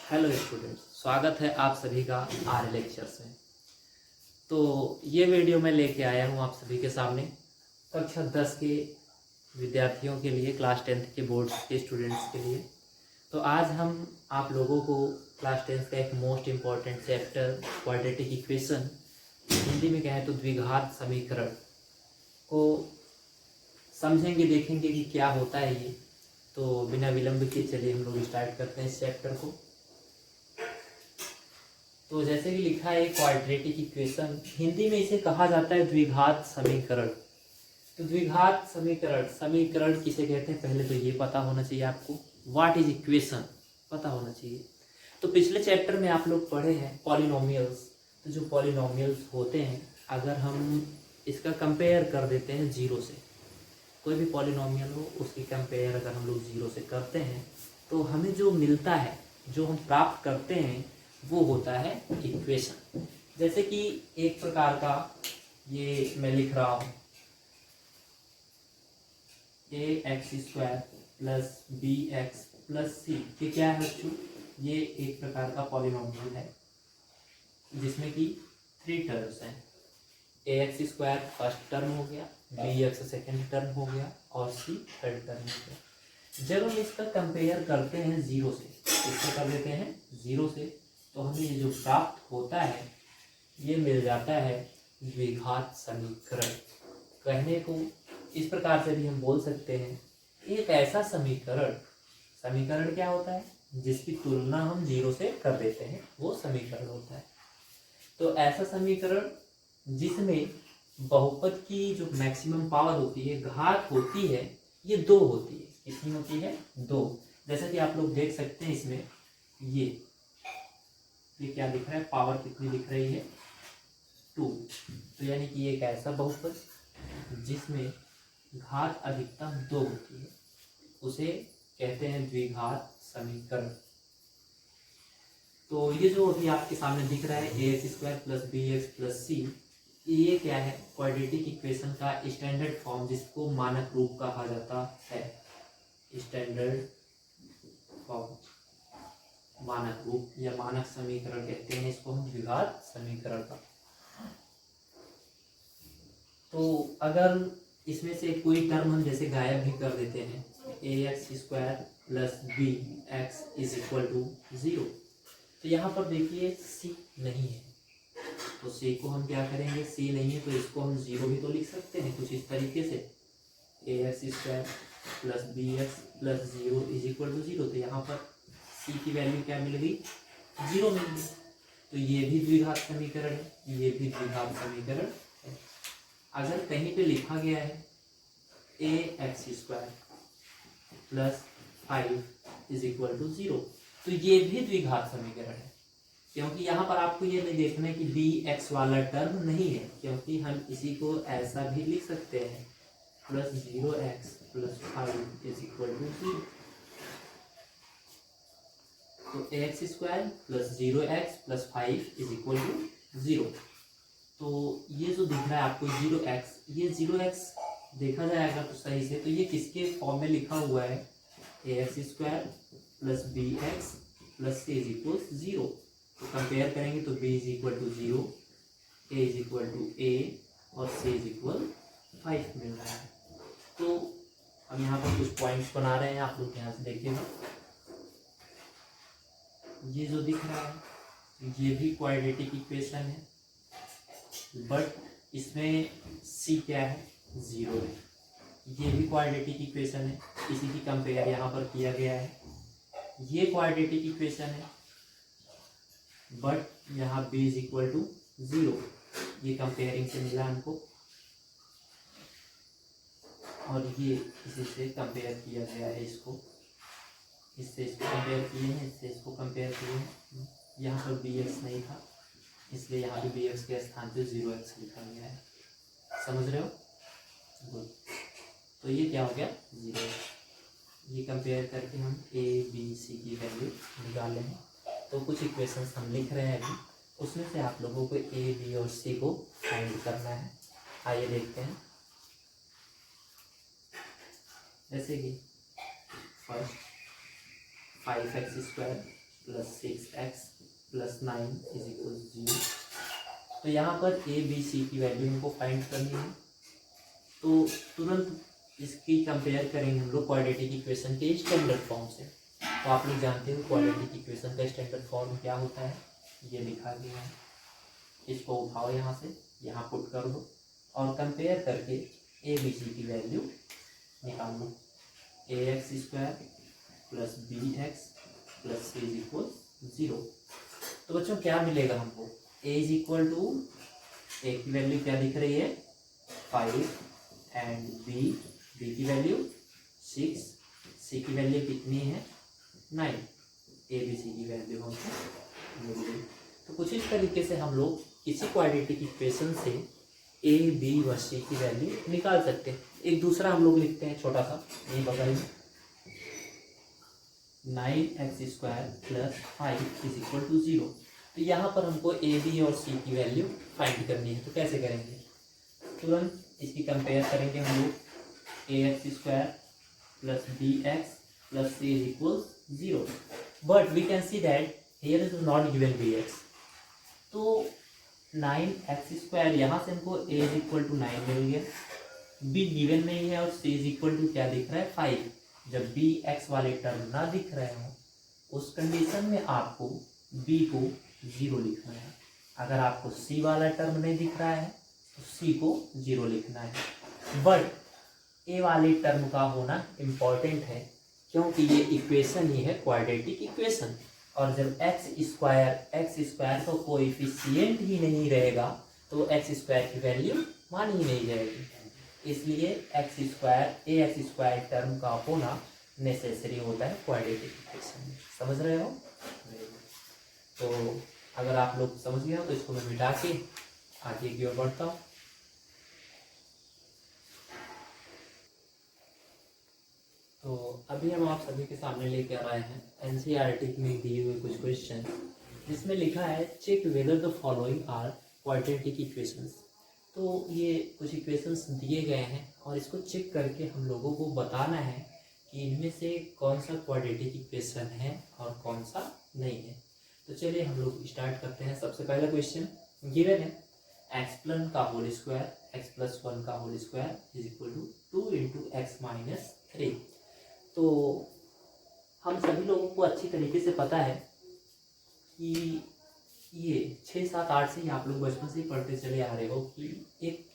Hello students, स्वागत है आप सभी का आर लेक्चर्स में। तो ये वीडियो मैं लेके आया हूँ आप सभी के सामने कक्षा 10 के विद्यार्थियों के लिए, क्लास 10th के बोर्ड के स्टूडेंट्स के लिए। तो आज हम आप लोगों को क्लास 10th का एक most important chapter quadratic equation, Hindi में कहें तो द्विघात समीकरण को समझेंगे, देखेंगे कि क्या होता है ये। तो बिना विलंब के चलिए हम लोग स्टार्ट करते हैं इस चैप्टर को। तो जैसे कि लिखा है क्वाड्रेटिक इक्वेशन, हिंदी में इसे कहा जाता है द्विघात समीकरण। तो द्विघात समीकरण किसे कहते हैं, पहले तो ये पता होना चाहिए आपको। व्हाट इज इक्वेशन पता होना चाहिए। तो पिछले चैप्टर में आप लोग पढ़े हैं पॉलिनोमियल्स। तो जो पॉलिनोमियल्स होते हैं, अगर हम इसका कंपेयर कर देते हैं जीरो से, कोई भी पॉलिनोमियल हो उसकी कंपेयर अगर हम लोग जीरो से करते हैं तो हमें जो मिलता है, जो हम प्राप्त करते हैं, वो होता है इक्वेशन। जैसे कि एक प्रकार का ये मैं लिख रहा हूँ ax² plus bx plus c। ये क्या है बच्चों? ये एक प्रकार का पॉलिनोमियल है जिसमें कि 3 टर्म्स हैं। ax² फर्स्ट टर्म हो गया, bx सेकेंड टर्म हो गया और c थर्ड टर्म हो गया। जब हम इसका कंपेयर करते हैं जीरो से, इसको कर देते हैं जीरो से, तो हमें ये जो प्राप्त होता है ये मिल जाता है द्विघात समीकरण। कहने को इस प्रकार से भी हम बोल सकते हैं, एक ऐसा समीकरण क्या होता है जिसकी तुलना हम जीरो से कर देते हैं, वो समीकरण होता है। तो ऐसा समीकरण जिसमें बहुपद की जो मैक्सिमम पावर होती है, घात होती है, ये 2 होती है। कितनी होती है? 2। जैसा कि आप लोग देख सकते हैं इसमें ये क्या दिख रहा है, पावर कितनी दिख रही है? 2। तो यानी कि एक ऐसा बहुपद जिसमें घात अधिकतम 2 होती है, उसे कहते हैं द्विघात समीकरण। तो ये जो अभी आपके सामने दिख रहा है ax² plus bx plus c, ये क्या है? क्वाड्रेटिक इक्वेशन का स्टैंडर्ड फॉर्म, जिसको मानक रूप कहा जाता है। स्टैंडर्ड फॉर्म, मानक रूप या मानक समीकरण कहते हैं इसको हम, द्विघात समीकरण का। तो अगर इसमें से कोई टर्म हम जैसे गायब भी कर देते हैं, ax² plus bx is equal to 0, तो यहाँ पर देखिए c नहीं है, तो c को हम क्या करेंगे? c नहीं है तो इसको हम 0 भी तो लिख सकते हैं कुछ इस तरीके से, ax² plus bx plus 0 is equal to 0। तो यहाँ पर c की वैल्यू क्या मिल गई? 0 मिल गई। तो ये भी द्विघात समीकरण है, ये भी द्विघात समीकरण है। अगर कहीं पे लिखा गया है ax² plus 5 is equal to 0, तो ये भी द्विघात समीकरण है, क्योंकि यहाँ पर आपको ये नहीं देखना है कि bx वाला टर्म नहीं है, क्योंकि हम इसी को ऐसा भी लिख सकते हैं, plus 0x plus 5 is equal to 0। तो ax² plus 0x plus 5 is equal to 0। तो ये जो दिख रहा है आपको 0x, ये 0x देखा जाएगा तो सही से, तो ये किसके फॉर्म में लिखा हुआ है? ax² plus bx plus c is equal 0। तो कंपेयर करेंगे तो b is equal to 0, a is equal to a और c इज इक्वल 5 मिल रहा है। तो हम यहाँ पर कुछ पॉइंट्स बना रहे हैं, आप लोग यहाँ से देखिएगा। ये जो दिख रहा है ये भी क्वाड्रेटिक इक्वेशन है, बट इसमें c क्या है? 0 है। ये भी क्वाड्रेटिक इक्वेशन है, इसी की कंपेयर यहाँ पर किया गया है। ये क्वाड्रेटिक इक्वेशन है, बट यहाँ b इज इक्वल टू 0, ये कंपेयरिंग से मिला हमको, और ये इसी से कंपेयर किया गया है। इसको इससे इसको कंपेयर किए हैं, इससे इसको कंपेयर किए हैं। यहाँ पर bx नहीं था, इसलिए यहाँ भी bx के स्थान पे 0x लिखा गया है। समझ रहे हो? गुड। तो ये क्या हो गया? 0x। ये कंपेयर करके हम a b c की वैल्यू निकाले हैं। तो कुछ इक्वेशंस हम लिख रहे हैं अभी, उसमें से आप लोगों को a b और c को फाइंड करना है। आइए देखते हैं। जैसे कि first 5x² plus 6x plus 9 is equal 0। तो यहाँ पर ए बी सी की वैल्यू हमको फाइंड करनी है। तो तुरंत इसकी कंपेयर करेंगे हम लोग क्वाड्रेटिक इक्वेशन के स्टैंडर्ड फॉर्म से। तो आप लोग जानते हो क्वाड्रेटिक इक्वेशन का स्टैंडर्ड फॉर्म क्या होता है, ये लिखा गया है। इसको उठाओ यहाँ से, यहाँ पुट कर दो और कंपेयर करके ए बी सी की वैल्यू निकाल लो। A X square plus B x plus C is equal 0। तो बच्चों क्या मिलेगा हमको, A is equal to, A की वैल्यू क्या दिख रही है 5 एंड बी की वैल्यू 6, सी की वैल्यू कितनी है 9, ए बी सी की वैल्यू हमको मिल गई। तो कुछ इस तरीके से हम लोग किसी क्वाड्रेटिक इक्वेशन से ए बी व सी की वैल्यू निकाल सकते हैं। एक दूसरा हम लोग लिखते हैं छोटा सा, ये बताइए 9x square plus 5 is equal to 0। तो यहाँ पर हमको ए बी और सी की वैल्यू फाइंड करनी है। तो कैसे करेंगे, तुरंत इसकी कंपेयर करेंगे हम लोग, A X square plus B x plus C is equal 0, but we can see that here is not given B X. तो 9x स्क्वायर यहाँ से हमको a इज इक्वल टू 9 मिल गया, b गिवन नहीं है और c इज इक्वल टू क्या दिख रहा है 5। जब b x वाले टर्म ना दिख रहे हो उस कंडीशन में आपको b को 0 लिखना है। अगर आपको c वाला टर्म नहीं दिख रहा है तो c को 0 लिखना है। बट a वाले टर्म का होना इम्पॉर्टेंट है क्योंकि ये इक्वेशन ही है क्वाड्रेटिक इक्वेशन। और जब एक्स स्क्वायर का कोएफिशिएंट ही नहीं रहेगा तो एक्स स्क्वायर की वैल्यू मानी ही नहीं जाएगी। इसलिए ए एक्स स्क्वायर टर्म का होना नेसेसरी होता है क्वाड्रेटिक इक्वेशन में। समझ रहे हो? तो अगर आप लोग समझ गए हो तो इसको मैं मिटा के आगे की ओर बढ़ता हूँ। तो अभी हम आप सभी के सामने लेके आ रहे हैं एनसीईआरटी में दिए हुए कुछ क्वेश्चन, जिसमें लिखा है check whether the following are quadratic equations. तो ये कुछ इक्वेशंस दिए गए हैं और इसको चेक करके हम लोगों को बताना है कि इनमें से कौन सा क्वाड्रेटिक इक्वेशन है और कौन सा नहीं है। तो चलिए हम लोग स्टार्ट करते हैं। सबसे पहला क्वेश्चन गिवन है एक्स प्लस का होल स्क्वायर एक्स प्लस 1 का whole square is equal to 2 into x minus 3। तो हम सभी लोगों को अच्छी तरीके से पता है कि ये 6, 7, 8 से ही आप लोग बचपन से ही पढ़ते चले आ रहे हो कि एक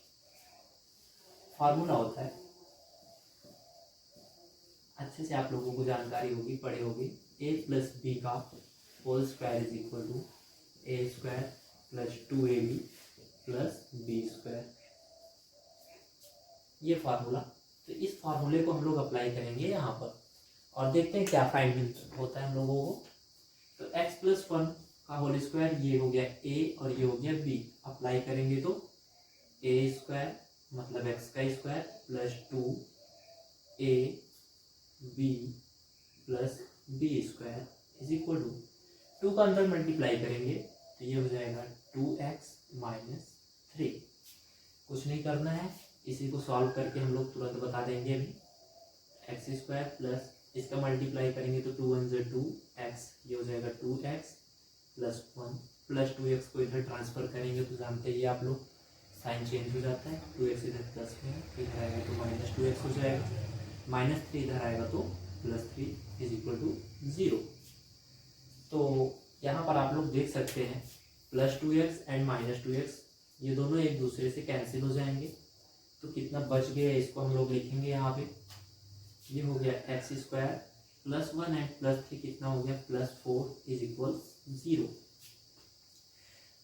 फार्मूला होता है, अच्छे से आप लोगों को जानकारी होगी, पढ़े होगी। ए प्लस बी का whole square is equal to a square plus 2ab प्लस बी स्क्वायर, ये फार्मूला। तो इस फार्मूले को हम लोग अप्लाई करेंगे यहाँ पर और देखते हैं क्या फाइंड होता है हम लोगों को। तो x प्लस 1 का होल स्क्वायर ये हो गया a और ये हो गया b, अप्लाई करेंगे तो a स्क्वायर मतलब x का square plus 2a b plus b square is equal to 2 का अंदर मल्टीप्लाई करेंगे तो ये हो जाएगा 2x माइनस 3। कुछ नहीं करना है, इसी को सॉल्व करके हम लोग तुरंत बता देंगे। अभी एक्स स्क्वायर प्लस इसका मल्टीप्लाई करेंगे तो 2 1 2 x, ये हो जाएगा 2x प्लस 1 प्लस 2x को इधर ट्रांसफर करेंगे तो जानते ही आप लोग साइन चेंज हो जाता है। 2x इधर प्लस में इधर आएगा तो माइनस 2x हो जाएगा, माइनस 3 इधर आएगा तो प्लस 3 इज इक्वल टू 0। तो यहाँ पर आप लोग देख सकते हैं plus 2x and minus 2x ये दोनों एक दूसरे से कैंसिल हो जाएंगे। तो कितना बच गया इसको हम लोग लिखेंगे यहाँ पे, ये हो गया x square plus 1 and plus 3 कितना हो गया प्लस 4 इज इक्वल 0।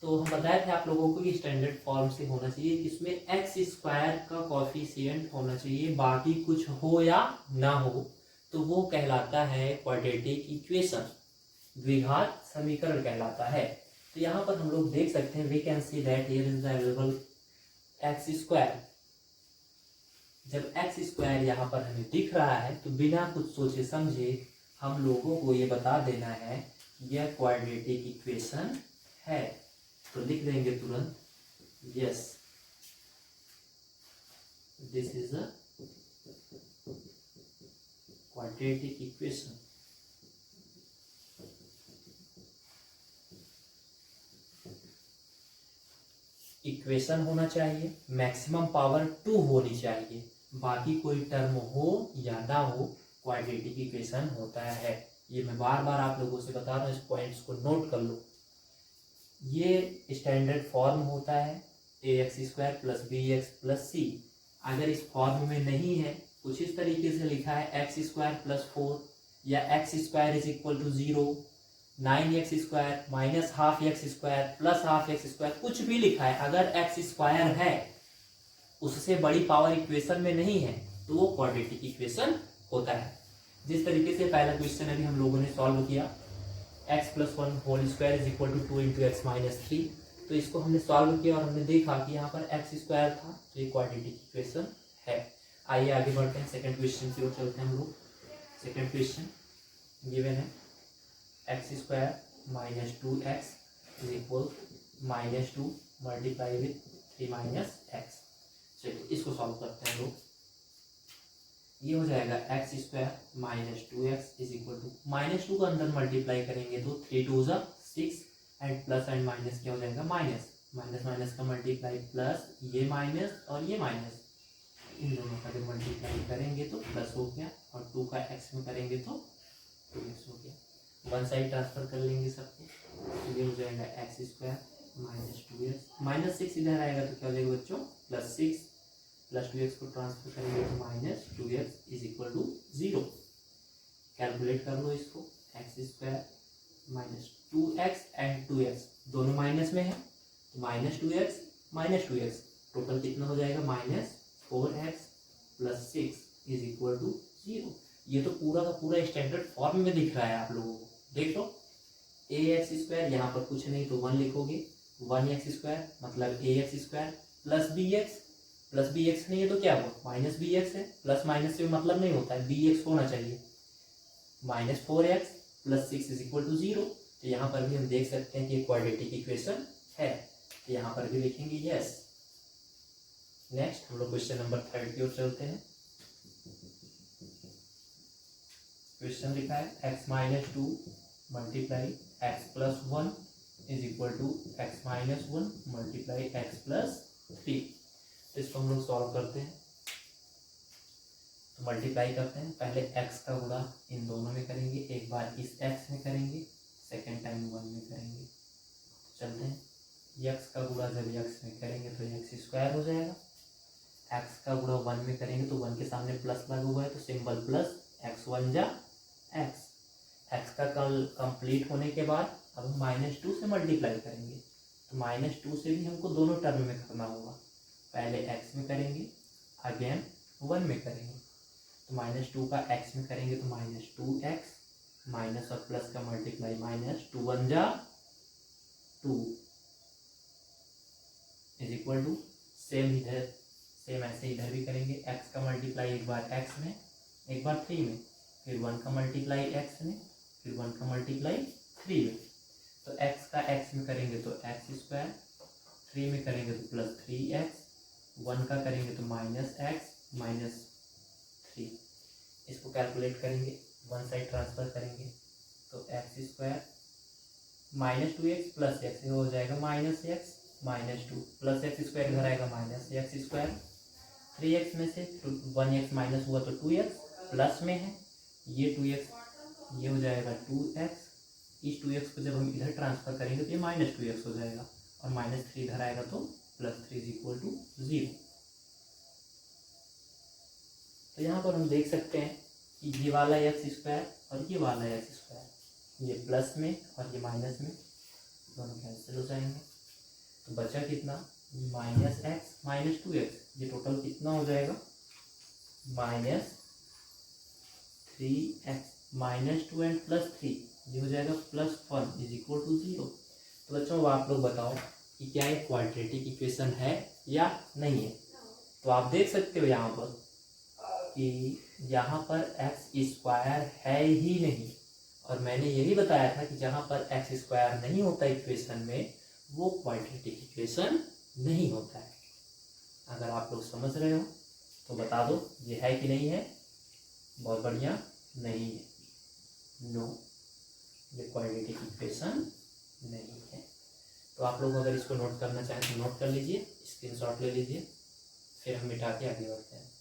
तो हम बताए थे आप लोगों को कि स्टैंडर्ड फॉर्म से होना चाहिए, इसमें एक्स स्क्वायर का कोएफिशिएंट होना चाहिए, बाकी कुछ हो या ना हो तो वो कहलाता है क्वाड्रेटिक इक्वेशन, द्विघात समीकरण कहलाता है। तो यहाँ पर हम लोग देख सकते हैं we can see that here is the available x square. जब एक्स स्क्वायर यहाँ पर हमें दिख रहा है तो बिना कुछ सोचे समझे हम लोगों को ये बता देना है कि यह क्वाड्रेटिक इक्वेशन है। तो लिख देंगे तुरंत yes this is a quadratic equation. Equation होना चाहिए, मैक्सिमम पावर 2 होनी चाहिए, बाकी कोई टर्म हो या ना हो क्वाड्रेटिक इक्वेशन होता है। ये मैं बार बार आप लोगों से बता रहा हूँ, इस पॉइंट्स को नोट कर लो। ये स्टैंडर्ड फॉर्म होता है ax² + bx + c। अगर इस फॉर्म में नहीं है, कुछ इस तरीके से लिखा है x² + 4 या x² = 0, 9x² -12x² + ½ कुछ भी लिखा है, अगर x² है उससे बड़ी पावर इक्वेशन में नहीं है तो वो क्वाड्रेटिक इक्वेशन होता है। जिस तरीके से पहला क्वेश्चन अभी हम लोगों ने सॉल्व किया, x + 1² = 2 × x - 3, तो इसको हमने सॉल्व किया और हमने देखा कि यहाँ पर x² था, तो ये क्वाड्रेटिक इक्वेशन है। आइए आगे बढ़ते हैं, सेकंड क्वेश्चन की ओर चलते हैं हम लोग। सेकंड क्वेश्चन गिवन है x² - 2x = -2 × 3 - x। चलिए इसको सॉल्व करते हैं लोग। ये हो जाएगा x² - 2x = -2 को अंदर मल्टीप्लाई करेंगे तो 3 2 = 6 एंड प्लस एंड माइनस क्या हो जाएगा, माइनस माइनस माइनस का मल्टीप्लाई प्लस, ये माइनस और ये माइनस, इन दोनों का जब मल्टीप्लाई करेंगे तो प्लस हो गया, और 2 का x में करेंगे तो 2x हो गया। वन साइड ट्रांसफर कर लेंगे सबको, तो ये हो जाएगा x² - 2x -6 इधर आएगा तो क्या हो जाएगा बच्चों, +6 + 2x को ट्रांसफर करेंगे तो -2x = 0। कैलकुलेट कर लो इसको, x² - 2x एंड 2x दोनों माइनस में है, तो -2x -2x टोटल कितना हो जाएगा, -4x + 6 = 0। ये तो पूरा का पूरा स्टैंडर्ड फॉर्म में दिख रहा है आप लोगों को, देख लो। ax², यहाँ पर कुछ नहीं तो 1 लिखोगे, 1x² मतलब ax² + bx नहीं है तो क्या हुआ, -bx है, प्लस माइनस से मतलब नहीं होता है, bx होना चाहिए। -4x + 6 = 0। तो यहाँ पर भी हम देख सकते हैं कि क्वाड्रेटिक इक्वेशन है, तो यहाँ पर भी लिखेंगे यस। नेक्स्ट हम लोग क्वेश्चन नंबर 3 की ओर चलते हैं। क्वेश्चन लिखा है x - 2 × x + 1 = x - 1 × x + 3। तो इसको हम लोग सॉल्व करते हैं, तो मल्टीप्लाई करते हैं। पहले x का गुणा इन दोनों में करेंगे, एक बार इस x में करेंगे, सेकेंड टाइम 1 में करेंगे। चलते हैं, x का गुणा जब x में करेंगे तो x² हो जाएगा, x का गुणा 1 में करेंगे तो 1 के सामने प्लस लगा हुआ है तो symbol plus, x1 = x। x का कंप्लीट होने के बाद अब हम -2 से मल्टीप्लाई करेंगे, तो -2 से भी हमको दोनों टर्म में करना होगा। पहले x में करेंगे, अगेन 1 में करेंगे, तो -2 का x में करेंगे तो -2x, माइनस और प्लस का मल्टीप्लाई, -2 = 2 = सेम इधर, सेम ऐसे इधर भी करेंगे। x का मल्टीप्लाई एक बार x में, एक बार 3 में, फिर 1 का मल्टीप्लाई x में, फिर 1 का मल्टीप्लाई 3 में। तो x का x में करेंगे तो x², 3 में करेंगे तो +3x, 1 का करेंगे तो -x - 3। इसको कैलकुलेट करेंगे, वन साइड ट्रांसफर करेंगे तो x² -2x + x हो जाएगा -x - 2 प्लस x² इधर आएगा -x², 3x में से 1x माइनस हुआ तो 2x प्लस में है, ये 2x, ये हो जाएगा 2x। इस 2x को जब हम इधर ट्रांसफर करेंगे तो ये -2x हो जाएगा, और -3 इधर आएगा तो +3 = 0। तो यहाँ पर हम देख सकते हैं कि ये वाला x² और ये वाला x², ये प्लस में और ये माइनस में, दोनों कैंसिल हो जाएंगे। तो बचा कितना, -x - 2x, ये टोटल कितना हो जाएगा, -3x -2 एंड +3, ये हो जाएगा +1 = 0। तो बच्चों आप लोग बताओ कि क्या ये क्वाड्रेटिक इक्वेशन है या नहीं है। तो आप देख सकते हो यहाँ पर कि यहाँ पर x² है ही नहीं, और मैंने यही बताया था कि जहाँ पर x² नहीं होता इक्वेशन में वो क्वाड्रेटिक इक्वेशन नहीं होता है। अगर आप लोग समझ रहे हो तो बता दो ये है कि नहीं है। बहुत बढ़िया, नहीं है, नो, ये क्वाड्रेटिक इक्वेशन नहीं है। तो आप लोग अगर इसको नोट करना चाहें तो नोट कर लीजिए, स्क्रीनशॉट ले लीजिए, फिर हम मिटा के आगे बढ़ते हैं।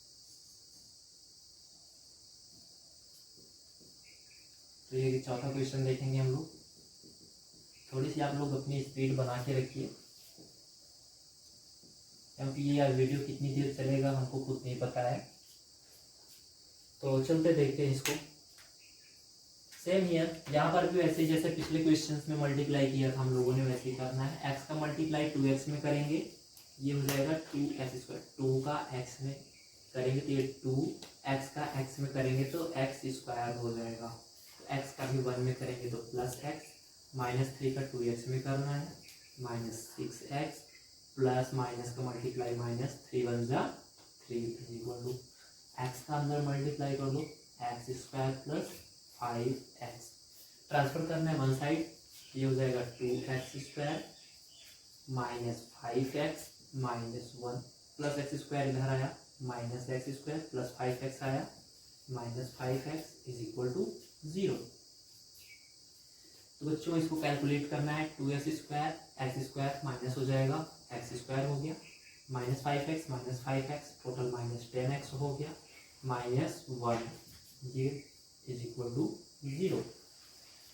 तो ये चौथा क्वेश्चन देखेंगे हम लोग। थोड़ी सी आप लोग अपनी स्पीड बना के रखिए, क्योंकि ये वीडियो कितनी देर चलेगा हमको खुद नहीं पता है। तो चलते देखते हैं इसको। सेम हियर, यहाँ पर भी वैसे जैसे पिछले क्वेश्चंस में मल्टीप्लाई किया था हम लोगों ने, वैसे ही करना है। x का मल्टीप्लाई 2x में करेंगे, ये हो जाएगा 2x²। 2 का x में करेंगे तो ये 2x का x में करेंगे तो x² हो जाएगा। तो x का भी 1 में करेंगे तो +x, -3 का 2x में करना है -6x, प्लस माइनस का मल्टीप्लाई -3 × 1 = 3 = x का अंदर मल्टीप्लाई कर दो x² + 5x। ट्रांसफर करना है वन साइड, ये हो जाएगा 2x² - 5x -1 प्लस x² इधर आया -x² + 5x आया -5x = 0। तो बच्चों इसको कैलकुलेट करना है। 2x² x² माइनस हो जाएगा, x² हो गया, -5x -5x टोटल -10x हो गया, -1 ये = 0।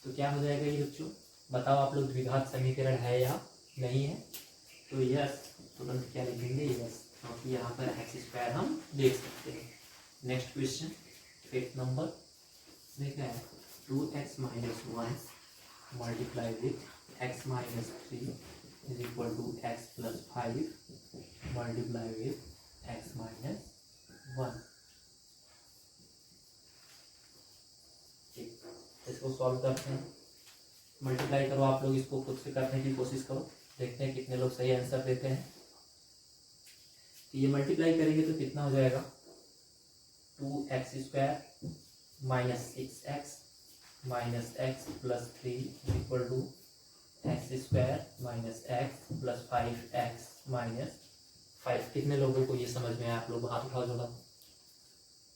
तो क्या हो जाएगा ये बच्चों, बताओ आप लोग, द्विघात समीकरण है या नहीं है? तो यस, तुरंत क्या लिखेंगे, यस, क्योंकि यहाँ पर x² हम देख सकते हैं। नेक्स्ट क्वेश्चन 5th नंबर देखा है, 2x - 1 multiply with x - 3 = x + 5 multiply with x - 1। इसको सॉल्व करते हैं। मल्टीप्लाई करो आप लोग, इसको खुद से करने की कोशिश करो, देखते हैं कितने लोग सही आंसर देते हैं। तो ये मल्टीप्लाई करेंगे तो कितना हो जाएगा, 2x² - 6x - x + 3 = x² - x + 5x - 5। कितने लोगों को ये समझ में आया? आप लोग हाथ उठाओ जरा।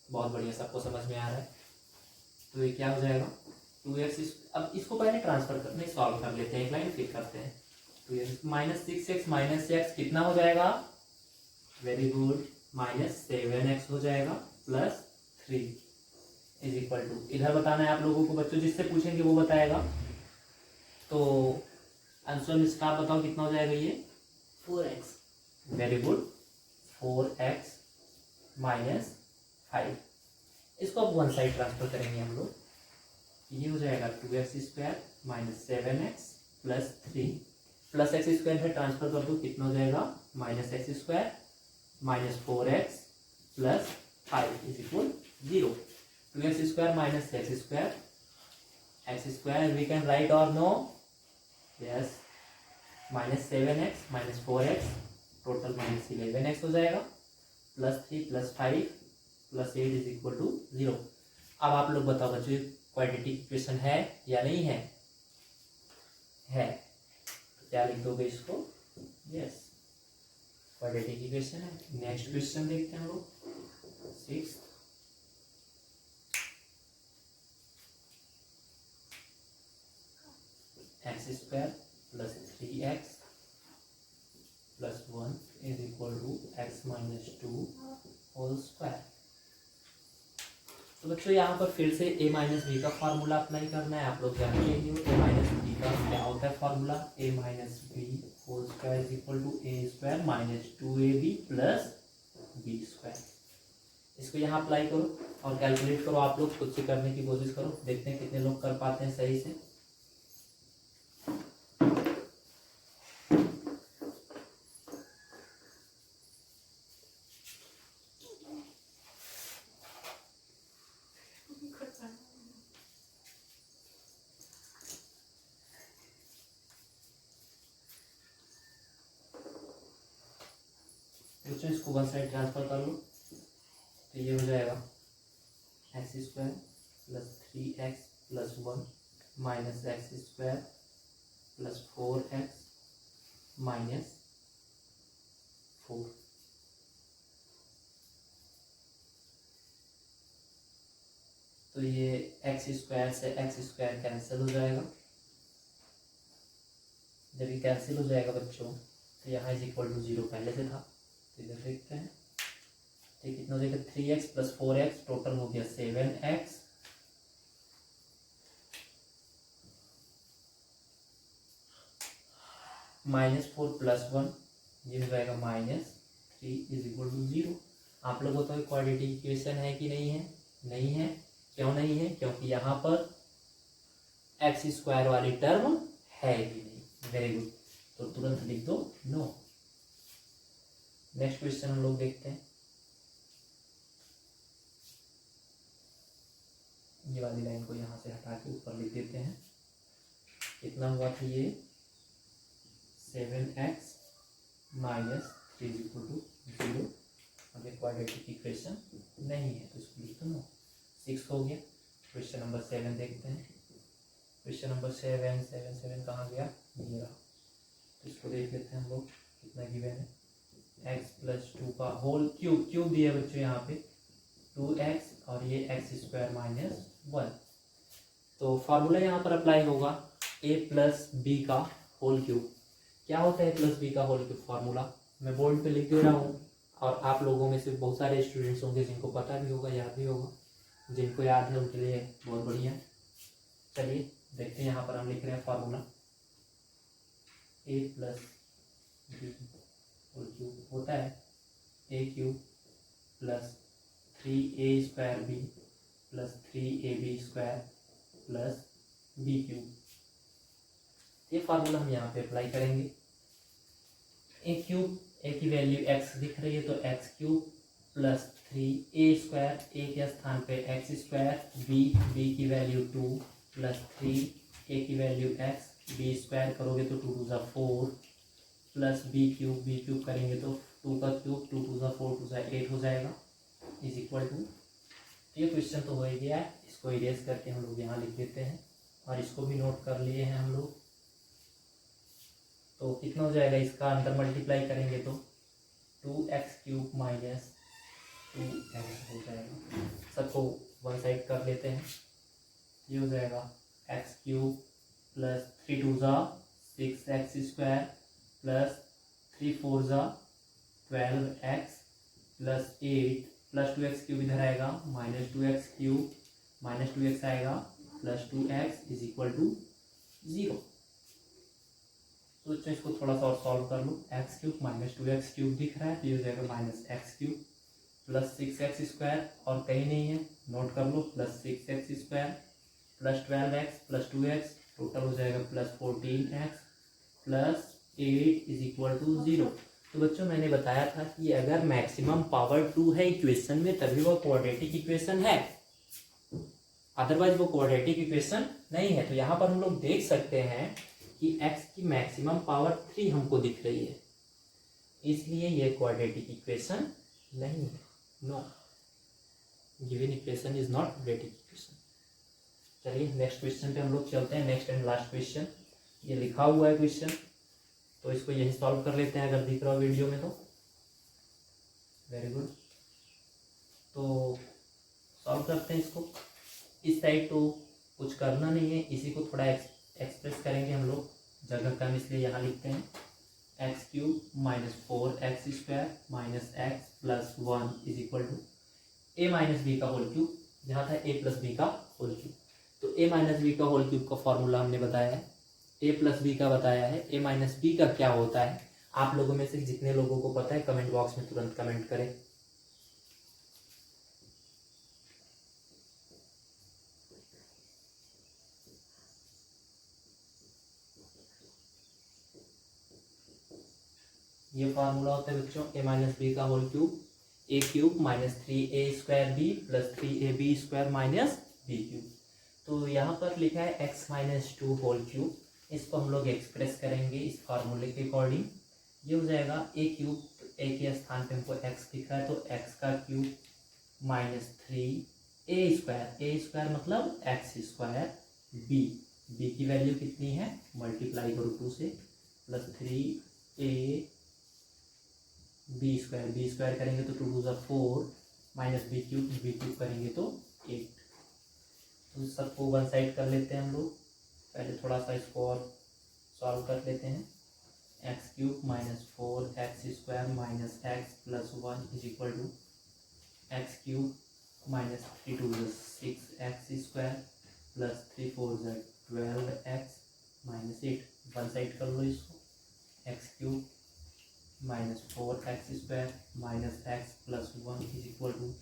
बहुत बढ़िया, सबको समझ में आ रहा है। तो ये क्या हो जाएगा, 2x। अब इसको पहले ट्रांसफर करने सॉल्व कर लेते हैं, एक लाइन फिर करते हैं। तो ये -6x - x कितना हो जाएगा, वेरी गुड, -7x हो जाएगा + 3 = इधर बताना है आप लोगों को बच्चों, जिससे पूछेंगे वो बताएगा। तो आंसर इसका आप बताओ कितना हो जाएगा, ये 4x। Very good, 4x - 5। इसको अब वन साइड ट्रांसफर करेंगे हम लोग, ये हो जाएगा 2x² - 7x + 3 प्लस x² है, ट्रांसफर कर दो, कितना हो जाएगा, -x² - 4x + 5 = 0। 2x² - x², we can write or no? Yes, -7x - 4x total -11x हो जाएगा, +3 + 5 + 8 = 0। अब आप लोग बताओ बच्चों, क्वाड्रेटिक इक्वेशन है या नहीं है? है, तो क्या लिख दोगे इसको, यस, क्वाड्रेटिक इक्वेशन है। नेक्स्ट क्वेश्चन देखते हैं हम लोग, 6th। x² + 3x + 1 = x - 2 whole square. तो बच्चों यहाँ पर फिर से a - b का फार्मूला अप्लाई करना है। आप लोग जानते ही हो a - b का क्या होता है formula, a - b whole square = a² - 2ab + b²। इसको यहाँ अप्लाई करो और कैलकुलेट करो, आप लोग खुद से करने की कोशिश करो, देखते हैं कितने लोग कर पाते हैं सही से। बच्चों इसको वन साइड ट्रांसफर कर लो, तो ये हो जाएगा x² + 3x + 1 -x² + 4x - 4। तो ये x² से x² कैंसिल हो जाएगा, जब ये कैंसिल हो जाएगा बच्चों तो यहाँ इज इक्वल टू 0 पहले से था, तो इधर देखते हैं। ठीक, कितना हो जाएगा 3x प्लस 4x, टोटल हो गया 7x -4 + 1, ये हो जाएगा -3 इज इक्वल टू 0। आप लोगों को तो क्वाड्रेटिक इक्वेशन है कि नहीं है? नहीं है। क्यों नहीं है? क्योंकि यहाँ पर x² वाली टर्म है ही नहीं। वेरी गुड, तो तुरंत लिख दो नो। नेक्स्ट क्वेश्चन हम लोग देखते हैं। ये वाली लाइन को यहाँ से हटा के ऊपर लिख देते हैं। कितना हुआ था ये? 7x - 3 = 0। अगर क्वाड्रेटिक इक्वेशन नहीं है तो इसको लिख दो नो। 6 हो गया। क्वेश्चन नंबर 7 देखते हैं। क्वेश्चन नंबर 7 कहाँ गया? ये रहा। तो इसको देख लेते हैं हम लोग, कितना गिवन है? x + 2 का होल क्यूब दिया बच्चों यहाँ पे 2x, और ये x² - 1। तो फार्मूला यहाँ पर अप्लाई होगा a + b का होल क्यूब। क्या होता है a + b का होल क्यूब फार्मूला? मैं बोर्ड पे लिख दे रहा हूँ, और आप लोगों में से बहुत सारे स्टूडेंट्स होंगे जिनको पता भी होगा, याद भी होगा। जिनको याद है उनके लिए बहुत बढ़िया। चलिए देखते हैं, यहाँ पर हम लिख रहे हैं formula a + b whole cube होता है a³ + 3a² b + 3ab² + b³। ये फार्मूला हम यहाँ पे अप्लाई करेंगे। a³ a की वैल्यू x दिख रही है तो x³ + 3a², a के स्थान पे x², b की वैल्यू 2 + 3a की वैल्यू x, b² करोगे तो 2 × 4 + b³ करेंगे तो 2 का क्यूब 2 × 4 = 8 हो जाएगा इज इक्वल टू। ये क्वेश्चन तो हो ही गया है, इसको इरेज करके हम लोग यहाँ लिख देते हैं, और इसको भी नोट कर लिए हैं हम लोग। तो कितना हो जाएगा? इसका अंदर मल्टीप्लाई करेंगे तो 2x³ - 2x हो जाएगा। सबको वन साइड कर लेते हैं। ये हो जाएगा x³ + 3 × 2 = 6x² + 3 × 4 = 12x + 8 + 2x³ इधर आएगा -2x³ -2x आएगा + 2x इज इक्वल टू 0। तो बच्चों इसको थोड़ा सा और सॉल्व कर लो। x³ - 2x³ दिख रहा है तो ये हो जाएगा -x³ + 6x² और कहीं नहीं है, नोट कर लो, +6x² + 12x + 2x, टोटल हो जाएगा +14x + 8 इज इक्वल टू 0। तो बच्चों मैंने बताया था कि अगर मैक्सिमम पावर 2 है इक्वेशन में तभी वो क्वाड्रेटिक इक्वेशन है, अदरवाइज वो क्वाड्रेटिक इक्वेशन नहीं है। तो यहाँ पर हम लोग देख सकते हैं कि x की मैक्सिमम पावर 3 हमको दिख रही है, इसलिए ये क्वाड्रेटिक इक्वेशन नहीं है। No, given equation is not quadratic equation. चलिए नेक्स्ट क्वेश्चन पे हम लोग चलते हैं। नेक्स्ट एंड लास्ट क्वेश्चन, ये लिखा हुआ है क्वेश्चन, तो इसको यही सॉल्व कर लेते हैं अगर दिख रहा हो वीडियो में तो। वेरी गुड, तो सॉल्व करते हैं इसको। इस साइड तो कुछ करना नहीं है, इसी को थोड़ा एक्सप्रेस करेंगे हम लोग, जगह कम इसलिए यहाँ लिखते हैं x³ - 4x² - x + 1 is equal to a - b का होल क्यूब। जहाँ था a + b का होल क्यूब, तो a - b का होल क्यूब का फॉर्मूला हमने बताया है, a + b का बताया है। a - b का क्या होता है? आप लोगों में से जितने लोगों को पता है कमेंट बॉक्स में तुरंत कमेंट करें। ये फार्मूला होता है बच्चों a - b का whole cube, a³ - 3a² b + 3ab² - b³। तो यहाँ पर लिखा है x - 2 होल क्यूब, इसको हम लोग एक्सप्रेस करेंगे इस फार्मूले के अकॉर्डिंग। ये हो जाएगा a³, a के स्थान पे हमको x दिख रहा है तो x का क्यूब -3a² मतलब x² b की वैल्यू कितनी है? मल्टीप्लाई करो 2 से + 3a b² करेंगे तो 2 × 4 - b³ करेंगे तो 8। तो सबको वन साइड कर लेते हैं हम लोग। पहले थोड़ा सा इसको और सॉल्व कर लेते हैं। X cube minus 4x² minus x plus 1 is equal to x cube minus 3 2 6x² plus 3 4 12x minus 8। One side कर लो इसको। X cube minus 4x² minus x plus 1 is equal to,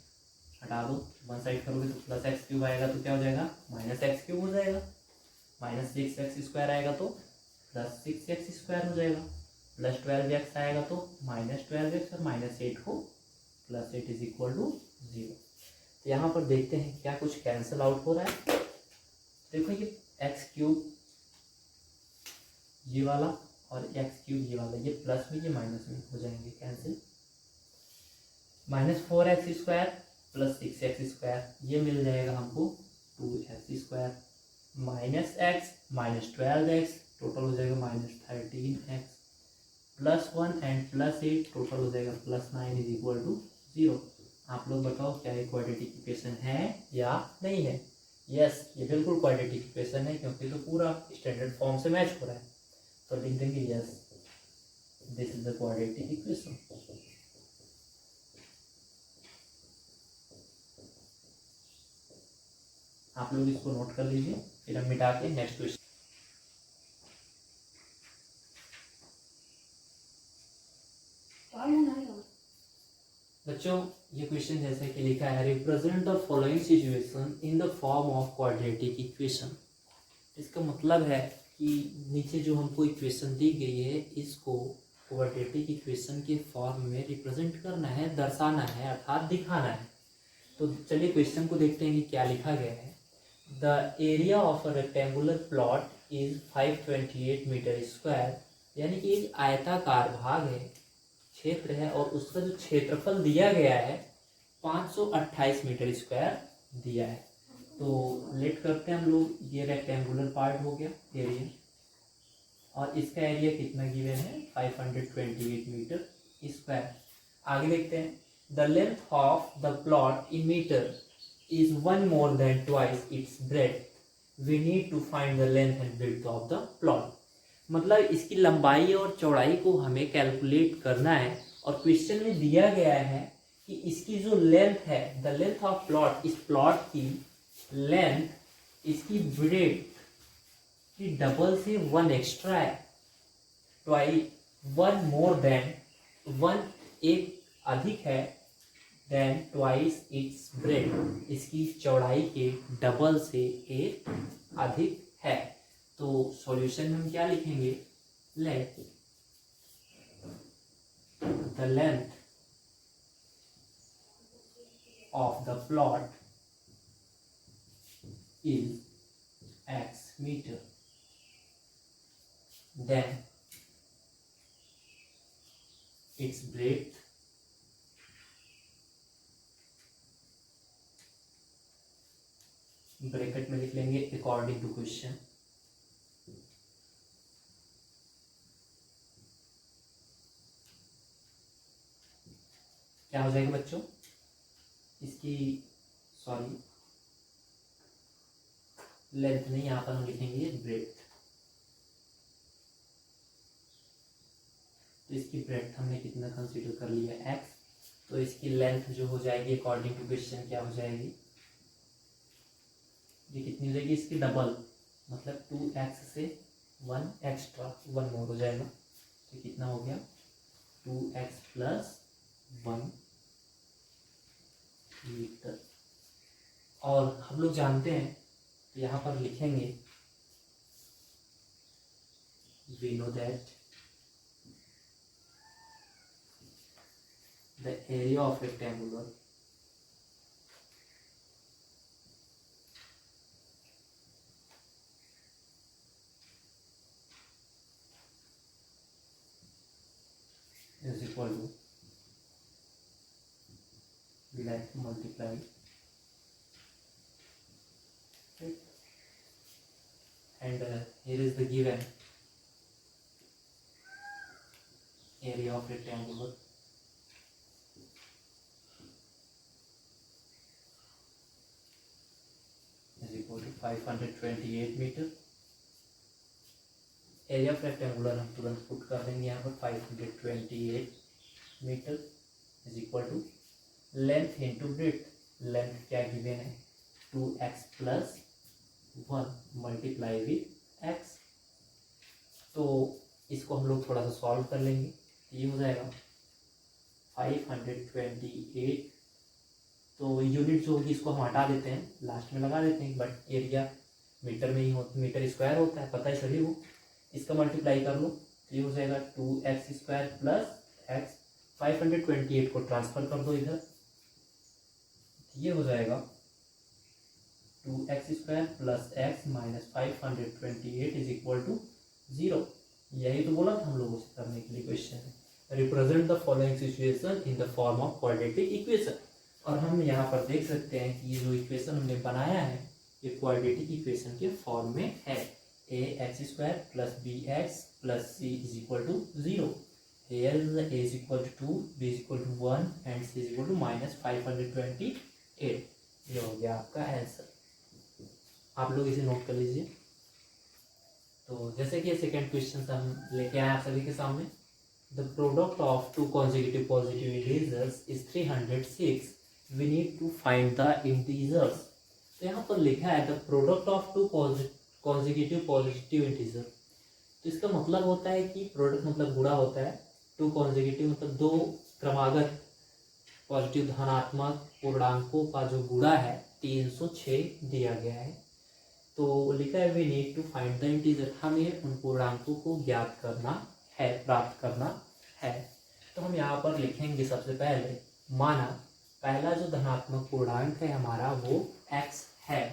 हटा दो, वन साइड करोगे तो plus x cube आएगा तो क्या हो जाएगा, माइनस एक्स क्यूब हो जाएगा। माइनस 6x² आएगा तो प्लस 6x² हो जाएगा। प्लस 12x आएगा तो माइनस 12x और माइनस 8 को प्लस 8 इज इक्वल टू 0। तो यहाँ पर देखते हैं क्या कुछ कैंसिल आउट हो रहा है। देखो ये एक्स क्यूब ये वाला और एक्स क्यूब ये वाला, ये प्लस में ये माइनस में हो जाएंगे cancel. Minus 4x² plus 6x² ये मिल जाएगा हमको 2x² minus x minus 12x total हो जाएगा minus 13x plus 1 and plus 8 total हो जाएगा प्लस 9 इज इक्वल टू 0। आप लोग बताओ क्या ये क्वाड्रेटिक इक्वेशन है या नहीं है। यस, ये बिल्कुल क्वाड्रेटिक इक्वेशन है क्योंकि तो पूरा स्टैंडर्ड फॉर्म से मैच हो रहा है। तो लिख देंगे yes, this is the quadratic equation. आप लोग इसको नोट कर लीजिए, फिर हम मिटा के नेक्स्ट क्वेश्चन। बच्चों ये क्वेश्चन जैसे कि लिखा है, represent the following situation in the form of quadratic equation. इसका मतलब है कि नीचे जो हमको इक्वेशन दी गई है इसको क्वाड्रेटिक इक्वेशन के फॉर्म में रिप्रेजेंट करना है, दर्शाना है, अर्थात दिखाना है। तो चलिए क्वेश्चन को देखते हैं कि क्या लिखा गया है। The area of a rectangular plot is 528 metre square, यानी कि एक आयताकार भाग है, क्षेत्र है, और उसका जो क्षेत्रफल दिया गया है 528 मीटर स्क्वायर दिया है। तो लेट करते हैं हम लोग, ये रेक्टेंगुलर पार्ट हो गया एरिया, और इसका एरिया कितना गिवन है 528 मीटर स्क्वायर। आगे देखते हैं, the length of the plot in metre is one more than twice its breadth. We need to find the length and width of the plot. मतलब इसकी लंबाई और चौड़ाई को हमें कैलकुलेट करना है, और क्वेश्चन में दिया गया है कि इसकी जो लेंथ है, द लेंथ ऑफ प्लॉट, इस प्लॉट की लेंथ इसकी ब्रेड्थ की डबल से 1 एक्स्ट्रा है, ट्वाइस, 1 मोर देन, 1 एक अधिक है, देन ट्वाइस इट्स ब्रेड, इसकी चौड़ाई के डबल से एक अधिक है। तो सॉल्यूशन में हम क्या लिखेंगे, let the length of the plot is x metre, then its breadth bracket में लिख लेंगे अकॉर्डिंग टू क्वेश्चन। क्या हो जाएगा बच्चों, इसकी सॉरी लेंथ नहीं, यहां पर हम लिखेंगे ब्रेड्थ। तो इसकी ब्रेड्थ हमने कितना कंसीडर कर लिया x, तो इसकी लेंथ जो हो जाएगी अकॉर्डिंग टू क्वेश्चन क्या हो जाएगी, ये कितनी हो जाएगी, इसकी डबल, मतलब 2x से 1 एक्स्ट्रा, 1 मोर हो जाएगा। तो कितना हो गया 2x प्लस 1 मीटर। और हम लोग जानते हैं, तो यहाँ पर लिखेंगे we know that the area of rectangular is equal to length multiplied, right? And here is the given area of rectangular is equal to 528 meter, area of rectangular हम तुरंत पुट कर देंगे यहाँ पर 528 metre is equal to length into breadth. Length क्या given है 2x plus 1 multiply with x। तो इसको हम लोग थोड़ा सा सॉल्व कर लेंगे। ये हो जाएगा 528। तो यूनिट जो होगी इसको हम हटा देते हैं, लास्ट में लगा देते हैं, बट एरिया मीटर में ही होता, मीटर स्क्वायर होता है, पता है सभी को। इसका मल्टीप्लाई कर लो, ये हो जाएगा 2x² प्लस x। 528 को ट्रांसफर कर दो इधर, ये हो जाएगा 2x² plus x minus 528 is equal to 0। यही तो बोला था हम लोगों से करने के लिए question. Represent the following situation in the form of quadratic equation. और हम यहाँ पर देख सकते हैं कि ये जो इक्वेशन हमने बनाया है ये क्वाड्रेटिक इक्वेशन के फॉर्म में है। ax² plus bx plus c is equal to 0। Here a is equal to 2, b is equal to 1 and c is equal to minus 528। ये हो गया आपका आंसर। आप लोग इसे नोट कर लीजिए। तो जैसे कि सेकेंड क्वेश्चन हम लेके आए आप सभी के सामने। The product of two consecutive positive integers is 306। We need to find the integers. तो यहाँ पर लिखा है the product of two consecutive positive integer. तो इसका मतलब होता है कि प्रोडक्ट मतलब गुणा होता है, टू कॉन्जिक्यूटिव मतलब दो क्रमागत पॉजिटिव धनात्मक पूर्णांकों का जो गुणा है 306 दिया गया है। तो लिखा है we need to find the integer. हमें उन पूर्णांकों को ज्ञात करना है, प्राप्त करना है। तो हम यहाँ पर लिखेंगे सबसे पहले, माना पहला जो धनात्मक पूर्णांक है हमारा वो x है।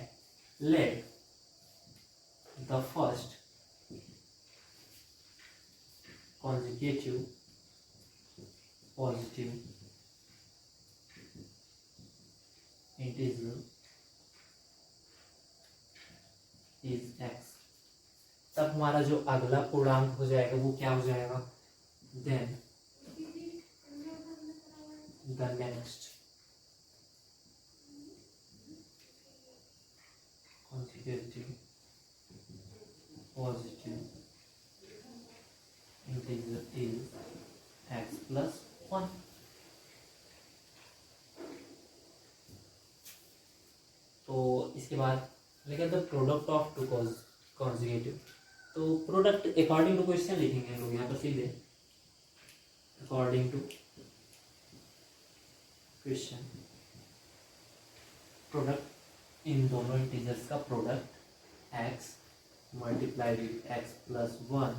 Let the first consecutive positive integer is x। तब हमारा जो अगला पूर्णांक हो जाएगा वो क्या हो जाएगा, then the next consecutive positive integer is x plus 1। तो इसके बाद लिखा the product of two consecutive. तो प्रोडक्ट अकॉर्डिंग टू क्वेश्चन लिखेंगे हम लोग यहाँ पर सीधे, अकॉर्डिंग टू क्वेश्चन। प्रोडक्ट इन दोनों इंटीजर्स का product x multiply with x plus 1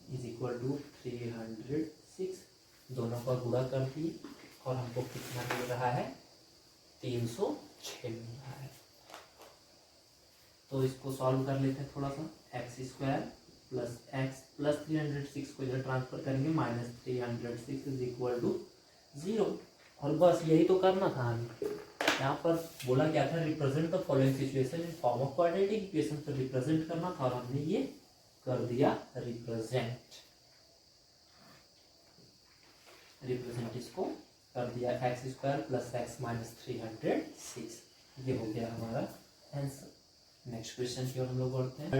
is equal to 306। दोनों का गुणा कर दिए और हमको कितना मिल रहा है, 306 मिल रहा है। तो इसको सॉल्व कर लेते हैं थोड़ा सा। x² प्लस x प्लस 306 को इधर ट्रांसफर करेंगे, माइनस 306 इज इक्वल टू 0। और बस यही तो करना था हमें। यहाँ पर बोला क्या था, represent the following situation in form of quadratic equation. तो रिप्रेजेंट करना था और हमने ये कर दिया रिप्रेजेंट। रिप्रेजेंट इसको कर दिया, x² प्लस x माइनस 306। ये हो गया हमारा आंसर। नेक्स्ट क्वेश्चन की ओर हम लोग बढ़ते हैं।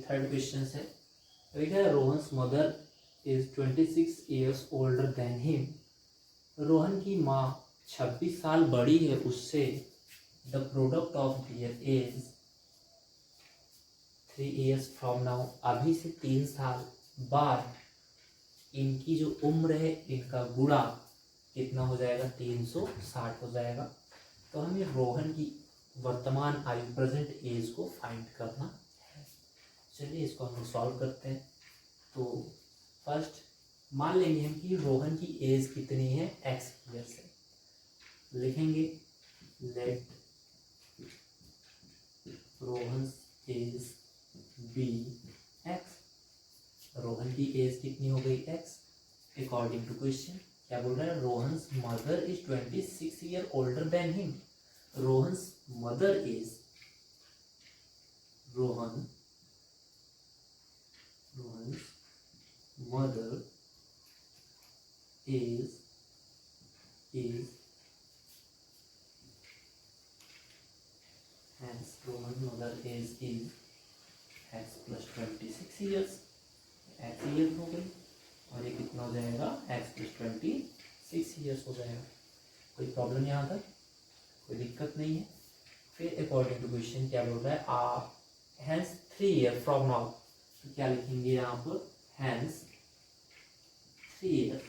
थर्ड क्वेश्चन है। देखिए, Rohan's mother is 26 years older than him. Rohan की माँ 26 साल बड़ी है उससे। The product of their age 3 years from now. अभी से 3 साल बाद इनकी जो उम्र है इनका गुणा कितना हो जाएगा, 360 हो जाएगा। तो हमें रोहन की वर्तमान आयु प्रेजेंट एज को फाइंड करना है। चलिए इसको हम सॉल्व करते हैं। तो फर्स्ट मान लेंगे हम कि रोहन की एज कितनी है, x ईयर से। लिखेंगे let Rohan age be x। Rohan की एज कितनी हो गई, x। अकॉर्डिंग टू क्वेश्चन क्या बोल रहा है, Rohan's mother is 26 year older than him. Rohan's mother is Rohan's mother is hence Rohan's mother is x plus 26 years। x years हो गई, और ये कितना हो जाएगा x + 26 ईयर्स हो जाएगा। कोई प्रॉब्लम यहाँ तक, कोई दिक्कत नहीं है। फिर अकॉर्डिंग टू क्वेश्चन क्या बोल रहा है, हैंस 3 ईयर फ्रॉम नाउ, तो क्या लिखेंगे यहाँ पर, हैंस 3 ईयर,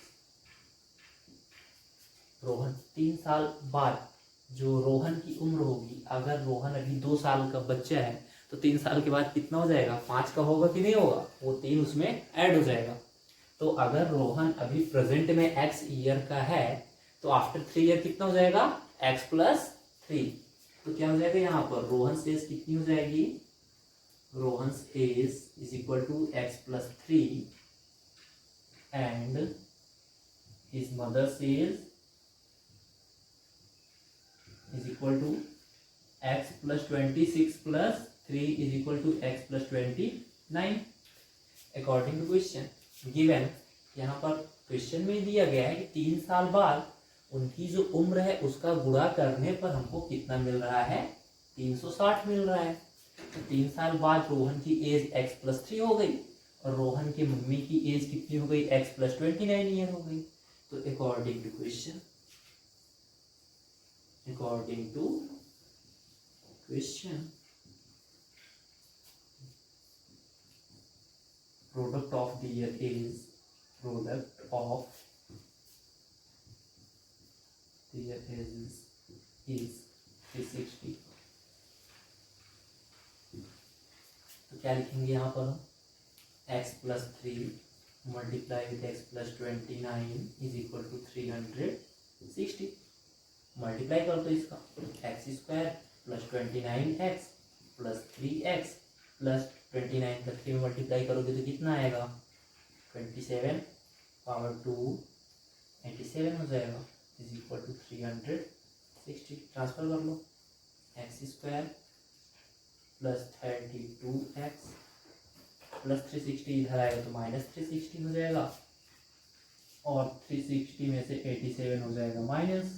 रोहन 3 साल बाद जो रोहन की उम्र होगी, अगर रोहन अभी 2 साल का बच्चा है तो 3 साल के बाद कितना हो जाएगा, 5 का होगा कि नहीं होगा, वो 3 उसमें ऐड हो जाएगा। तो अगर रोहन अभी प्रेजेंट में x ईयर का है तो आफ्टर 3 ईयर कितना हो जाएगा, x + 3। तो क्या हो जाएगा यहाँ पर, रोहन एज कितनी हो जाएगी, Rohan age is equal to x + 3 and his mother's age is equal to x + 26 + 3 is equal to x + 29 according to question given. यहाँ पर क्वेश्चन में दिया गया है कि 3 साल बाद उनकी जो उम्र है उसका गुणा करने पर हमको कितना मिल रहा है, 360 मिल रहा है। तो 3 साल बाद रोहन की एज x + 3 हो गई और रोहन की मम्मी की एज कितनी हो गई, x + 29 ईयर हो गई। तो according to question, according to question, product of the year is 360। तो क्या लिखेंगे यहाँ पर, x + 3 multiply with x + 29 is equal to 360। Multiply कर दो इसका, x² + 29x + 3x + 29 का 3 मल्टीप्लाई करोगे तो कितना आएगा, 27 पावर 2 87 हो जाएगा, इज इक्वल टू 360। ट्रांसफर कर लो, x² + 32x + 360 इधर आएगा तो -360 हो जाएगा, और 360 में से 87 हो जाएगा माइनस,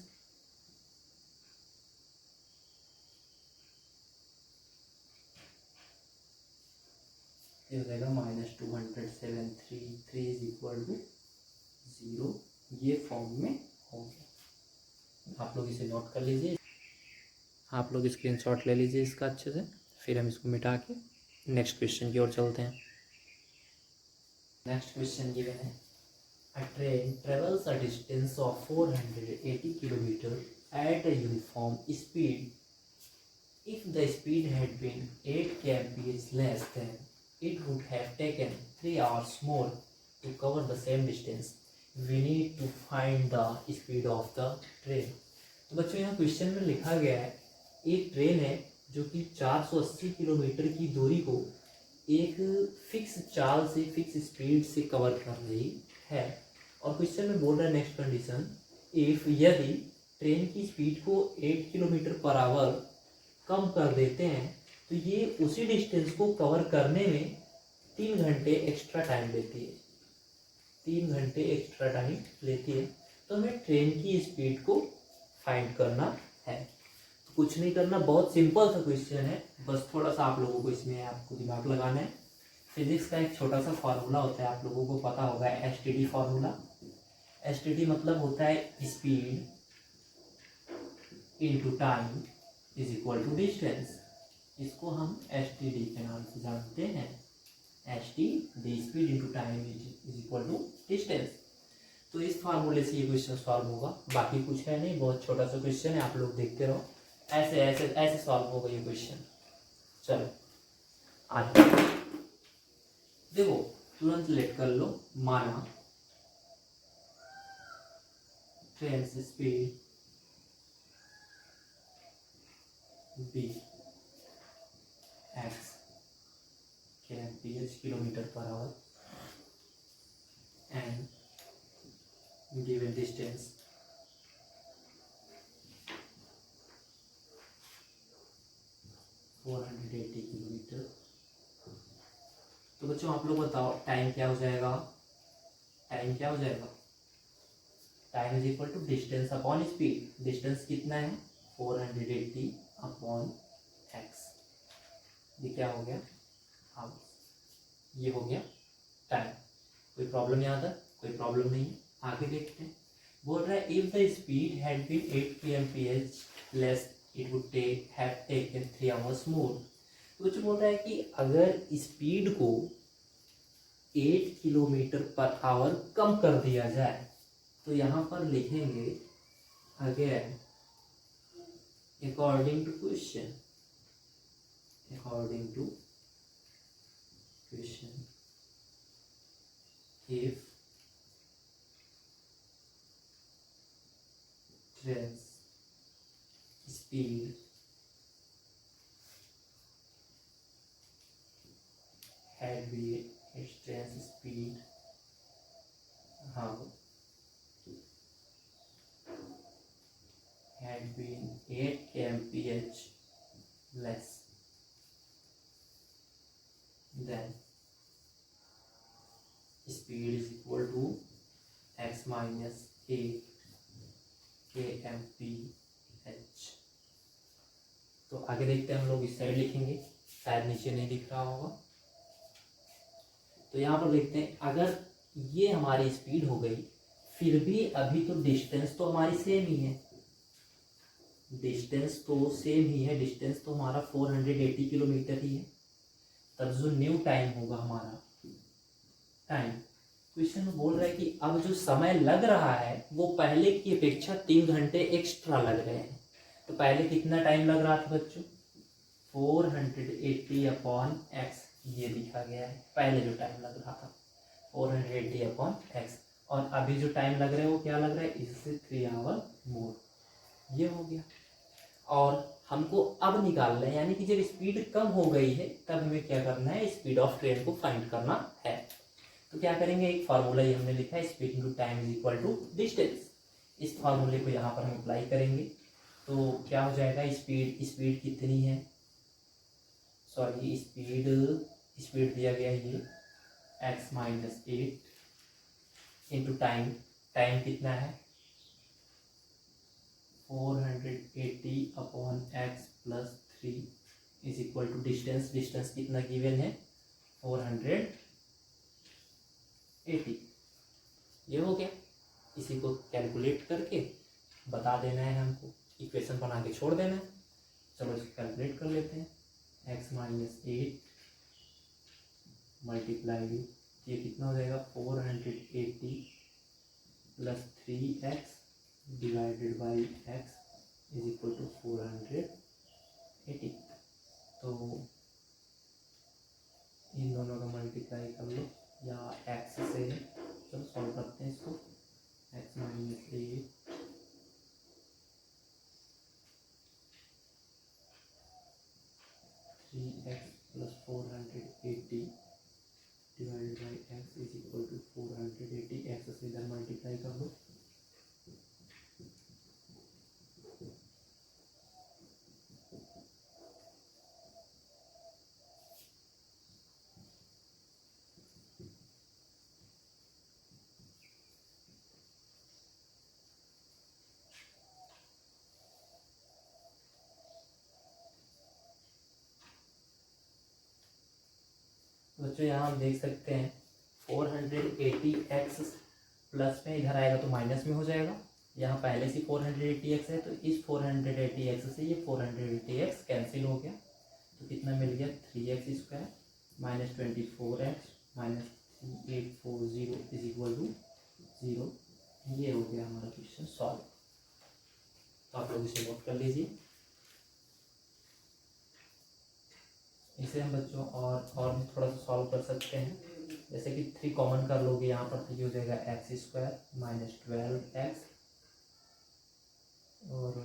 हो जाएगा -273 इज इक्वल टू 0। ये फॉर्म में हो गया। आप लोग इसे नोट कर लीजिए, आप लोग स्क्रीनशॉट ले लीजिए इसका अच्छे से, फिर हम इसको मिटा के नेक्स्ट क्वेश्चन की ओर चलते हैं। नेक्स्ट क्वेश्चन गिवन है, अ train travels a distance of 480 kilometre at a uniform speed. If the speed had been 8 kmph less, then it would have taken 3 hours more to cover the same distance. We need to find the speed of the train. तो बच्चों यहाँ question में लिखा गया है, एक train है जो कि 480 किलोमीटर की दूरी को एक फिक्स चाल से, फिक्स स्पीड से कवर कर रही है। और क्वेश्चन में बोल रहा है नेक्स्ट कंडीशन, इफ यदि ट्रेन की स्पीड को 8 किलोमीटर पर आवर कम कर देते हैं तो ये उसी डिस्टेंस को कवर करने में 3 घंटे एक्स्ट्रा टाइम लेती है, 3 घंटे एक्स्ट्रा टाइम लेती है। तो हमें ट्रेन की स्पीड को फाइंड करना है। तो कुछ नहीं करना, बहुत सिंपल सा क्वेश्चन है, बस थोड़ा सा आप लोगों को इसमें आपको दिमाग लगाना है। फिजिक्स का एक छोटा सा फार्मूला होता है, आप लोगों को पता होगा, STD फार्मूला। STD मतलब होता है speed into time is equal to distance. इसको हम STD के नाम से जानते हैं, STD speed into time is equal to distance. तो इस फार्मूले से ये क्वेश्चन सॉल्व होगा, बाकी कुछ है नहीं, बहुत छोटा सा क्वेश्चन है, आप लोग देखते रहो, ऐसे ऐसे ऐसे सॉल्व होगा ये क्वेश्चन। चलो आगे देखो, तुरंत लेट कर लो, माना ट्रेन से speed b x kmph kilometre per hour and given distance 480 kilometre. तो बच्चों आप लोग बताओ टाइम क्या हो जाएगा, टाइम क्या हो जाएगा, time is equal to distance upon speed. Distance कितना है, 480 अपॉन x, ये क्या हो गया, ये हो गया टाइम। प्रॉब्लम यहाँ तक? कोई प्रॉब्लम नहीं है। आगे देखते हैं। बोल रहा है if the speed had been 8 kmph less it would have taken 3 hours more. तो कुछ बोल रहा है कि अगर स्पीड को 8 km/h कम कर दिया जाए तो यहाँ पर लिखेंगे again according to question, if train's speed had been its train's speed had been 8 kmph less then speed is equal to x minus 8 kmph। तो आगे देखते हैं हम लोग। इस साइड लिखेंगे, शायद नीचे नहीं दिख रहा होगा। तो यहाँ पर देखते हैं अगर ये हमारी स्पीड हो गई, फिर भी अभी तो डिस्टेंस तो हमारी सेम ही है, डिस्टेंस तो सेम ही है, डिस्टेंस तो हमारा 480 किलोमीटर ही है। तब जो न्यू टाइम होगा हमारा टाइम, क्वेश्चन में बोल रहा है कि अब जो समय लग रहा है वो पहले की अपेक्षा 3 घंटे एक्स्ट्रा लग रहे हैं। तो पहले कितना टाइम लग रहा था बच्चों? 480/x ये लिखा गया है, पहले जो टाइम लग रहा था 480/x, और अभी जो टाइम लग रहा है वो क्या लग रहा है? इससे 3 hour मोर, ये हो गया। और हमको अब निकालना है, यानी कि जब स्पीड कम हो गई है तब हमें क्या करना है? स्पीड ऑफ ट्रेन को फाइंड करना है। तो क्या करेंगे? एक फार्मूला ही हमने लिखा है, speed into time is equal to distance. इस फार्मूले को यहाँ पर हम अप्लाई करेंगे तो क्या हो जाएगा? स्पीड कितनी है? सॉरी, स्पीड दिया गया है ये x माइनस 8 इंटू टाइम कितना है? 480/x plus 3 is equal to distance कितना गिवन है? 480। ये हो गया। इसी को कैलकुलेट करके बता देना है हमको, इक्वेशन बना के छोड़ देना है। चलो इसको कैलकुलेट कर लेते हैं। x माइनस 8 मल्टीप्लाई ये कितना हो जाएगा? 480 plus 3x divided by x is equal to 480। तो इन दोनों का मल्टीप्लाई कर लो, या x से, चलो सॉल्व करते हैं इसको। x minus 8 3x plus 480 divided by x is equal to 480। x से इधर मल्टीप्लाई कर लो, बच्चों यहाँ हम देख सकते हैं 480x प्लस में इधर आएगा तो माइनस में हो जाएगा। यहाँ पहले से 480x है तो इस 480x से ये 480x कैंसिल हो गया। तो कितना मिल गया? 3x² minus 24x minus 3840 is equal to 0। ये हो गया हमारा क्वेश्चन सॉल्व। तो आप लोग इसे नोट कर लीजिए। इसे हम बच्चों और भी थोड़ा सा सॉल्व कर सकते हैं। जैसे कि 3 कॉमन कर लोगे यहाँ पर तो ये हो जाएगा x² माइनस 12x और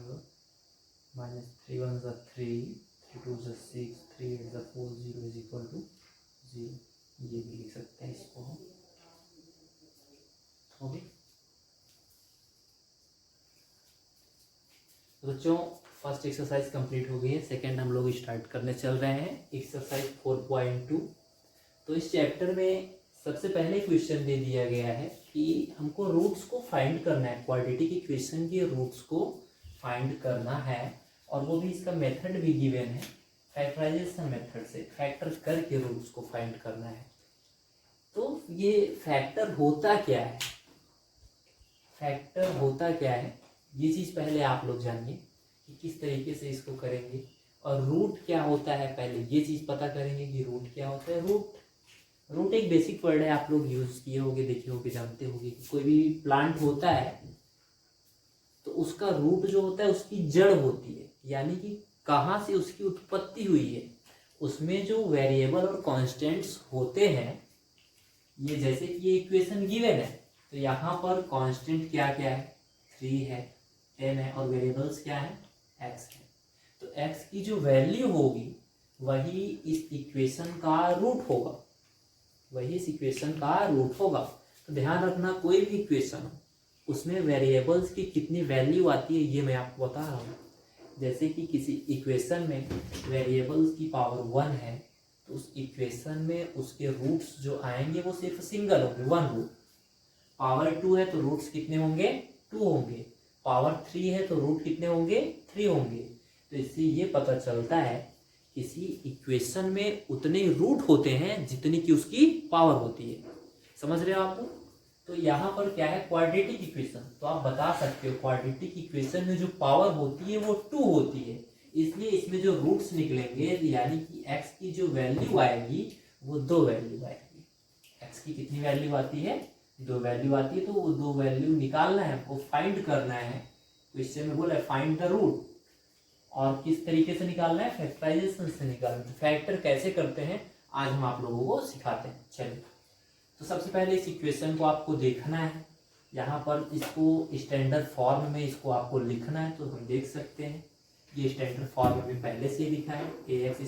माइनस 3 1 3 3 2 6 3 8 4 0 इज इक्वल टू 0। ये भी लिख सकते हैं इसको हम। ओके तो बच्चों फर्स्ट एक्सरसाइज कंप्लीट हो गई है। सेकंड हम लोग स्टार्ट करने चल रहे हैं, एक्सरसाइज 4.2। तो इस चैप्टर में सबसे पहले क्वेश्चन दे दिया गया है कि हमको रूट्स को फाइंड करना है। क्वाड्रेटिक इक्वेशन के रूट्स को फाइंड करना है और वो भी इसका मेथड भी गिवन है, फैक्टराइजेशन मेथड से फैक्टर करके रूट्स को फाइंड करना है। तो ये फैक्टर होता क्या है, फैक्टर होता क्या है, ये चीज़ पहले आप लोग जानिए कि किस तरीके से इसको करेंगे। और रूट क्या होता है, पहले ये चीज़ पता करेंगे कि रूट क्या होता है। रूट एक बेसिक वर्ड है, आप लोग यूज़ किए होंगे, देखे होंगे, जानते होंगे कि कोई भी प्लांट होता है तो उसका रूट जो होता है उसकी जड़ होती है, यानी कि कहाँ से उसकी उत्पत्ति हुई है। उसमें जो वेरिएबल और कांस्टेंट्स होते हैं, ये जैसे कि ये इक्वेशन गिवन है तो यहाँ पर कांस्टेंट क्या क्या है, 3 है, 10 है, और वेरिएबल्स क्या है, x है। तो x की जो वैल्यू होगी वही इस इक्वेशन का रूट होगा, वही इस इक्वेशन का रूट होगा। तो ध्यान रखना, कोई भी इक्वेशन हो उसमें वेरिएबल्स की कितनी वैल्यू आती है ये मैं आपको बता रहा हूँ। जैसे कि किसी इक्वेशन में वेरिएबल्स की पावर 1 है तो उस इक्वेशन में उसके रूट्स जो आएंगे वो सिर्फ सिंगल होंगे, 1 रूट। पावर 2 है तो रूट्स कितने होंगे, 2 होंगे। पावर 3 है तो रूट कितने होंगे, 3 होंगे। तो इससे ये पता चलता है किसी इक्वेशन में उतने रूट होते हैं जितनी की उसकी पावर होती है। समझ रहे हो आप लोग? तो यहाँ पर क्या है, क्वाड्रेटिक इक्वेशन, तो आप बता सकते हो क्वाड्रेटिक इक्वेशन में जो पावर होती है वो 2 होती है, इसलिए इसमें जो रूट्स निकलेंगे यानी कि x की जो वैल्यू आएगी वो 2 वैल्यू आएगी। x की कितनी वैल्यू आती है, 2 वैल्यू आती है। तो वो 2 वैल्यू निकालना है हमको, फाइंड करना है। तो इससे में बोला फाइंड द रूट, और किस तरीके से निकालना है, फैक्टराइजेशन से निकालना है। तो फैक्टर कैसे करते हैं आज हम आप लोगों को सिखाते हैं। चलिए, तो सबसे पहले इस इक्वेशन को आपको देखना है, यहाँ पर इसको स्टैंडर्ड फॉर्म में इसको आपको लिखना है। तो हम देख सकते हैं ये स्टैंडर्ड फॉर्म में पहले से लिखा है, ax²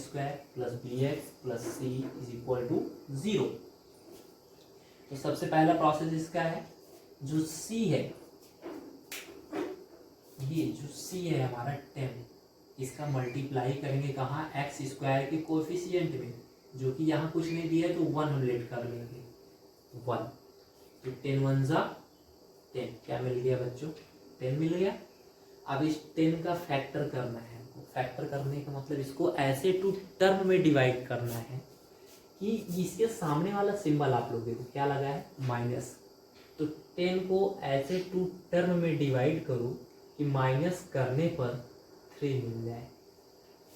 + bx + c = 0। तो सबसे पहला प्रोसेस इसका है, जो c है, ये जो c है हमारा 10, इसका मल्टीप्लाई करेंगे कहाँ, x² के कोएफिशिएंट में, जो कि यहाँ कुछ नहीं दिया तो 1 हम लेट कर लेंगे, 1। तो 10 1 ज़ा 10, क्या मिल गया बच्चों, 10 मिल गया। अब इस 10 का फैक्टर करना है हमको। फैक्टर करने का मतलब इसको ऐसे 2 टर्म में डिवाइड करना है कि इसके सामने वाला सिंबल आप लोग देखो क्या लगा है, माइनस। तो 10 को ऐसे 2 टर्म में डिवाइड करो कि माइनस करने पर 3 मिल जाए।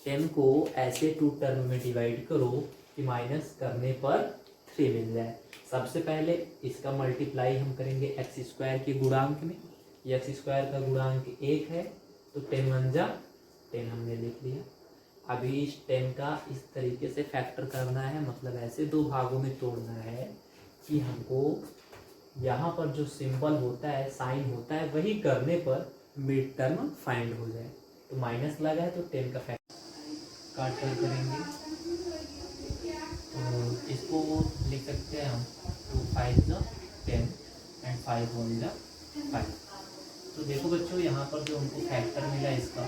10 को ऐसे 2 टर्म में डिवाइड करो कि माइनस करने पर 3 मिल जाए। सबसे पहले इसका मल्टीप्लाई हम करेंगे x² के गुणांक में, x² का गुणांक 1 है तो 10 1 ज़ा 10 हमने लिख लिया। अभी इस 10 का इस तरीके से फैक्टर करना है, मतलब ऐसे 2 भागों में तोड़ना है कि हमको यहाँ पर जो सिंबल होता है, साइन होता है, वही करने पर मिड टर्म फाइंड हो जाए। तो माइनस लगा है तो 10 का फैक्टर काट कर करेंगे, तो इसको लिख सकते हैं हम 2 5 ज़ा 10 एंड 5 1 ज़ा 5। तो देखो बच्चों, यहाँ पर जो हमको फैक्टर मिला इसका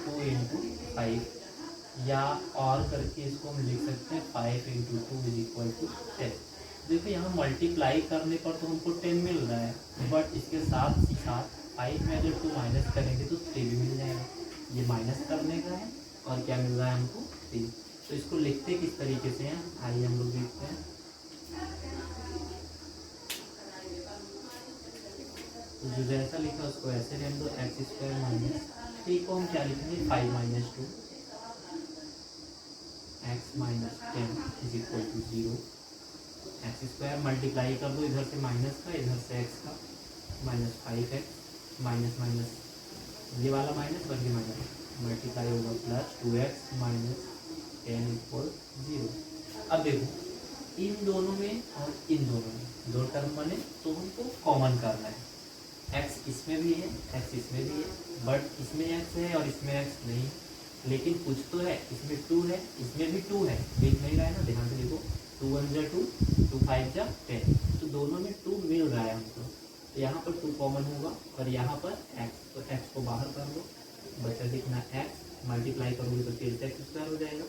2 × 5, या और करके इसको हम लिख सकते हैं 5 × 2 = 10। देखो यहाँ मल्टीप्लाई करने पर तो हमको 10 मिल रहा है, बट इसके साथ ही साथ 5 में अगर 2 माइनस करेंगे तो 3 भी मिल जाएगा। ये माइनस करने का है और क्या मिल रहा है हमको, 3। तो इसको लिखते किस तरीके से हैं, आइए हम लोग देखते हैं। तो जो जैसा लिखा उसको ऐसे रहने दो, x² माइनस 3 को हम क्या लिखेंगे, 5 - 2 x - 10 = 0। x² मल्टीप्लाई कर दो, इधर से माइनस का, इधर से x का, -5x माइनस माइनस ये वाला माइनस और ये माइनस, मल्टीप्लाई होगा +2x - 10 = 0। अब देखो इन दोनों में और इन दोनों में 2 टर्म बने तो हमको कॉमन करना है। x इसमें भी है, x इसमें भी है, बट इसमें x है और इसमें x नहीं, लेकिन कुछ तो है, इसमें 2 है, इसमें भी 2 है, दिख नहीं रहा है ना, ध्यान से देखो, 2 1 ज़ा 2, 2 5 ज़ा 10, तो दोनों में 2 मिल रहा है हमको। तो यहाँ पर 2 कॉमन होगा और यहाँ पर x, तो x को बाहर कर दो, बचा कितना x, मल्टीप्लाई करोगे तो फिर से x² हो जाएगा,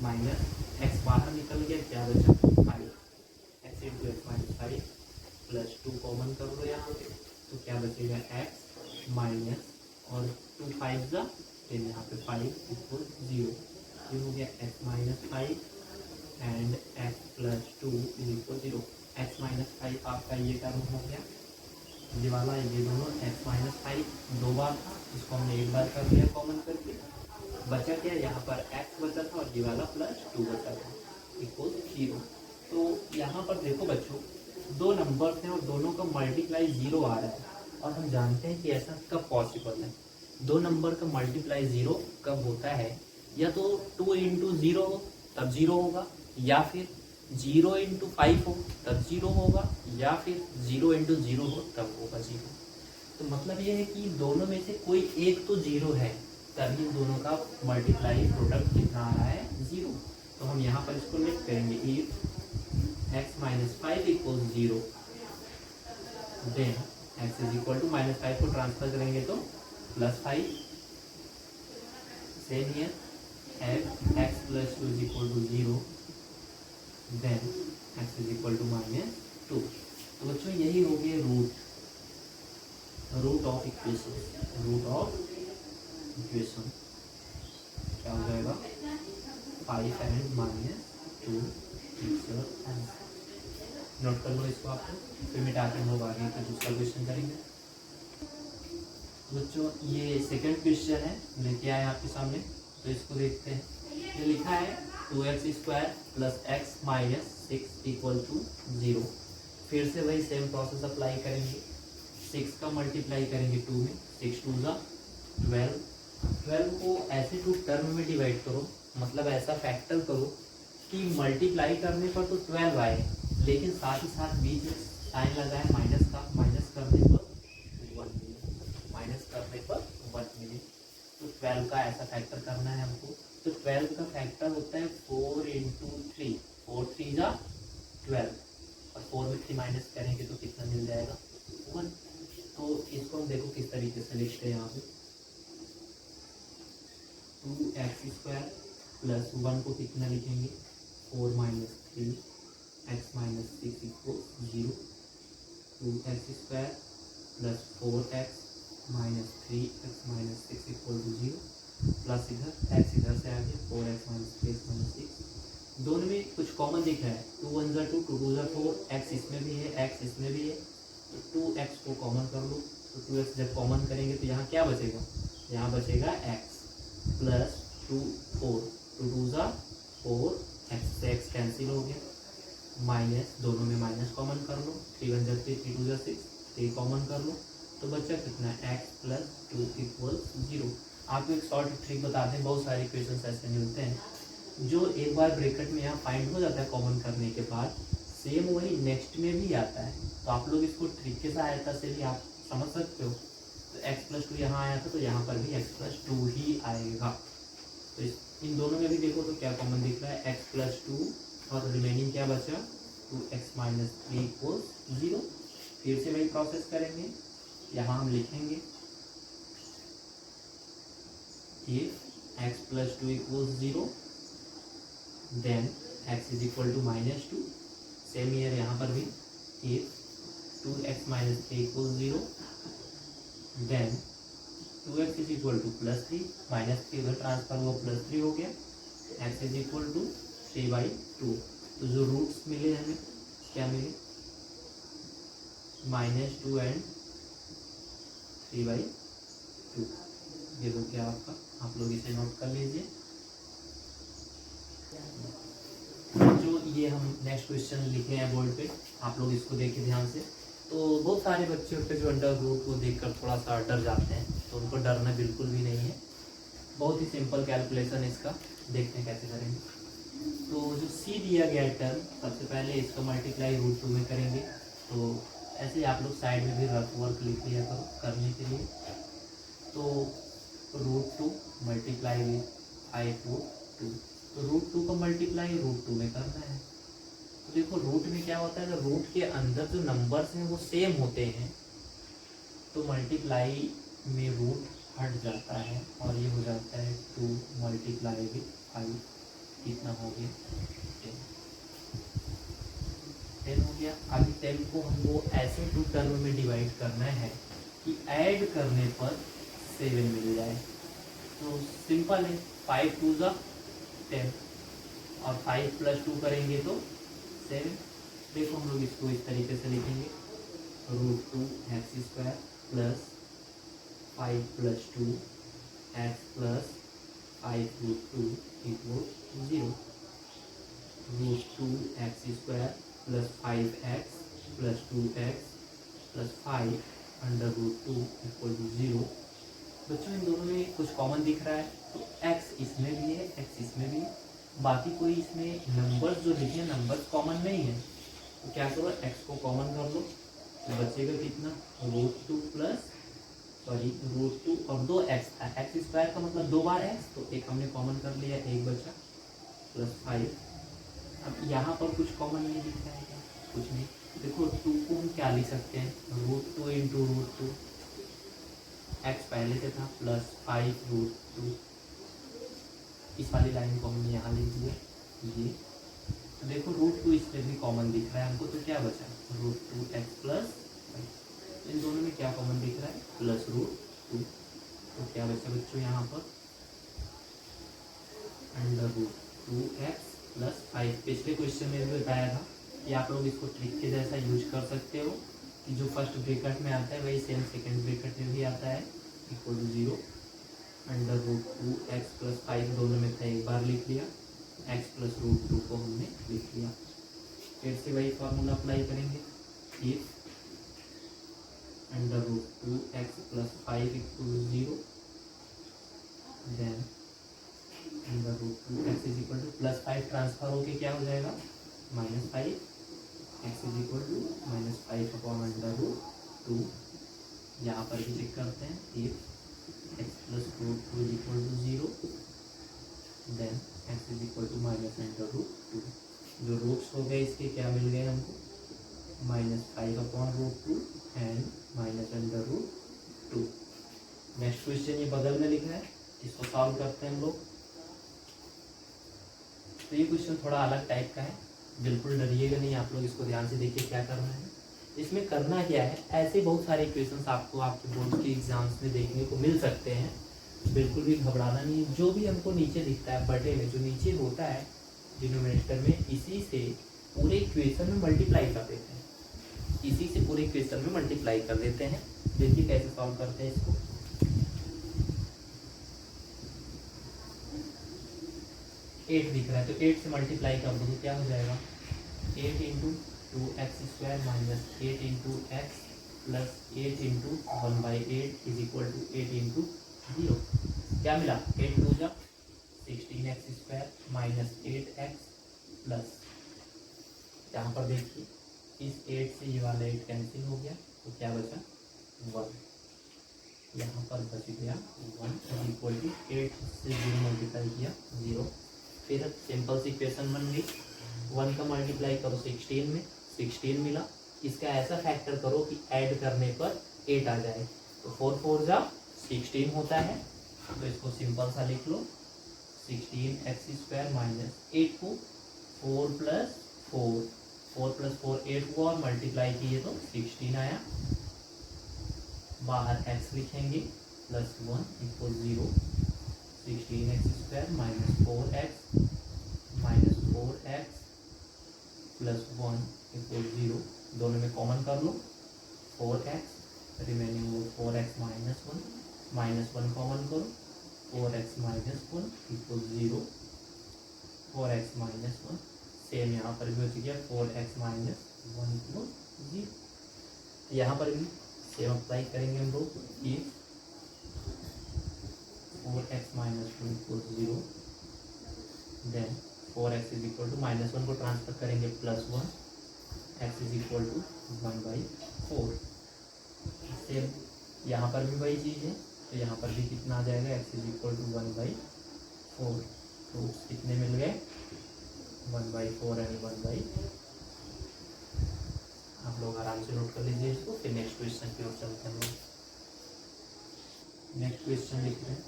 माइनस x बाहर निकल गया, क्या बचा 5, x × x - 5 + 2 कॉमन कर दो यहाँ पे, तो क्या बचेगा x माइनस और 2 5 ज़ा 10, यहाँ पे 5 = 0। ये हो गया x - 5 and x + 2 = 0। X minus five आपका ये टर्म हो गया, ये वाला ये दोनों एक्स माइनस फाइव दो बार था, इसको हमने एक बार कर दिया कॉमन करके, बचा क्या यहाँ पर एक्स बचा था और ये वाला प्लस टू बचा था इक्वल 0। तो यहाँ पर देखो बच्चों, दो नंबर्स हैं और दोनों का मल्टीप्लाई 0 आ रहा है, और हम जानते हैं कि ऐसा कब पॉसिबल है। दो नंबर का मल्टीप्लाई 0 कब होता है, या तो 2 इंटू 0 हो तब 0 होगा, या फिर 0 इंटू 5 हो तब 0 होगा, या फिर 0 इंटू 0 हो तब होगा 0। तो मतलब ये है कि दोनों में से कोई एक तो 0 है, तभी इन दोनों का मल्टीप्लाई प्रोडक्ट कितना आ रहा है 0। तो हम यहाँ पर इसको लिख करेंगे if x minus five equal 0 then x is equal to minus five को ट्रांसफर करेंगे तो plus 5, same here if x plus two is equal to 0 then x is equal to minus 2। तो बच्चों यही हो गया root of equation, root of equation क्या हो जाएगा 5 एंड माइनस 2 नोट कर लो इसको आपको, फिर मिटा कर लोग आगे का दूसरा क्वेश्चन करेंगे। बच्चों ये सेकंड क्वेश्चन है लेके आए आपके सामने, तो इसको देखते हैं। ये लिखा है 2x square plus x minus 6 equal to 0। फिर से वही सेम प्रोसेस अप्लाई करेंगे, 6 का मल्टीप्लाई करेंगे 2 में, 6 2 जा 12, 12 को ऐसे टू टर्म में डिवाइड करो, मतलब ऐसा फैक्टर करो कि मल्टीप्लाई करने पर तो 12 आए, लेकिन साथ ही साथ बीच में साइन लगा है माइनस का, माइनस करने पर 1 मिले, माइनस करने पर 1 मिले। तो 12 का ऐसा फैक्टर करना है हमको। तो 12 का फैक्टर होता है 4 इंटू 3, 4 3 जा 12, और 4 में 3 माइनस करेंगे तो कितना मिल जाएगा 1। तो इसको हम देखो किस तरीके से लिखते हैं यहाँ पे, 2x स्क्वायर प्लस 1 को कितना लिखेंगे 4 minus 3 x minus 6 equal 0, 2x square plus 4x minus 3x minus 6 equal to 0, plus इधर x इधर से आ गया 4x माइनस 3 माइनस 6, दोनों में कुछ कॉमन दिख रहा है, 2 1 जा 2, 2 2 जा 4, x इसमें भी है x इसमें भी है, तो 2x को कॉमन कर लो। तो 2x जब कॉमन करेंगे तो यहाँ क्या बचेगा, यहाँ बचेगा x प्लस 2 4, 2 2 जा 4, x से x कैंसिल हो गया, माइनस दोनों में माइनस कॉमन कर लो, 3 1 जा 3, 3 2 जा 6, 3 कॉमन कर लो, तो बच्चा कितना x प्लस 2 इक्वल 0। आपको एक शॉर्ट ट्रिक बता दें, बहुत सारे क्वेश्चन ऐसे मिलते हैं जो एक बार ब्रैकेट में यहाँ फाइंड हो जाता है कॉमन करने के बाद, सेम वही नेक्स्ट में भी आता है। तो आप लोग इसको ट्रिक की सहायता से भी आप समझ सकते हो। तो x प्लस 2 यहाँ आया था, तो यहाँ पर भी x प्लस 2 ही आएगा। तो इन दोनों में भी देखो तो क्या कॉमन दिख रहा है, x प्लस 2 और रिमेनिंग क्या बचा 2x माइनस 3 इक्वल 0। फिर से वही प्रोसेस करेंगे, यहाँ हम लिखेंगे if x plus 2 equals 0 then x is equal to minus 2, same year यहाँ पर भी if 2x minus 3 equals 0 then 2x is equal to plus 3, minus 3 उधर ट्रांसफर हुआ प्लस 3 हो गया, x is equal to 3/2। तो जो रूट्स मिले हमें क्या मिले -2 एंड 3/2, ये तो क्या आपका, आप लोग इसे नोट कर लीजिए। जो ये हम नेक्स्ट क्वेश्चन लिखे हैं बोर्ड पे, आप लोग इसको देखिए ध्यान से। तो बहुत सारे बच्चे होते हैं जो अंडर रूट को देखकर थोड़ा सा डर जाते हैं, तो उनको डरना बिल्कुल भी नहीं है, बहुत ही सिंपल कैलकुलेशन इसका, देखते हैं कैसे करेंगे। तो जो सी दिया गया टर्म, सबसे पहले इसका मल्टीप्लाई √2 में करेंगे। तो ऐसे आप लोग साइड में भी रफ वर्क लिख लिया करो करने के लिए। तो √2 मल्टीप्लाई विद 5√2, तो √2 का मल्टीप्लाई √2 में करना है। तो देखो रूट में क्या होता है, अगर रूट के अंदर जो नंबर्स हैं वो सेम होते हैं तो मल्टीप्लाई में रूट हट जाता है और ये हो जाता है 2 मल्टीप्लाई विद 5, कितना हो गया 10 हो गया। अभी 10 को हमको ऐसे 2 टर्म में डिवाइड करना है कि ऐड करने पर 7 मिल जाए। तो सिंपल है, 5 2 जा 10 और 5 प्लस 2 करेंगे तो 7, देखो हम लोग इसको इस तरीके से लिखेंगे, √2 x² plus 5 + 2 x plus 5√2 = 0। √2 x² plus 5x plus 2x plus 5 √2 = 0। बच्चों इन दोनों में कुछ कॉमन दिख रहा है, तो x इसमें भी है, x इसमें भी है, बाकी कोई इसमें नंबर्स जो लिखे हैं नंबर्स कॉमन नहीं है, तो क्या करो x को कॉमन कर लो, तो बचेगा कितना, √2 प्लस √2 और 2x था, x² का मतलब 2 बार x, तो एक हमने कॉमन कर लिया, एक बचा प्लस 5। अब यहाँ पर कुछ कॉमन नहीं दिख रहा है क्या, कुछ नहीं। देखो 2 को हम क्या लिख सकते हैं, √2 × √2, x पहले से था प्लस 5√2, इस वाली लाइन को हमने यहाँ लिख दिया ये। तो देखो √2 इसमें भी कॉमन दिख रहा है हमको, तो क्या बचा, √2x प्लस 5। तो इन दोनों में क्या कॉमन दिख रहा है, प्लस √2। तो क्या बचा बच्चों यहाँ पर, √2x प्लस 5। पिछले क्वेश्चन में भी बताया था कि आप लोग इसको ट्रिक के जैसा यूज कर सकते हो, कि जो फर्स्ट ब्रैकेट में आता है वही सेम सेकंड ब्रैकेट में भी आता है, =0। √2x प्लस 5 दोनों में था, एक बार लिख लिया, x प्लस √2 को हमने लिख लिया। फिर से वही फॉर्मूला अप्लाई करेंगे, if √2x plus 5 = 0, then √2x plus 5 transfer होके क्या हो जाएगा, -5, x -5/√2। यहाँ पर भी चेक करते हैं, if x plus √2 = 0, then x -√2। जो रूट्स हो गए इसके क्या मिल गए हमको, -5/√2 एंड -√2। नेक्स्ट क्वेश्चन ये बगल में लिखा है, इसको सॉल्व करते हैं हम लोग। तो ये क्वेश्चन थोड़ा अलग टाइप का है, बिल्कुल डरिएगा नहीं आप लोग, इसको ध्यान से देखिए क्या करना है। इसमें करना क्या है, ऐसे बहुत सारे क्वेश्चंस आपको आपके बोर्ड के एग्जाम्स में देखने को मिल सकते हैं, बिल्कुल भी घबराना नहीं है। जो भी हमको नीचे दिखता है बटे में, जो नीचे होता है डिनोमिनेटर में, इसी से पूरे इक्वेशन में मल्टीप्लाई कर देते हैं, इसी से पूरे इक्वेशन में मल्टीप्लाई कर देते हैं। देखिए कैसे सॉल्व करते हैं इसको। 8 दिख रहा है, तो 8 से मल्टीप्लाई कर दो तो क्या हो जाएगा, 8 × 2x² - 8 × x प्लस 8 × 1/8 = 8 × 0। क्या मिला, 8 × 2 = 16x² - 8x प्लस, यहाँ पर देखिए इस 8 से ये वाला 8 कैंसिल हो गया, तो क्या बचा, 1। यहाँ पर बच गया 1 = 8 से 0 मल्टीप्लाई किया 0। फिर सिंपल सी इक्वेशन बन गई, 1 का मल्टीप्लाई करो 16 में, 16 मिला, इसका ऐसा फैक्टर करो कि ऐड करने पर 8 आ जाए, तो 4 4 जा 16 होता है। तो इसको सिंपल सा लिख लो, 16x² - 8 को 4 + 4, 4 + 4 8 हुआ, और मल्टीप्लाई किए तो 16 आया। बाहर x लिखेंगे, +1 = 0, 16x² - 4x -4x प्लस 1 = 0। दोनों में कॉमन कर लो, 4x, रिमेनिंग वो 4x -1 कॉमन करो, 4x - 1 = 0, 4x - 1 सेम यहाँ पर भी बच गया, 4x - 1 = 0। यहाँ पर भी सेम अप्लाई करेंगे हम लोग, कि 4x - 1 = 0, देन 4x = -1 को ट्रांसफर करेंगे +1, x = 1/4। सेम यहाँ पर भी वही चीज़ है, तो यहाँ पर भी कितना आ जाएगा, x = 1/4। तो कितने मिल गए, 1/4 यानी 1/4। आप लोग आराम से नोट कर लीजिए इसको, फिर नेक्स्ट क्वेश्चन की ओर चलते हैं। नेक्स्ट क्वेश्चन लिख रहे हैं,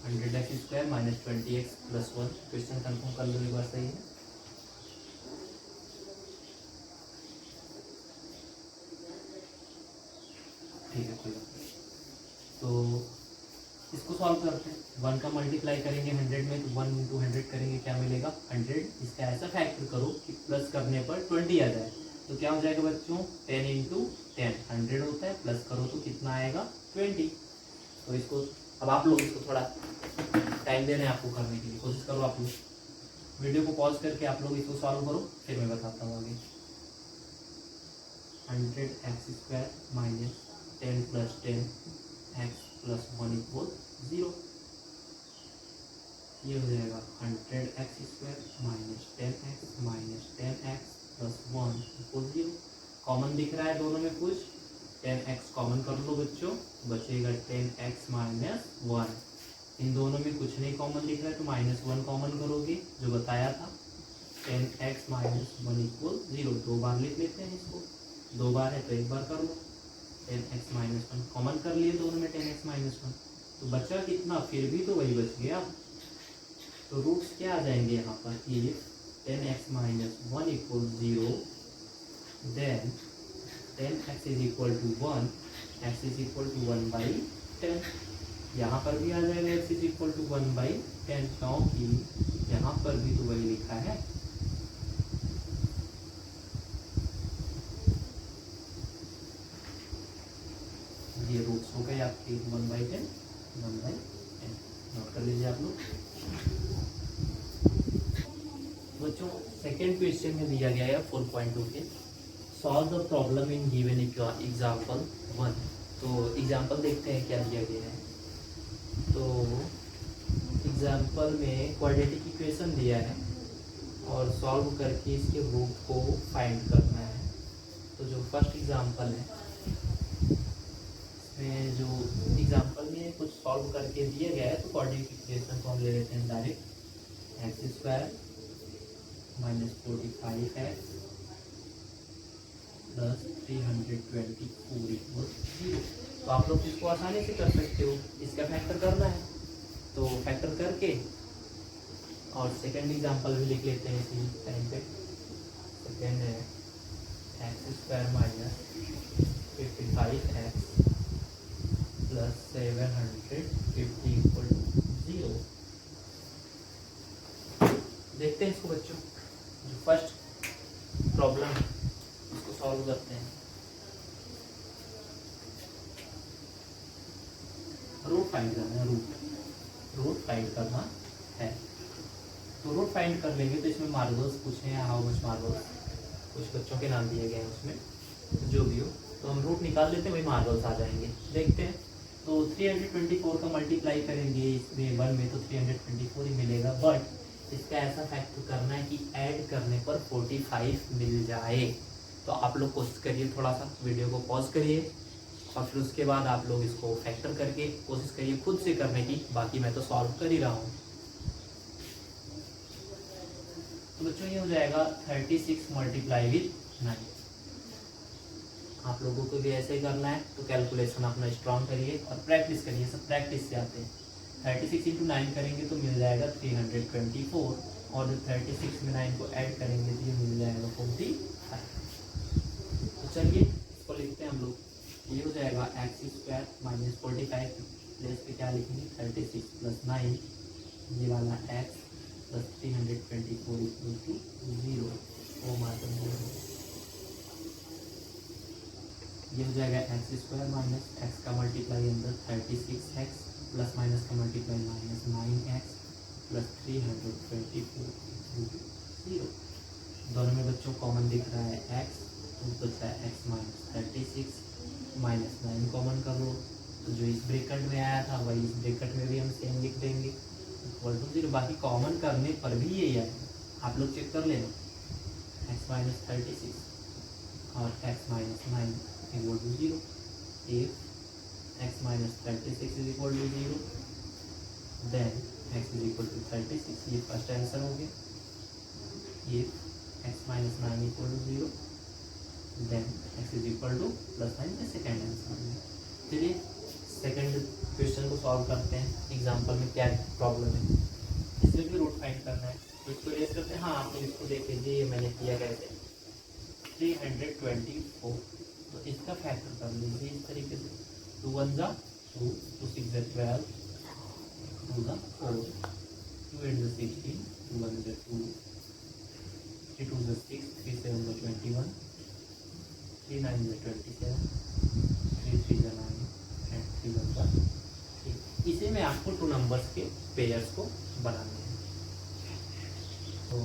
100x² - 20x + 1। क्वेश्चन कंफर्म कर लो एक बार, सही है। ठीक है, कोई बात नहीं। तो इस इसको सॉल्व करते हैं। 1 का मल्टीप्लाई करेंगे 100 में तो 1 इंटू 100 करेंगे, क्या मिलेगा 100। इसका ऐसा फैक्टर करो कि प्लस करने पर 20 आ जाए, तो क्या हो जाएगा बच्चों 10 इंटू 10 100 होता है, प्लस करो तो कितना आएगा 20। तो इसको अब आप लोग इसको थोड़ा टाइम दे रहे हैं आपको करने के लिए, कोशिश करो आप लोग वीडियो को पॉज करके आप लोग इसको सॉल्व करो, फिर मैं बताता हूँ आगे। 100x² minus 10 plus 10x plus 1 equal 0। ये हो जाएगा 100x² minus 10x minus 10x plus 1 equal 0। Common दिख रहा है दोनों में कुछ, 10x कॉमन कर लो बच्चों, बचेगा 10x माइनस 1। इन दोनों में कुछ नहीं कॉमन दिख रहा है तो -1 कॉमन करोगे जो बताया था, 10x माइनस 1 इक्वल 0। 2 बार लिख लेते हैं इसको, 2 बार है तो 1 बार कर लो। 10x माइनस 1 कॉमन कर लिए दोनों में 10x माइनस 1, तो बचा कितना, फिर भी तो वही बच गया। तो रूट्स क्या आ जाएंगे यहाँ पर, ये 10x minus 1 equal 0, then 10x is equal to 1, x is equal to 1/10। यहाँ पर भी आ जाएगा x इज इक्वल टू 1/10, क्योंकि यहाँ पर भी तो वही लिखा है। ये रूट्स हो गए आपके 1/10 1/10, नोट कर लीजिए आप लोग। बच्चों सेकेंड क्वेश्चन में दिया गया है 4.2 के, solve the problem in given example 1। तो एग्जाम्पल देखते हैं क्या दिया गया है। तो एग्जाम्पल में क्वाड्रेटिक इक्वेशन दिया है और सॉल्व करके इसके रूट को फाइंड करना है। तो जो फर्स्ट एग्जाम्पल है इसमें जो एग्जाम्पल में कुछ सॉल्व करके दिया गया है, तो क्वाड्रेटिक इक्वेशन को हम ले लेते हैं direct, x² minus 45x plus 324 equal 0। तो आप लोग इसको आसानी से कर सकते हो, इसका फैक्टर करना है तो फैक्टर करके और सेकेंड एग्जांपल भी लिख लेते हैं इसी टाइम पे। सेकेंड है x² minus 55x plus 750 equal 0। देखते हैं इसको बच्चों, जो फर्स्ट प्रॉब्लम है इसको सॉल्व करते हैं। रूट फाइंड करना है, रूट फाइंड करना है। तो रूट फाइंड कर लेंगे तो इसमें मार्बल्स पूछे हैं, हाउ मच मार्बल्स, कुछ बच्चों के नाम दिए गए हैं उसमें, तो जो भी हो तो हम रूट निकाल लेते हैं, वही मार्बल्स आ जाएंगे। देखते हैं, तो 324 का मल्टीप्लाई करेंगे इसमें 1 में तो 324 ही मिलेगा, बट इसका ऐसा फैक्टर करना है कि ऐड करने पर 45 मिल जाए। तो आप लोग कोशिश करिए, थोड़ा सा वीडियो को पॉज करिए और फिर उसके बाद आप लोग इसको फैक्टर करके कोशिश करिए खुद से करने की, बाकी मैं तो सॉल्व कर ही रहा हूँ। तो बच्चों ये हो जाएगा 36 मल्टीप्लाई विथ 9। आप लोगों को भी ऐसे ही करना है, तो कैलकुलेशन अपना स्ट्रॉन्ग करिए और प्रैक्टिस करिए, सब प्रैक्टिस से आते हैं। 36 इंटू 9 करेंगे तो मिल जाएगा 324, और जो 36 में 9 को ऐड करेंगे तो ये मिल जाएगा 45। तो चलिए इसको लिखते हैं हम लोग, ये हो जाएगा x² माइनस 45, प्लेस पे क्या लिखेंगे 36 प्लस 9, ये वाला x प्लस 324 इक्वल टू 0। वो मार्कर 0, ये हो जाएगा x² माइनस x का मल्टीप्लाई अंदर 36x प्लस माइनस का मल्टीप्लाई माइनस 9x प्लस 324 0। दोनों में बच्चों कॉमन दिख रहा है x, तो बचा है x माइनस 36 माइनस 9 कॉमन कर लो, तो जो इस ब्रैकेट में आया था वही इस ब्रैकेट में भी हम सेम लिख देंगे इक्वल टू 0। बाकी कॉमन करने पर भी यही आएगा, आप लोग चेक कर लेना, x माइनस 36 और x minus 9 equal to 0। If x minus 36 is equal to 0 then x is equal to 36, ये फर्स्ट आंसर हो गया। If x minus 9 equal to 0 then x is equal to plus 9, ये second answer हो गया। चलिए second question को solve करते हैं। एग्जाम्पल में क्या प्रॉब्लम है, इसमें भी रूट फाइंड करना है, तो इसको रेस करते हैं। हाँ आप लोग इसको देख लीजिए, ये मैंने किया कैसे 324, तो इसका फैक्टर कर लीजिए इस तरीके से, 2 1 जा 2, 2 6 जा 12, टू द 4, 2 8 द 16, 2 1 द 2, 3 2 द 6, 3 7 द 21, 3 9 द 27, 3 3 द 9 एंड 3 1 द 3। इसे में आपको 2 नंबर्स के पेयर्स को बनाने हैं। तो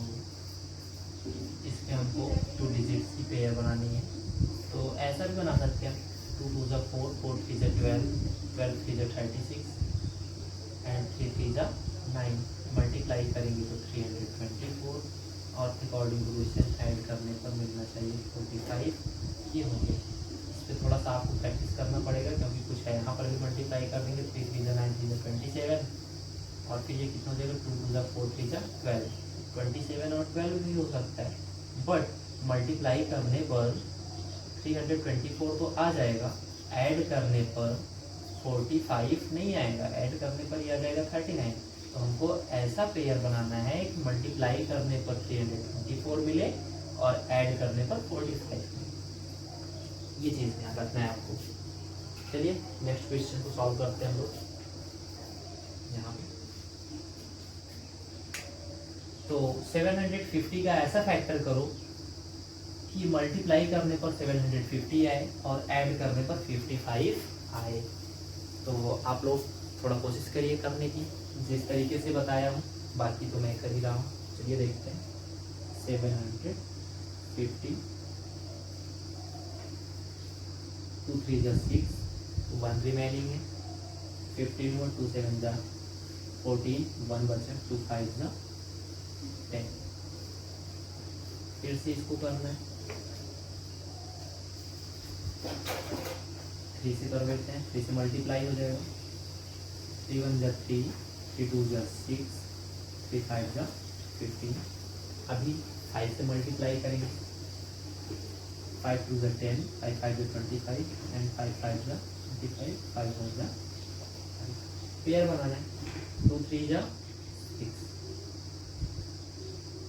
इसमें हमको 2 डिजिट्स की पेयर बनानी है। तो ऐसा भी बना सकते हैं, 2 2 द 4, 4 3 द 12, 12 3 द 36 एंड 3 3 द 9। मल्टीप्लाई करेंगे तो 324 और अकॉर्डिंग टू क्वेश्चन ऐड करने पर मिलना चाहिए 45। ये हो गया। इस पर थोड़ा सा आपको प्रैक्टिस करना पड़ेगा क्योंकि कुछ है, यहाँ पर भी मल्टीप्लाई कर देंगे 3 3 द 9 3 द 27 और फिर ये कितना हो जाएगा 2 2 द 4 3 द 12, 27 और 12 भी हो सकता है, बट मल्टीप्लाई करने पर 324 तो आ जाएगा, ऐड करने पर 45 नहीं आएगा, ऐड करने पर यह आ जाएगा 39। तो हमको ऐसा पेयर बनाना है कि मल्टीप्लाई करने पर 324 मिले और ऐड करने पर 45 मिले। ये चीज़ ध्यान रखना है आपको। चलिए नेक्स्ट क्वेश्चन को सॉल्व करते हैं हम लोग यहाँ पे। तो 750 का ऐसा फैक्टर करो कि मल्टीप्लाई करने पर 750 आए और ऐड करने पर 55 आए। तो आप लोग थोड़ा कोशिश करिए करने की, जिस तरीके से बताया हूँ, बाकी तो मैं कर ही रहा हूँ। चलिए देखते हैं। 750, 2 3 ज 6, 1 रिमेनिंग है, 15 और 2 7 ज 14, 1 बचा, 2 5 ज 10। फिर से इसको करना है, 3 से कर लेते हैं, 3 से मल्टीप्लाई हो जाएगा, 3 1 ज 3, 3 2 ज 6, 3 5 ज 15। अभी 5 से मल्टीप्लाई करेंगे, 5 2 ज 10, 5 5 ज 25 एंड 5 5 ज 25, 5 1 ज 5। पेयर बनाना है, 2 3 ज 6,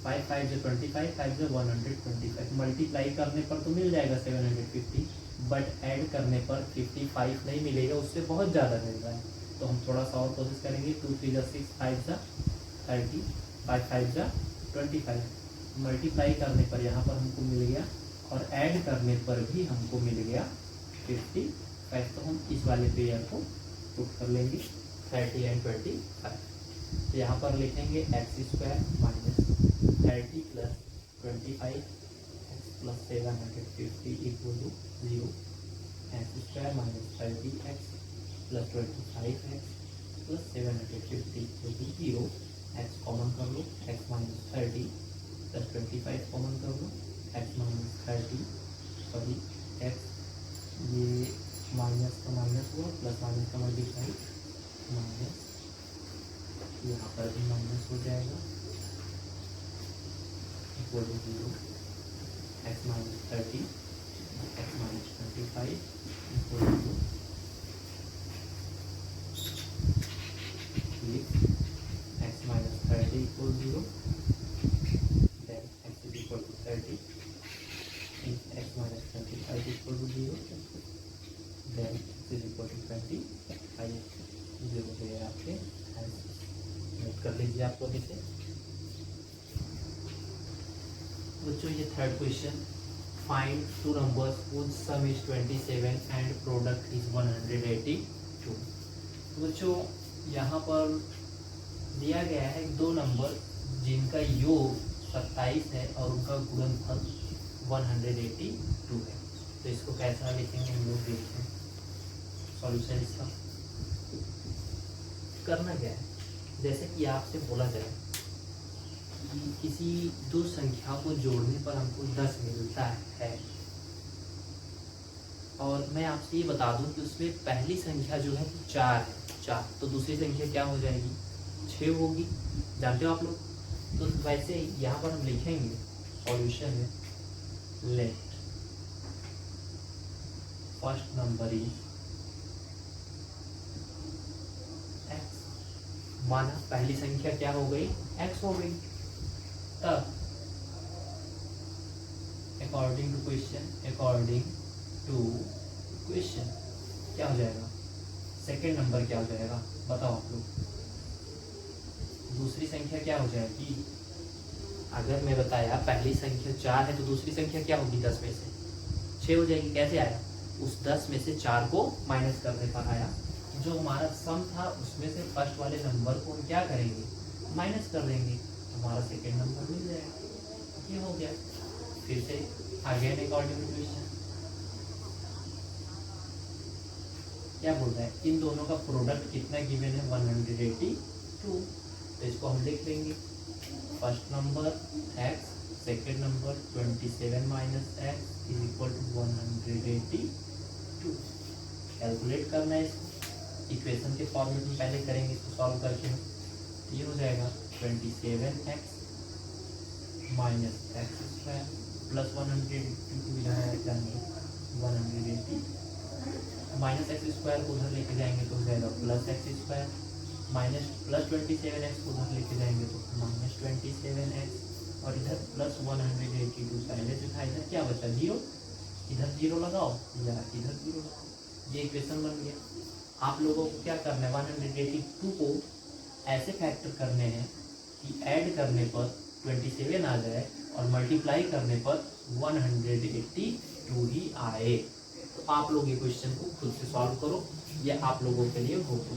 5 5 ज 25, 5 ज 125। मल्टीप्लाई करने पर तो मिल जाएगा 750, बट ऐड करने पर 55 नहीं मिलेगा, उससे बहुत ज़्यादा मिल रहा है। तो हम थोड़ा सा और कोशिश करेंगे, 2 3 ज 6, 5 ज 30, 5 5 ज 25। मल्टीप्लाई करने पर यहाँ पर हमको मिल गया और ऐड करने पर भी हमको मिल गया 55। तो हम इस वाले पेयर को पुट कर लेंगे 30 एंड 25। तो यहाँ पर लिखेंगे x² minus 30 plus 25 x plus 750 equal to 0, x² minus 30x plus 25x plus 750 equal to 0। x common कर लो, x माइनस 30 प्लस 25 कॉमन कर लो, x माइनस 30, सॉरी x ये माइनस का माइनस हुआ, प्लस माइनस का मल्टीप्लाई, माइनस यहाँ पर भी माइनस हो जाएगा, equal to 0, x minus 30, x minus 25 equal to x minus 30 equal 0, then x is equal to 30, if x minus 25 equal to 0, then x is equal to 25। 0 पे आपके note कर लीजिए आप लोग इसे। बच्चों ये third question, find 2 numbers whose sum is 27 and product is 182। बच्चों यहाँ पर दिया गया है 2 नंबर जिनका योग 27 है और उनका गुणनफल 182 है। तो इसको कैसा लिखेंगे हम लोग देखते हैं। सॉल्यूशन इसका करना क्या है, जैसे कि आपसे बोला जाए कि किसी 2 संख्या को जोड़ने पर हमको 10 मिलता है, और मैं आपसे ये बता दूं कि उसमें पहली संख्या जो है 4 है, 4, तो दूसरी संख्या क्या हो जाएगी, 6 होगी, जानते हो आप लोग। तो वैसे यहाँ पर हम लिखेंगे सॉल्यूशन में, let first number is x, माना पहली संख्या क्या हो गई, x हो गई, तब अकॉर्डिंग टू क्वेश्चन क्या हो जाएगा, सेकेंड नंबर क्या हो जाएगा, बताओ आप लोग। दूसरी संख्या क्या हो जाएगी, अगर मैं बताया पहली संख्या 4 है तो दूसरी संख्या क्या होगी 10 में से 6 हो जाएगी। कैसे आया, उस 10 में से 4 को माइनस करने पर आया। जो हमारा सम था उसमें से फर्स्ट वाले नंबर को हम क्या करेंगे, माइनस कर देंगे, हमारा सेकेंड नंबर मिल जाएगा। ये हो गया। फिर से अगेन एक ऑर्डिनरी क्या बोल रहा है, इन दोनों का प्रोडक्ट कितना गिवन है 182। तो इसको हम लिख लेंगे, first number x, second number 27 minus x is equal to 182। Calculate करना है इसको, इक्वेशन के फॉर्मेट में पहले करेंगे इसको सॉल्व करके। ये हो जाएगा 27x minus X square plus 182 जाएंगे 180 माइनस एक्स स्क्वायर को उधर लेके जाएंगे तो हो जाएगा plus X square minus plus 27x को उधर लेके जाएंगे तो माइनस 27x और इधर प्लस 182 पहले से था, इधर क्या बचा 0, इधर 0 लगाओ या इधर 0 लगाओ। ये इक्वेशन बन गया। आप लोगों को क्या करना है, 182 को ऐसे फैक्टर करने हैं कि ऐड करने पर 27 आ जाए और मल्टीप्लाई करने पर 182 ही आए। तो आप लोग ये क्वेश्चन को खुद से सॉल्व करो, ये आप लोगों के लिए होगा।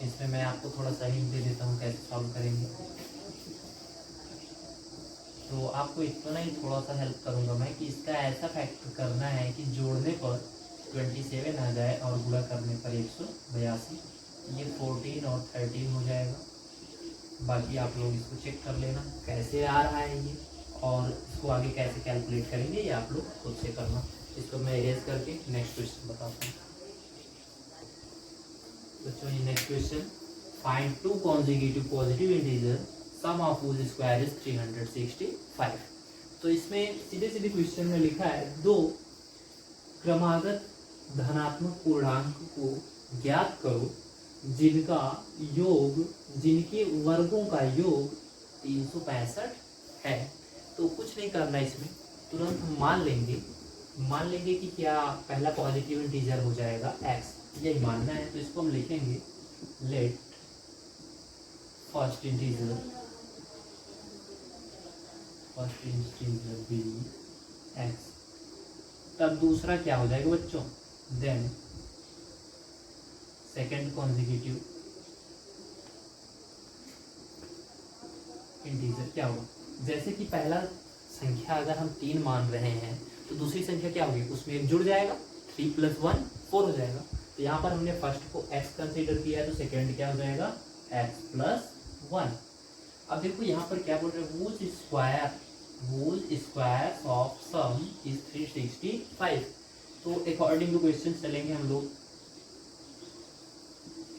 इसमें मैं आपको थोड़ा सा हिंट दे देता हूँ कैसे सॉल्व करेंगे। तो आपको इतना ही थोड़ा सा हेल्प करूँगा मैं कि इसका ऐसा फैक्टर करना है कि जोड़ने पर 27 आ जाए और गुणा करने पर 182। ये 14 और 13 हो जाएगा। बाकी आप लोग इसको चेक कर लेना कैसे आ रहा है ये, और इसको आगे कैसे कैलकुलेट करेंगे ये आप लोग खुद से करना। इसको मैं इरेज करके नेक्स्ट क्वेश्चन बताता हूँ। बच्चों ये next question, find two consecutive positive integer sum of whose square is 365। तो इसमें सीधे सीधे क्वेश्चन में लिखा है दो क्रमागत धनात्मक पूर्णांक को ज्ञात करो जिनका योग, जिनके वर्गों का योग 365 है। तो कुछ नहीं करना इसमें, तुरंत हम मान लेंगे कि क्या पहला पॉजिटिव इंटीजर हो जाएगा x, यही मानना है। तो इसको हम लिखेंगे let first integer be x। तब दूसरा क्या हो जाएगा बच्चों, देन सेकेंड कॉन्जिक्यूटिव इंटीजर क्या होगा। जैसे कि पहला संख्या अगर हम 3 मान रहे हैं तो दूसरी संख्या क्या होगी, उसमें एक जुड़ जाएगा, 3 + 1 4 हो जाएगा। तो यहाँ पर हमने फर्स्ट को x कंसीडर किया है तो सेकेंड क्या हो जाएगा x + 1। अब देखो यहाँ पर क्या बोल रहे हैं, whose square of some is 365। तो अकॉर्डिंग टू क्वेश्चन चलेंगे हम लोग,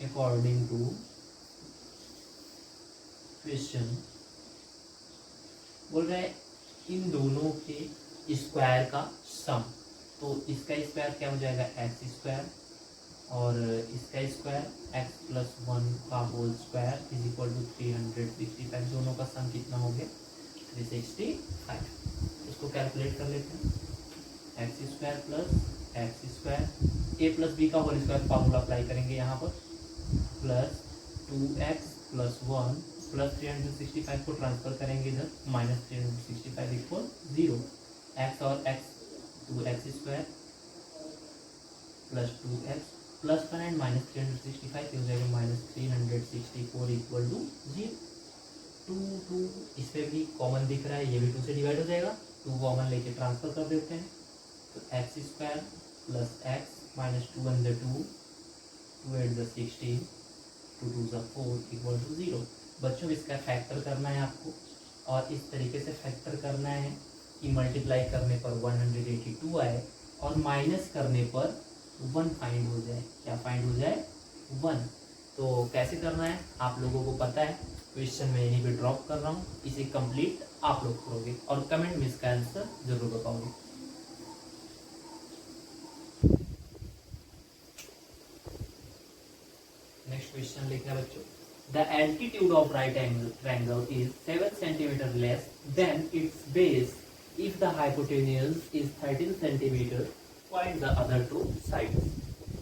अकॉर्डिंग टू क्वेश्चन बोल रहे हैं इन दोनों के स्क्वायर का सम। तो इसका स्क्वायर क्या हो जाएगा एक्स स्क्वायर और इसका स्क्वायर x + 1 का whole square is equal to 365। दोनों का सम कितना हो गया 365। इसको कैलकुलेट कर लेते हैं, x² + x² a + b का होल स्क्वायर फार्मूला अप्लाई करेंगे यहाँ पर, प्लस 2x + 1 प्लस 365 को ट्रांसफर करेंगे इधर, -365 इक्वल 0। x और x 2x² + 2x plus 1 and -365 हो जाएगा -364 इक्वल टू 0। 2 इसमें भी कॉमन दिख रहा है, ये भी 2 से डिवाइड हो जाएगा, 2 कॉमन लेके ट्रांसफर कर देते हैं। तो x² + x -2 × 2 2 × 16 2 2 4 इक्वल टू 0। बच्चों इसका फैक्टर करना है आपको, और इस तरीके से फैक्टर करना है कि मल्टीप्लाई करने पर 182 आए और माइनस करने पर 1 फाइंड हो जाए। क्या फाइंड हो जाए 1। तो कैसे करना है आप लोगों को पता है, क्वेश्चन में यहीं पे ड्रॉप कर रहा हूँ, इसे कंप्लीट आप लोग करोगे और कमेंट में इसका आंसर जरूर बताओगे। नेक्स्ट क्वेश्चन लिखना है बच्चों, the altitude of right angle triangle is 7 cm less than it's base if the hypotenuse is 13 centimetre find the other two sides.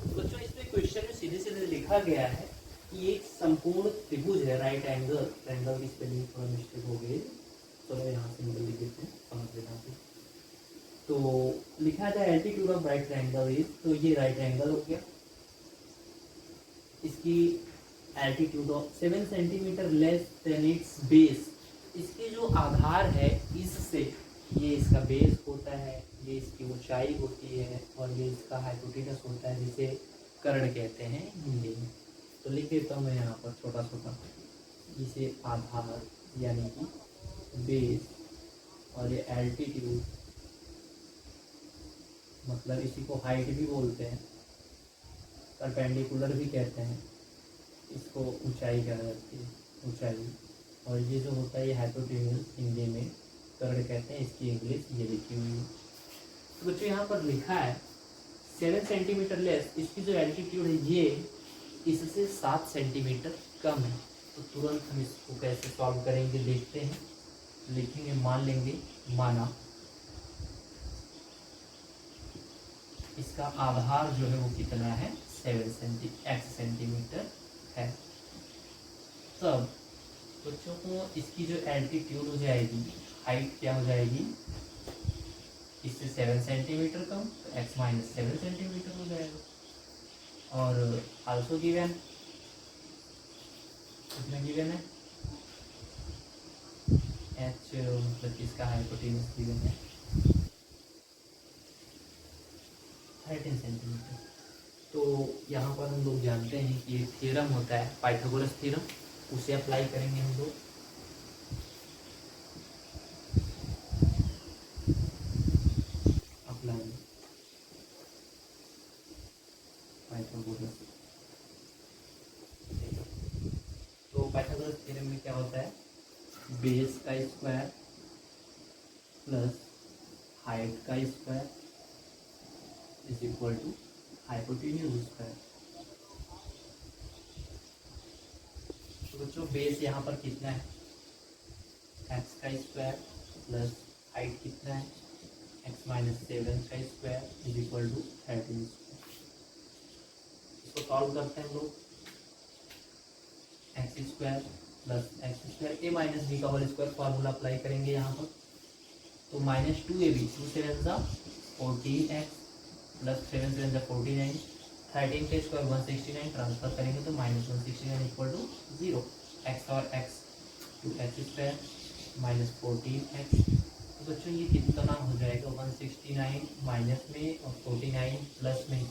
बच्चों इसमें क्वेश्चन में सीधे सीधे लिखा गया है कि एक संपूर्ण त्रिभुज है, राइट एंगल, ट्रायंगल की स्पेलिंग थोड़ा मिस्टेक हो गई, चलो यहाँ से निकल लिख देते हैं, समझ लेना आप। तो लिखा है altitude of right triangle is, तो ये राइट एंगल हो गया, इसकी altitude of 7 centimetre less than it's base. इसके जो आधार है इससे, ये इसका बेस होता है, ये इसकी ऊंचाई होती है, और ये इसका हाइपोटेनस होता है, जिसे कर्ण कहते हैं हिंदी में। तो लिख देता हूँ मैं यहाँ पर छोटा छोटा, इसे आधार यानी कि बेस, और ये एल्टीट्यूड मतलब इसी को हाइट भी बोलते हैं, परपेंडिकुलर भी कहते हैं, इसको ऊंचाई कहा जाती है, ऊंचाई। और ये जो होता है ये हाइपोटेन्यूज हिंदी में कर्ण कहते हैं, इसकी इंग्लिश ये लिखी हुई है। तो बच्चों यहाँ पर लिखा है 7 सेंटीमीटर लेस, इसकी जो एल्टीट्यूड है ये इससे 7 सेंटीमीटर कम है। तो तुरंत हम इसको कैसे सॉल्व करेंगे देखते हैं, लिखेंगे, मान लेंगे, माना इसका आधार जो है वो कितना है 7 सेंटीमीटर है। तब बच्चों को इसकी जो एल्टीट्यूड हो जाएगी, हाइट क्या हो जाएगी, इससे 7 सेंटीमीटर कम, तो x माइनस 7 सेंटीमीटर हो जाएगा। और आल्सो गिवन, कितना गिवन है, h मतलब इसका हाइपोटेन्यूज गिवन है 13 सेंटीमीटर। तो यहाँ पर हम लोग जानते हैं कि एक थ्योरम होता है पाइथागोरस थ्योरम, उसे अप्लाई करेंगे हम लोग। अप्लाई पाइथागोरस, तो पाइथागोरस थ्योरम में क्या होता है, बेस का स्क्वायर प्लस हाइट का square is equal to hypotenuse square. तो बच्चों बेस यहाँ पर कितना है, एक्स का स्क्वायर प्लस हाइट कितना है, एक्स माइनस 7 का square is equal to 13 square. इसको सॉल्व करते हैं हम लोग, X square plus X square A minus B का होल स्क्वायर फॉर्मूला अप्लाई करेंगे यहाँ पर। तो माइनस 2ab, 2 7 जा 14x प्लस 7 7 जा 49, 13 के स्क्वायर 169, ट्रांसफर करेंगे तो माइनस 169 इक्वल टू 0, एक्स और x to x square minus 14x। तो बच्चों ये कितना हो जाएगा, 169 माइनस में और 49 प्लस में,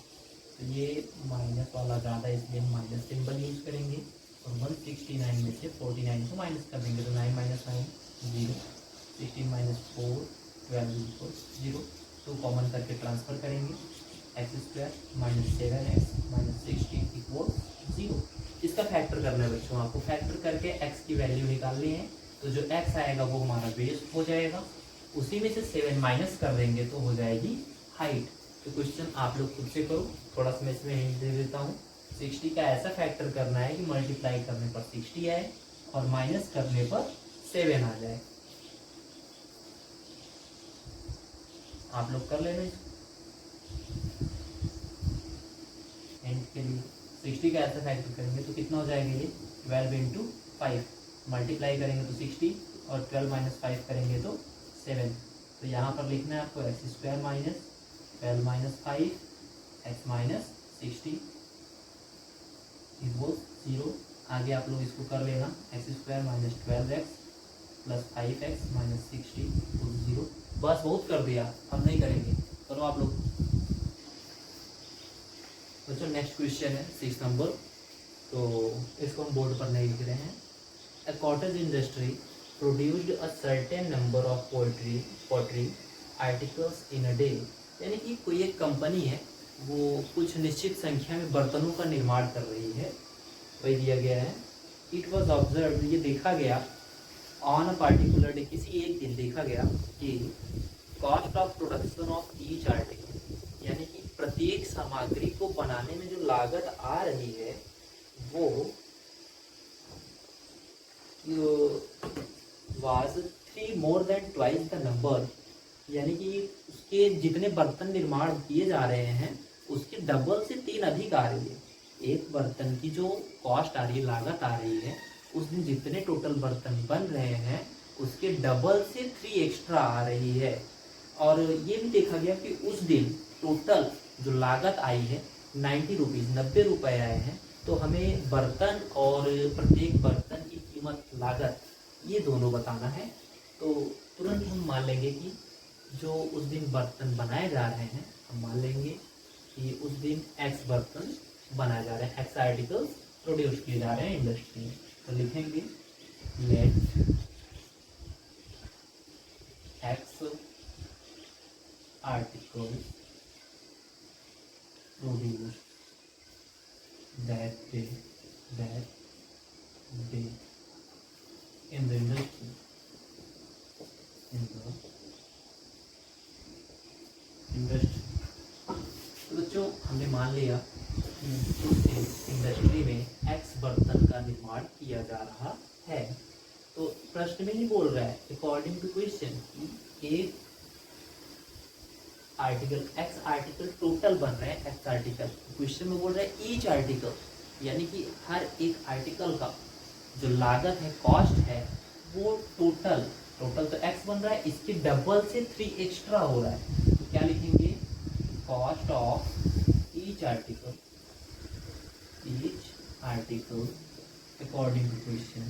तो ये माइनस वाला ज़्यादा इसलिए हम माइनस सिंबल यूज करेंगे, और 169 में से 49 को माइनस कर देंगे तो 9 माइनस 9 0, 16 माइनस 4 12 इक्वल 0, 2 कॉमन करके ट्रांसफर करेंगे, X square minus 7x minus 16 equal 0। इसका फैक्टर करना है बच्चों, आपको फैक्टर करके x की वैल्यू निकालनी है। तो जो x आएगा वो हमारा बेस हो जाएगा, उसी में से 7 माइनस कर देंगे तो हो जाएगी हाइट। तो क्वेश्चन आप लोग खुद से करो, थोड़ा सा मैं इसमें हिंट दे देता हूँ। 60 का ऐसा फैक्टर करना है कि मल्टीप्लाई करने पर 60 आए और माइनस करने पर 7 आ जाए। आप लोग कर लेना इसको एंड के लिए। 60 का ऐसा फैक्टर करेंगे तो कितना हो जाएगा, ये 12 इंटू 5, मल्टीप्लाई करेंगे तो 60 और 12 माइनस 5 करेंगे तो 7। तो यहाँ पर लिखना है आपको x square minus 12 minus 5 x minus 60 equal 0। आगे आप लोग इसको कर लेना, x square minus 12x plus 5x minus 60 equal 0। बस बहुत कर दिया, हम नहीं करेंगे, करो आप लोग। बच्चों नेक्स्ट क्वेश्चन है 6 नंबर, तो इसको हम बोर्ड पर नहीं लिख रहे हैं। A cottage industry produced a certain number of pottery articles in a day। यानी कि कोई एक कंपनी है वो कुछ निश्चित संख्या में बर्तनों का निर्माण कर रही है, वही दिया गया है। It was observed, ये देखा गया, on a particular day, किसी एक दिन देखा गया कि cost of production of each article, यानी कि प्रत्येक सामग्री को बनाने में जो लागत आ रही है वो was 3 more than twice the number यानी कि उसके जितने बर्तन निर्माण किए जा रहे हैं उसके डबल से 3 अधिक आ रही है। एक बर्तन की जो कॉस्ट आ रही है, लागत आ रही है, उस दिन जितने टोटल बर्तन बन रहे हैं उसके डबल से 3 एक्स्ट्रा आ रही है। और ये भी देखा गया कि उस दिन टोटल जो लागत आई है 90 रुपीज़, 90 रुपये आए हैं। तो हमें बर्तन और प्रत्येक बर्तन की कीमत, लागत, ये दोनों बताना है। तो तुरंत हम मान लेंगे कि जो उस दिन बर्तन बनाए जा रहे हैं, हम मान लेंगे कि उस दिन एक्स बर्तन बनाए जा रहे हैं, एक्स आर्टिकल्स प्रोड्यूस किए जा रहे हैं इंडस्ट्री में। तो लिखेंगे let x articles produce that day in the industry, तो बच्चों हमने मान लिया कि इंडस्ट्री में एक्स बर्तन का निर्माण किया जा रहा है। तो प्रश्न में ही बोल रहा है अकॉर्डिंग टू क्वेश्चन कि एक आर्टिकल, एक्स आर्टिकल टोटल बन रहे हैं, एक्स आर्टिकल। क्वेश्चन में बोल रहा है ईच आर्टिकल, यानी कि हर एक आर्टिकल का जो लागत है, कॉस्ट है, वो टोटल तो एक्स बन रहा है, इसके डबल से 3 एक्स्ट्रा हो रहा है। तो क्या लिखेंगे, cost of each article according to question,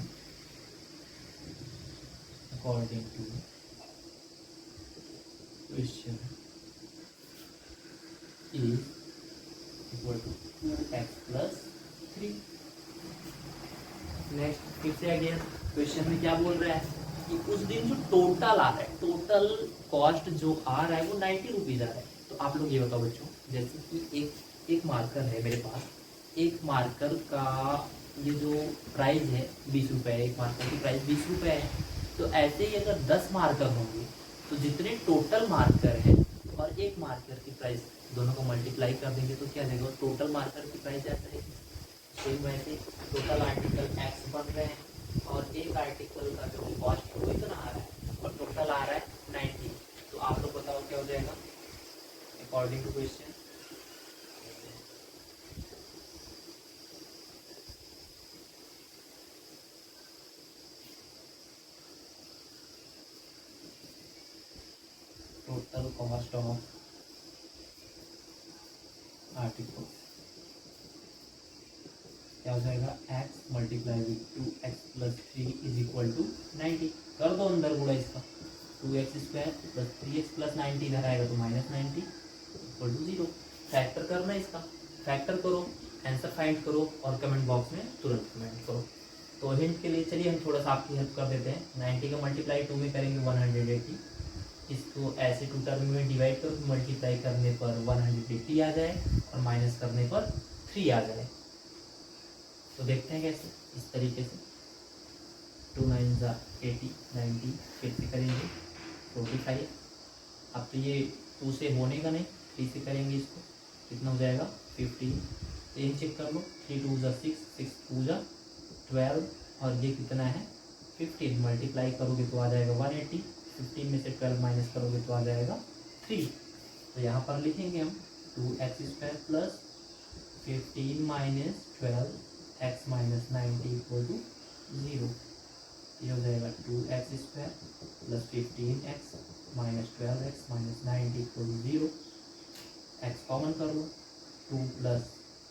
is equal to 2x plus 3। Next फिर से अगेन क्वेश्चन में क्या बोल रहा है कि उस दिन जो टोटल आ रहा है, टोटल कॉस्ट जो आ रहा है वो 90 रुपीज़ आ रहा है। तो आप लोग ये बताओ बच्चों, जैसे कि एक मार्कर है मेरे पास, एक मार्कर का ये जो प्राइस है 20 रुपये, एक मार्कर की प्राइस 20 रुपये है। तो ऐसे ही अगर 10 मार्कर होंगे तो जितने टोटल मार्कर है और एक मार्कर की प्राइस, दोनों को मल्टीप्लाई कर देंगे तो क्या देगा, टोटल मार्कर की प्राइस ऐसा है। सेम वैसे टोटल आर्टिकल एक्स बन रहे हैं और एक आर्टिकल का जो कॉस्ट है वो इतना आ रहा है और टोटल आ रहा है 90। तो आप लोग बताओ क्या हो जाएगा according to question. Total cost of article क्या हो जाएगा, x multiply with 2x plus 3 is equal to 90। कर दो अंदर गुणा इसका, 2x square plus 3x plus 90 इधर आएगा तो माइनस 90 इक्वल टू 0। फैक्टर करना है इसका, फैक्टर करो, आंसर फाइंड करो और कमेंट बॉक्स में तुरंत कमेंट करो। तो हिंट के लिए चलिए हम थोड़ा सा आपकी हेल्प कर देते हैं। 90 का मल्टीप्लाई 2 में करेंगे 180, इसको ऐसे 2 टर्म में डिवाइड करो, मल्टीप्लाई करने पर 180 आ जाए और माइनस करने पर 3 आ जाए। तो देखते हैं कैसे, इस तरीके से 2 9 80 90, फिर से करेंगे 45। अब तो ये 2 से होने का नहीं, 3 से करेंगे इसको, कितना हो जाएगा 15। तो ये चेक कर लो, 3 2 6 6 2 12 और ये कितना है 15। मल्टीप्लाई करोगे तो आ जाएगा 180, 15 में से 12 माइनस करोगे तो आ जाएगा 3। तो यहाँ पर लिखेंगे हम 2x square plus 15 minus 12 x minus 90 equal to 0। ये हो जाएगा 2x square plus 15x minus 12x minus 90 equal to 0। x common कर लो,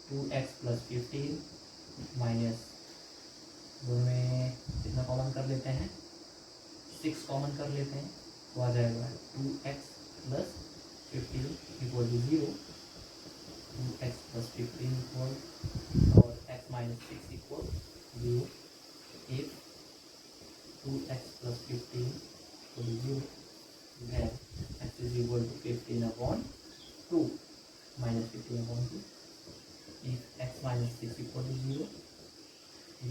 2x प्लस 15 माइनस, दोनों में कितना कॉमन कर लेते हैं, 6 कॉमन कर लेते हैं तो आ जाएगा 2x plus 15 equal to 0। 2x plus 15 equal और x minus 6 equal 0। if 2x plus 15 equal to 0 then x is equal to 15 upon 2 minus 15 upon 2। if x minus 6 equal to 0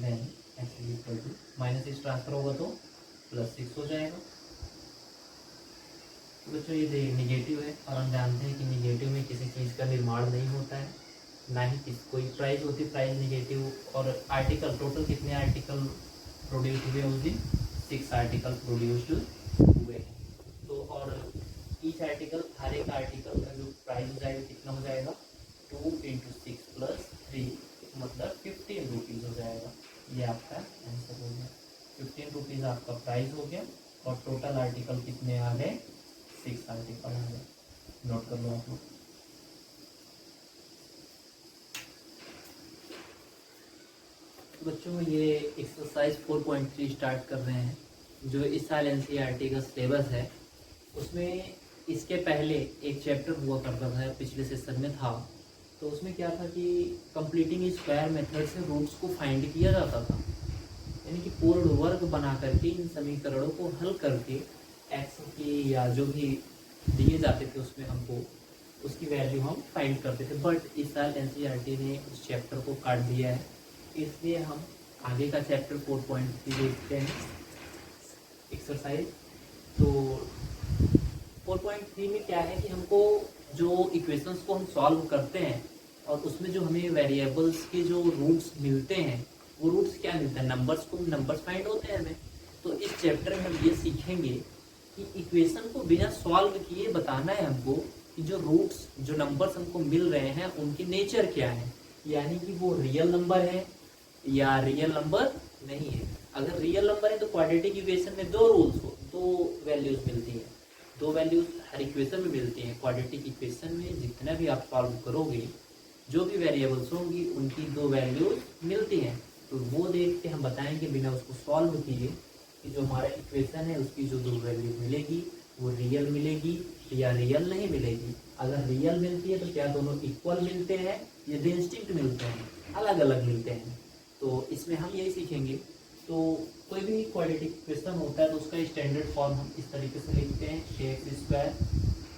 then x is equal to, minus 6 transfer होगा तो plus 6 हो जाएगा। तो बच्चों ये negative है और हम जानते हैं कि निगेटिव में किसी चीज़ का निर्माण नहीं होता है, ना ही कोई प्राइस होती, प्राइस निगेटिव। और आर्टिकल टोटल कितने आर्टिकल प्रोड्यूस हुए उस दिन, 6 आर्टिकल प्रोड्यूस्ड हुए हैं। तो और ईच आर्टिकल, हर एक आर्टिकल का जो प्राइस हो जाएगा कितना हो जाएगा 2 × 6 + 3 मतलब 15 रुपीज़ हो जाएगा। ये आपका आंसर हो गया। 15 रुपीज़ आपका प्राइस हो गया और टोटल आर्टिकल कितने आ गए 6 आर्टिकल आ गए। नोट कर लो आप लोग। तो बच्चों ये एक्सरसाइज 4.3 स्टार्ट कर रहे हैं। जो इस साल एनसीईआरटी का सिलेबस है उसमें इसके पहले एक चैप्टर हुआ करता था, पिछले सेशन में था, तो उसमें क्या था कि कंप्लीटिंग स्क्वायर मेथड से रूट्स को फाइंड किया जाता था, यानी कि पूर्ण वर्ग बना करके इन समीकरणों को हल करके एक्स की या जो भी दिए जाते थे उसमें हमको उसकी वैल्यू हम फाइंड करते थे। बट इस साल एनसीईआरटी ने उस चैप्टर को काट दिया है, इसलिए हम आगे का चैप्टर 4.3 देखते हैं एक्सरसाइज। तो 4.3 में क्या है कि हमको जो इक्वेशंस को हम सॉल्व करते हैं और उसमें जो हमें वेरिएबल्स के जो रूट्स मिलते हैं वो रूट्स क्या मिलते हैं, नंबर्स फाइंड होते हैं हमें। तो इस चैप्टर में हम ये सीखेंगे कि इक्वेशन को बिना सॉल्व किए बताना है हमको कि जो रूट्स जो नंबर्स हमको मिल रहे हैं उनकी नेचर क्या है, यानी कि वो रियल नंबर है या रियल नंबर नहीं है। अगर रियल नंबर है तो क्वाड्रेटिक इक्वेशन में दो रूल्स हो, दो वैल्यूज मिलती है, दो वैल्यूज हर इक्वेशन में मिलती हैं। क्वाड्रेटिक इक्वेशन में जितना भी आप सॉल्व करोगे जो भी वेरिएबल्स होंगी उनकी दो वैल्यूज मिलती हैं। तो वो देख के हम बताएंगे बिना उसको सॉल्व किए कि जो हमारा इक्वेशन है उसकी जो दो वैल्यू मिलेगी वो रियल मिलेगी या रियल नहीं मिलेगी। अगर रियल मिलती है तो क्या दोनों इक्वल मिलते हैं या डिस्टिंक्ट मिलते हैं, अलग अलग मिलते हैं। तो इसमें हम यही सीखेंगे। तो कोई भी क्वाड्रेटिक इक्वेशन होता है तो उसका स्टैंडर्ड फॉर्म हम इस तरीके से लिखते हैं ax²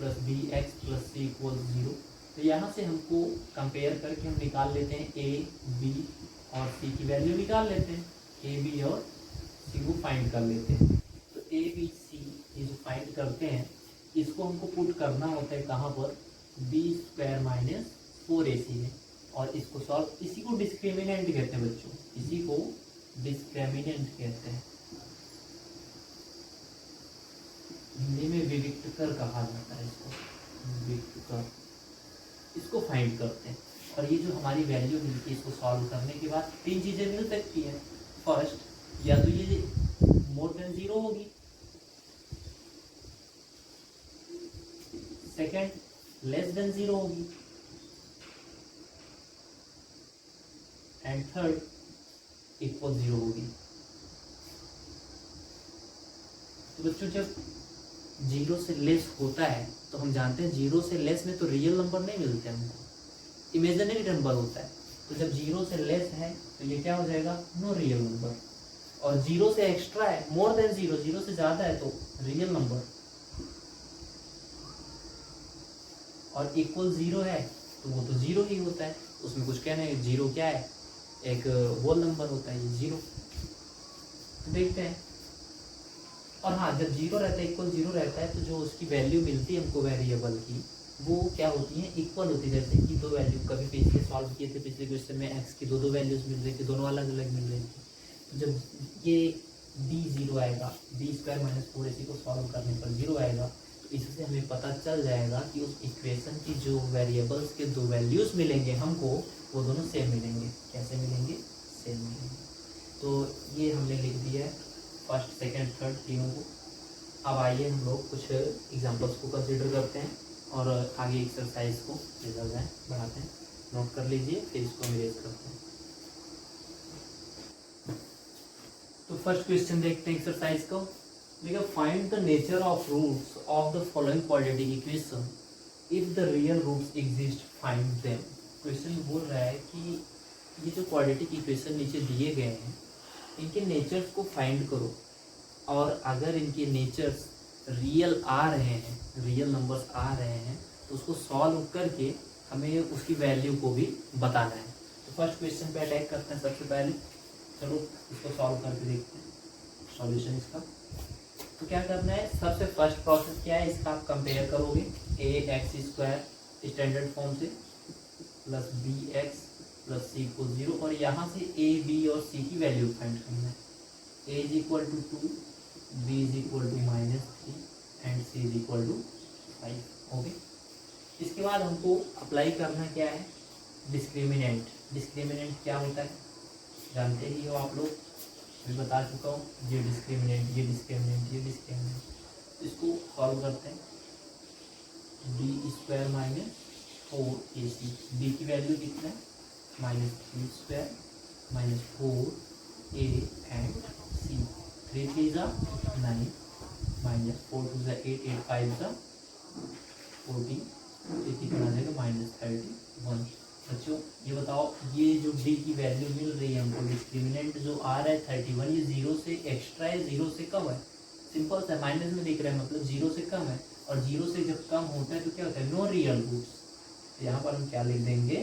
+ bx + c = 0। तो यहाँ से हमको कंपेयर करके हम निकाल लेते हैं a, b और c की वैल्यू निकाल लेते हैं, a, b और c को फाइंड कर लेते हैं। तो a, b, c ये जो फाइंड करते हैं इसको हमको पुट करना होता है कहाँ पर, b² - 4ac में, और इसको सॉल्व, इसी को डिस्क्रिमिनेंट कहते हैं बच्चों, इसी को डिस्क्रिमिनेंट कहते हैं, हिंदी में विविक्तकर कहा जाता है इसको, विविक्तकर। इसको फाइंड करते हैं और ये जो हमारी वैल्यू मिलती है इसको सॉल्व करने के बाद तीन चीजें मिल सकती हैं। फर्स्ट, या तो ये मोर देन 0 होगी, सेकेंड लेस देन 0 होगी, एंड थर्ड इक्वल 0 होगी। तो बच्चों जब 0 से लेस होता है तो हम जानते हैं 0 से लेस में तो रियल नंबर नहीं मिलते हमको, इमेजिनरी नंबर होता है। तो जब 0 से लेस है तो ये क्या हो जाएगा, नो रियल नंबर। और 0 से एक्स्ट्रा है, मोर देन 0, 0 से ज्यादा है तो रियल नंबर। और इक्वल 0 है तो वो तो 0 ही होता है, उसमें कुछ कहना है। 0 क्या है, एक होल नंबर होता है, ये 0। तो देखते हैं। और हाँ, जब 0 रहता है, इक्वल 0 रहता है तो जो उसकी वैल्यू मिलती है हमको वेरिएबल की वो क्या होती है, इक्वल होती है। जैसे कि दो वैल्यू कभी पिछले सॉल्व किए थे, पिछले क्वेश्चन में एक्स की दो वैल्यूज मिल रही थी, दोनों अलग अलग मिल रही थी। तो जब ये b 0 आएगा, b² - 4ac को सॉल्व करने पर 0 आएगा, तो इससे हमें पता चल जाएगा कि उस इक्वेशन की जो वेरिएबल्स के दो वैल्यूज मिलेंगे हमको वो दोनों सेम मिलेंगे। कैसे मिलेंगे, सेम मिलेंगे। तो ये हमने लिख दिया है फर्स्ट, सेकंड, थर्ड तीनों को। अब आइए हम लोग कुछ एग्जांपल्स को कंसीडर करते हैं और आगे एक्सरसाइज को बढ़ाते हैं। नोट कर लीजिए, फिर इसको हम इरेज करते हैं। तो फर्स्ट क्वेश्चन देखते हैं एक्सरसाइज को। देखिए, find the nature of roots of the following quadratic equation, if the real roots exist find them. Question बोल रहा है कि ये जो क्वाड्रेटिक इक्वेशन नीचे दिए गए हैं इनके नेचर्स को फाइंड करो, और अगर इनके नेचर्स रियल आ रहे हैं, रियल नंबर्स आ रहे हैं, तो उसको सॉल्व करके हमें उसकी वैल्यू को भी बताना है। तो फर्स्ट क्वेश्चन पे अटैक करते हैं सबसे पहले। चलो इसको सॉल्व करके देखते हैं सॉल्यूशन इसका। तो क्या करना है, सबसे फर्स्ट प्रोसेस क्या है, इसका आप कंपेयर करोगे ax² स्टैंडर्ड फॉर्म से प्लस bx + c को 0, और यहाँ से a, b और c की वैल्यू फाइंड करना है। a = 2, b = -3 and c = -5 okay. इसके बाद हमको अप्लाई करना क्या है, डिस्क्रिमिनेंट। डिस्क्रिमिनेंट क्या होता है जानते ही हो आप लोग, मैं बता चुका हूँ। ये डिस्क्रिमिनेंट, ये डिस्क्रिमिनेंट, ये डिस्क्रिमिनेंट। इसको सॉल्व करते हैं। b² माइनस 4ac, b की वैल्यू कितना है -3² माइनस 4a एंड c। 3 3 जा 9 माइनस 4 2 जा 8 8 5 जा 14, ये कितना आ जाएगा -31। बच्चों ये बताओ, ये जो d की वैल्यू मिल रही है हमको, डिस्क्रिमिनेंट जो आ रहा है 31, ये 0 से एक्स्ट्रा है, 0 से कम है। सिंपल सा माइनस में दिख रहा है, मतलब 0 से कम है। और 0 से जब कम होता है तो क्या होता है, नो रियल रूट्स। तो यहाँ पर हम क्या लिख देंगे,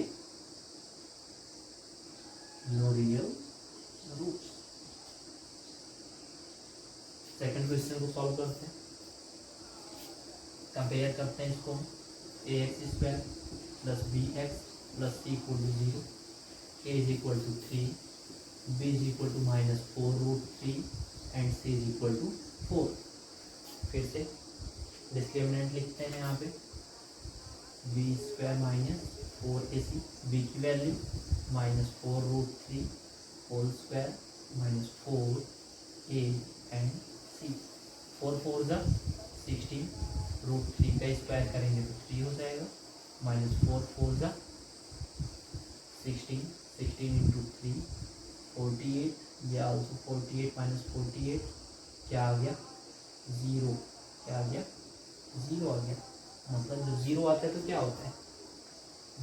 no real roots. Second question को सॉल्व करते हैं, कंपेयर करते हैं इसको। ax² plus bx plus c equal to 0, a is equal to 3, b is equal to -4√3 and c is equal to 4। फिर से डिस्क्रिमिनेंट लिखते हैं यहाँ पे, b² माइनस 4ac, b की value -4√3 whole square minus 4a and c। 4 4 जा 16, √3 का square करेंगे तो 3 हो जाएगा, -4 4 जा 16, 16 इंटू 3 48, ये आल्सो 48 माइनस 48 क्या आ गया 0, क्या आ गया 0 आ गया। मतलब जब 0 आता है तो क्या होता है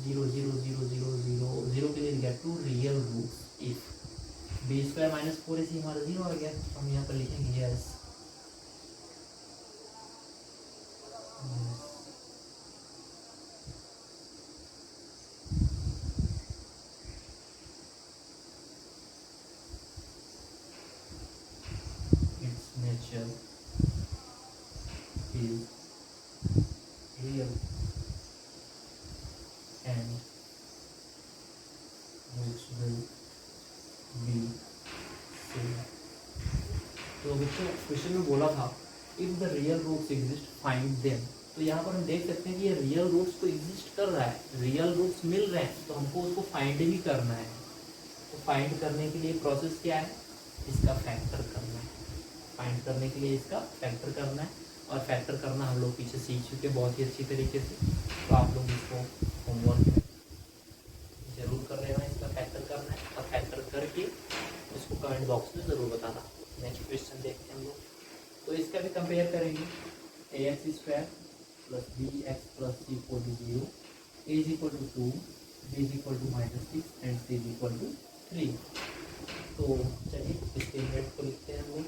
0 0 0 0 0 0 के लिए गया two real roots if b² minus 4ac हमारा 0 आ गया। हम यहाँ पर लिखेंगे yes, its nature is real and roots will be same। तो बच्चों क्वेश्चन में बोला था if the real roots exist find them. तो यहाँ पर हम देख सकते हैं कि ये रियल रूट्स तो एग्जिस्ट कर रहा है, रियल रूट्स मिल रहे हैं, तो हमको उसको फाइंड भी करना है। तो फाइंड करने के लिए प्रोसेस क्या है, इसका फैक्टर करना है। फाइंड करने के लिए इसका फैक्टर करना है, और फैक्टर करना हम लोग पीछे सीख चुके बहुत ही अच्छी तरीके से। तो आप लोग इसको होमवर्क में जरूर कर रहे हैं, इसका फैक्टर करना है, और फैक्टर करके इसको कमेंट बॉक्स में ज़रूर बताना। नेक्स्ट क्वेश्चन देखते हैं हम लोग। तो इसका भी कंपेयर करेंगे, ax² plus bx plus c equal to 0, a is equal to 2, b is equal to -6 and c is equal to 3। तो चलिए इसके इन्वर्ट को लिखते हैं हम लोग,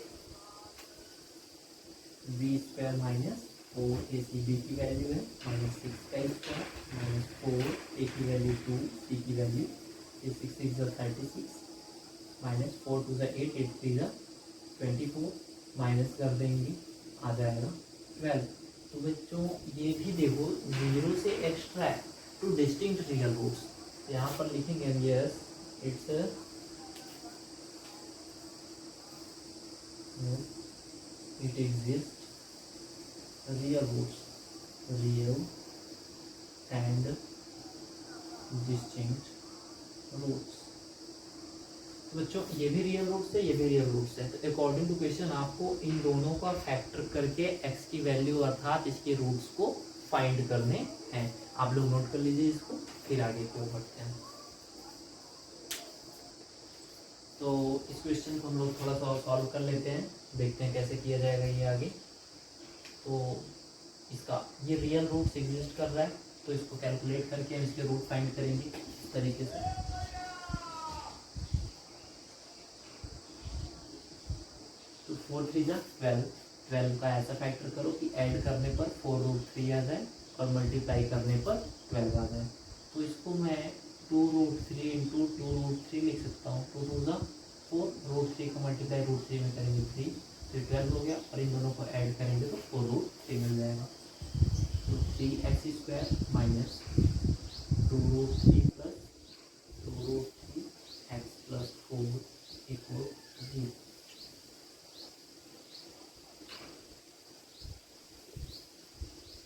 b² माइनस 4ac, b की वैल्यू है -6 का स्क्वायर माइनस 4, a की वैल्यू 2, c की वैल्यू 6 6 जा 36 माइनस 4 2 जा 8 8 3 जा 24, माइनस कर देंगे आ जाएगा 12। तो बच्चों ये भी देखो 0 से एक्स्ट्रा है टू डिस्टिंक्ट रियल रूट्स। यहाँ पर लिखेंगे yes it's it exists real roots, real and distinct roots। तो बच्चों ये भी रियल रूट्स है, ये भी रियल रूट्स है। तो अकॉर्डिंग टू क्वेश्चन आपको इन दोनों का फैक्टर करके x की वैल्यू अर्थात इसके रूट्स को फाइंड करने हैं। आप लोग नोट कर लीजिए इसको, फिर आगे को बढ़ते हैं। तो इस क्वेश्चन को हम लोग थोड़ा सा सॉल्व कर लेते हैं, देखते हैं कैसे किया जाएगा ये आगे। तो इसका ये रियल रूट्स एग्जिस्ट कर रहा है, तो इसको कैलकुलेट करके हम इसके रूट फाइंड करेंगे इस तरीके से। तो 4 3 जा 12, 12 का ऐसा फैक्टर करो कि ऐड करने पर 4√3 आ जाए और मल्टीप्लाई करने पर 12 आ जाए। तो इसको मैं 2√3 इंटू 2√3 लिख सकता हूँ। 2 2 जा 4, √3 का मल्टीप्लाई √3 में करेंगे 3, फिर 12 हो गया, और इन दोनों को ऐड करेंगे तो 4√3 मिल जाएगा। तो 3x² minus 2√3 plus 2√3x plus 4 equal 0।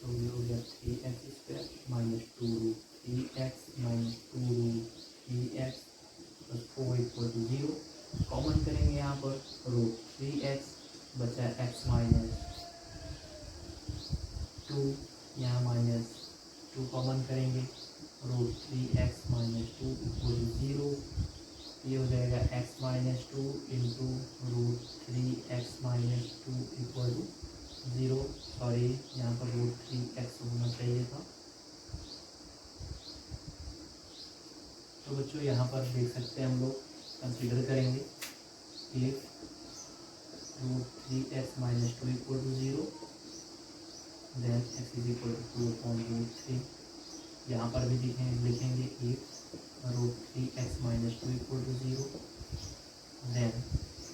तो ये हो गया 4 इक्वल टू 0। कॉमन करेंगे यहाँ पर √3x बचा x माइनस 2, यहाँ माइनस 2 कॉमन करेंगे √3x माइनस 2 इक्वल टू 0। ये हो जाएगा x minus 2 into √3x minus 2 equal to 0। Sorry, यहाँ पर √3x होना चाहिए था। तो बच्चों यहाँ पर देख सकते हैं हम लोग कंसीडर करेंगे if √3x minus 2 equal to 0 then x is equal to 2/√3। यहाँ पर भी लिखेंगे if √3x minus 2 equal to 0 then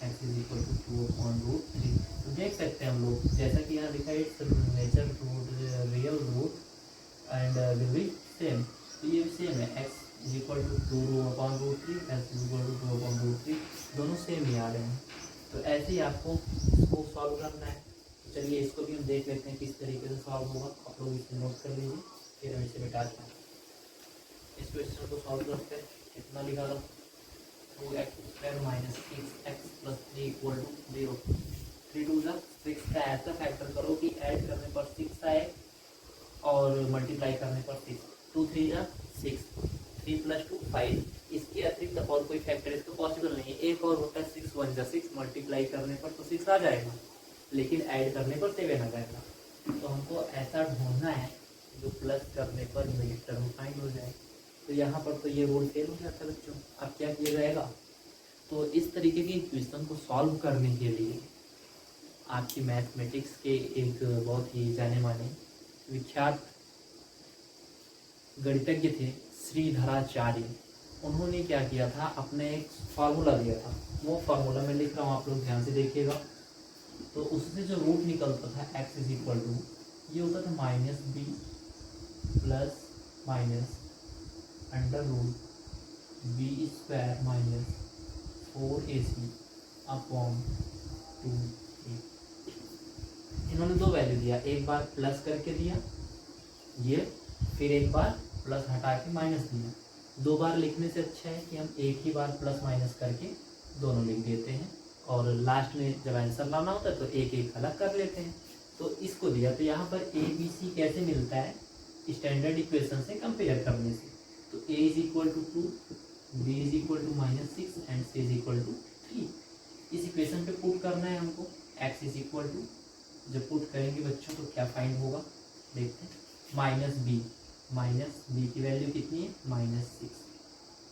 x is equal to 2/√3। तो देख सकते हैं हम लोग जैसा कि यहाँ लिखा है its nature root real root and will be same. तो ये सेम है, x is equal to 2/√3, x is equal to 2/√3, दोनों सेम ही आ रहे हैं। तो ऐसे ही आपको इसको सॉल्व करना है। तो चलिए इसको भी हम देख लेते हैं किस तरीके से सॉल्व होगा। आप लोग इसे नोट कर लीजिए, फिर हम इसे मिटाते हैं। इस क्वेश्चन को सॉल्व करते हैं। कितना लिखा था 2x² minus 6x plus 3 equal to 0। 3 2 6 का ऐसा फैक्टर करो कि ऐड करने पर 6 आए और मल्टीप्लाई करने पर 6। 2 3 6, 3 + 2 5। इसके अतिरिक्त और कोई फैक्टर इसको पॉसिबल नहीं है। एक और होता है 6 1 6, मल्टीप्लाई करने पर तो 6 आ जाएगा, लेकिन ऐड करने पर 7 आ जाएगा। तो हमको ऐसा ढूंढना है जो प्लस करने पर मिडिल टर्म फाइंड हो जाए। तो यहाँ पर तो ये रूल फेल हो जाता है बच्चों। अब क्या किया जाएगा? तो इस तरीके की क्वेश्चन को सॉल्व करने के लिए आपकी मैथमेटिक्स के एक बहुत ही जाने माने विख्यात गणितज्ञ थे श्रीधराचार्य। उन्होंने क्या किया था, अपने एक फार्मूला दिया था। वो फार्मूला मैं लिख रहा हूँ, आप लोग ध्यान से देखिएगा। तो उससे जो रूट निकलता था x इज इक्वल टू, ये होता था -b plus minus √b² minus 4ac upon 2a। इन्होंने दो वैल्यू दिया, एक बार प्लस करके दिया ये, फिर एक बार प्लस हटा के माइनस दिया। दो बार लिखने से अच्छा है कि हम एक ही बार प्लस माइनस करके दोनों लिख देते हैं, और लास्ट में जब आंसर लाना होता है तो एक एक अलग कर लेते हैं। तो इसको दिया, तो यहाँ पर ABC कैसे मिलता है? स्टैंडर्ड इक्वेशन से कंपेयर करने से। तो a is equal to 2, b is equal to -6 and c is equal to 3। इस इक्वेशन पे पुट करना है हमको। x इज इक्वल टू, जब पुट करेंगे बच्चों तो क्या फाइंड होगा देखते हैं। -b की वैल्यू कितनी है? -6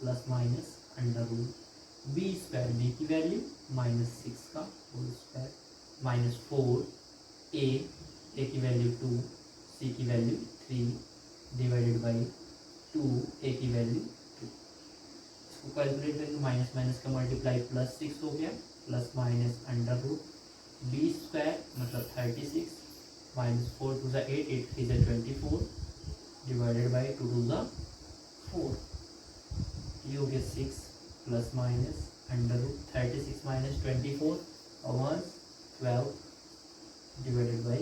प्लस माइनस √b², b की वैल्यू -6 का होल स्क्वायर माइनस 4, a की वैल्यू 2, c की वैल्यू 3 डिवाइडेड बाई 2, a की वैल्यू 2। इसको कैलकुलेट करेंगे, माइनस माइनस का मल्टीप्लाई +6 हो गया, प्लस माइनस √b² मतलब 36 माइनस 4 2 8, 8 3 24 डिवाइडेड बाई 2 2 4। ये हो गया 6 प्लस माइनस √36 माइनस 24 और 12 डिवाइडेड बाई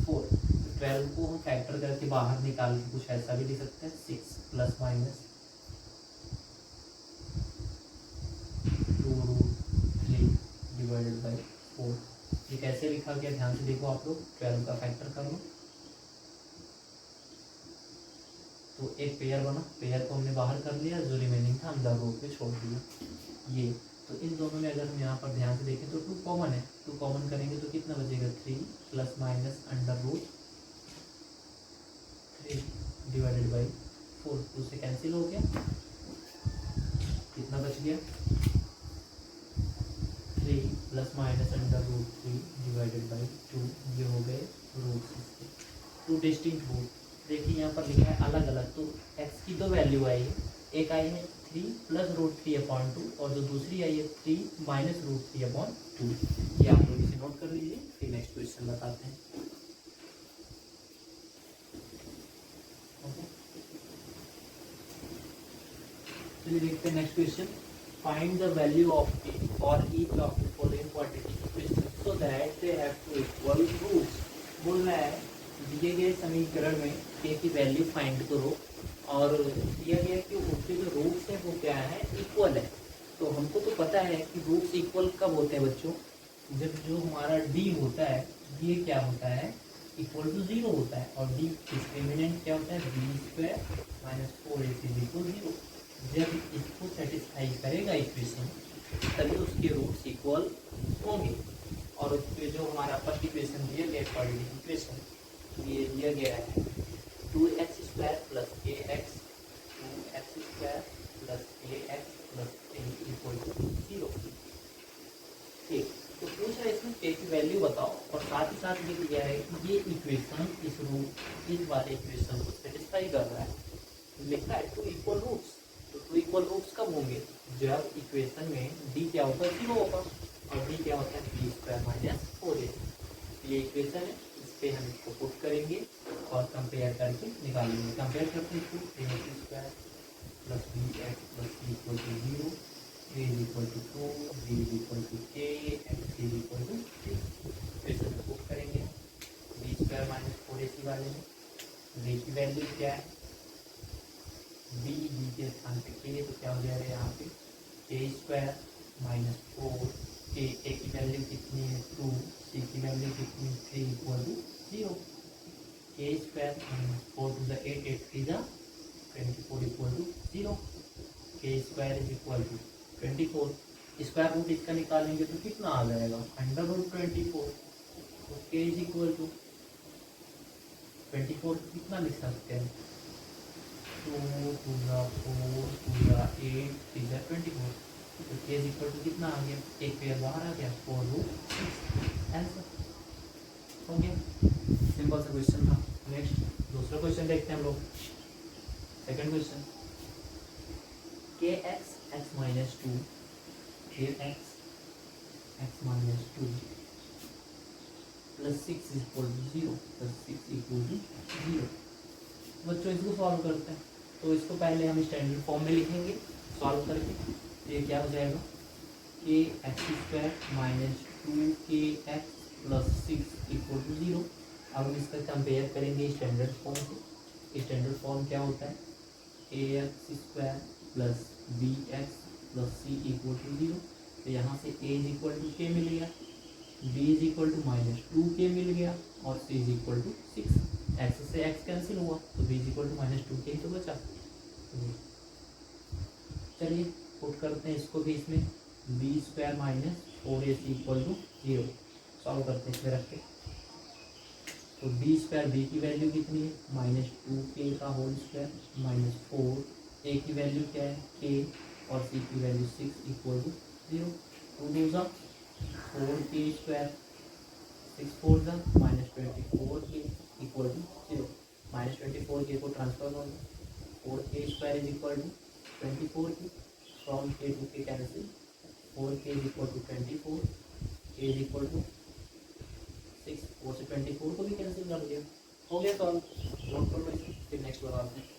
4। 12 को हम फैक्टर करके बाहर निकाल के कुछ ऐसा भी लिख सकते हैं, 6 प्लस माइनस 2√3 डिवाइडेड बाई 4। ये कैसे लिखा गया ध्यान से देखो आप लोग। 12 का फैक्टर कर लो तो एक पेयर बना, पेयर को हमने बाहर कर लिया, जो रिमेनिंग था हम रो पे छोड़ दिया। ये तो इन दोनों में अगर हम यहाँ पर ध्यान से देखें तो 2 कॉमन है, 2 कॉमन करेंगे तो कितना बचेगा? 3 प्लस माइनस √3 डिवाइडेड बाई 4। 2 से कैंसिल हो गया, कितना बच गया? 3 प्लस माइनस √3 डिवाइडेड बाई 2। ये हो गए रूट। 2 distinct root. देखिए यहाँ पर लिखा है अलग अलग, तो x की दो वैल्यू आई है, एक आई है 3 प्लस √3/2 और जो दूसरी आई है 3 माइनस √3/2। ये आप लोग इसे नोट कर लीजिए, फिर नेक्स्ट क्वेश्चन बताते हैं। चलिए देखते हैं next question. Find the value of p for each of the following quantity question so that they have two equal roots. बोल रहा है दिए गए समीकरण में k की वैल्यू फाइंड करो और दिया गया कि उसके जो रूट्स हैं वो क्या है, इक्वल है। तो हमको तो पता है कि रूट्स इक्वल कब होते हैं बच्चों, जब जो हमारा डी होता है ये क्या होता है, इक्वल टू 0 होता है। और डी डिस्क्रिमिनेंट क्या होता है, B square minus 4ac equal 0। जब इसको सेटिस्फाई करेगा इक्वेशन तभी उसके रूट्स इक्वल होंगे। और उसके जो हमारा फर्स्ट इक्वेशन दिया गया पॉइंट इक्वेशन ये दिया गया है 2x square plus a x 2x square plus a x plus 3 equal to 0। ठीक, तो पूछ रहा है इसमें k की वैल्यू बताओ, और साथ ही साथ ये दिया है कि ये इक्वेशन इस रूट इस वाले इक्वेशन को सेटिस्फाई कर रहा है। लिखा है टू इक्वल रूट्स, तो टू इक्वल रूट्स कब होंगे, जब इक्वेशन में d क्या होगा, 0 होगा, और d क्या होता है, बी स्क्वायर माइनस 4ac। ये इक्वेशन है, इस पे हम इसको पुट करेंगे और कंपेयर करके निकालेंगे। कंपेयर करते हैं इसको, 3x square plus B x plus C equal to 0, a is equal to 2, b is equal to a, x is equal to 3। Equation में पुट करेंगे बी स्क्वायर माइनस 4ac वाले में, b की वैल्यू क्या है, b के स्थान पे k, तो क्या हो जाएगा यहाँ पे a स्क्वायर माइनस 4, a की वैल्यू कितनी है 2, c की वैल्यू कितनी है 3 equal to 0। a square minus 4 to the 8, 8 3 the 24 equal to 0। k square is equal to 24, square root इसका निकालेंगे तो कितना आ जाएगा, अंडर रूट 24। तो k इज इक्वल टू 24 कितना लिख सकते हैं, 2 to the 4 to the 8 3 the 24। तो k इज इक्वल टू कितना आ गया, एक पेयर बाहर आ गया, 4 रूट 6। आंसर हो गया, सिंपल सा क्वेश्चन था। नेक्स्ट दूसरा क्वेश्चन देखते हैं हम लोग। Second question, kx x minus 2, kx x minus 2 plus 6 equal to 0, plus 6 equal to 0। बच्चों इसको सॉल्व करते हैं, तो इसको पहले हम स्टैंडर्ड फॉर्म में लिखेंगे सॉल्व करके। तो ये क्या हो जाएगा, K X square minus 2kx plus 6 equal to 0। अब हम इसका कंपेयर करेंगे स्टैंडर्ड फॉर्म से। स्टैंडर्ड फॉर्म क्या होता है, A X square plus B x plus C equal to 0। तो यहाँ से a is equal to k मिल गया, b is equal to minus 2k मिल गया, और c is equal to 6। x से x कैंसिल हुआ तो b is equal to minus 2k ही तो बचा। चलिए पुट करते हैं इसको भी इसमें, b square minus 4ac equal to 0 solve करते हैं इसमें रख के। तो b स्क्वायर b की वैल्यू कितनी है, माइनस 2k का होल स्क्वायर माइनस 4, a की वैल्यू क्या है k, और c की वैल्यू 6 इक्वल टू 0। 2 2 ज़ा 4k स्क्वायर, 6 4 ज़ा minus 24k equal to 0। Minus 24k को ट्रांसफर कर दो, 4k square is equal to 24k, from k to k cancel, 4k is equal to 24, k is equal to 6, 4 से 24 को भी cancel कर दिया, हो गया सॉल्व। नोट कर लो इसे, फिर नेक्स्ट लगाते हैं।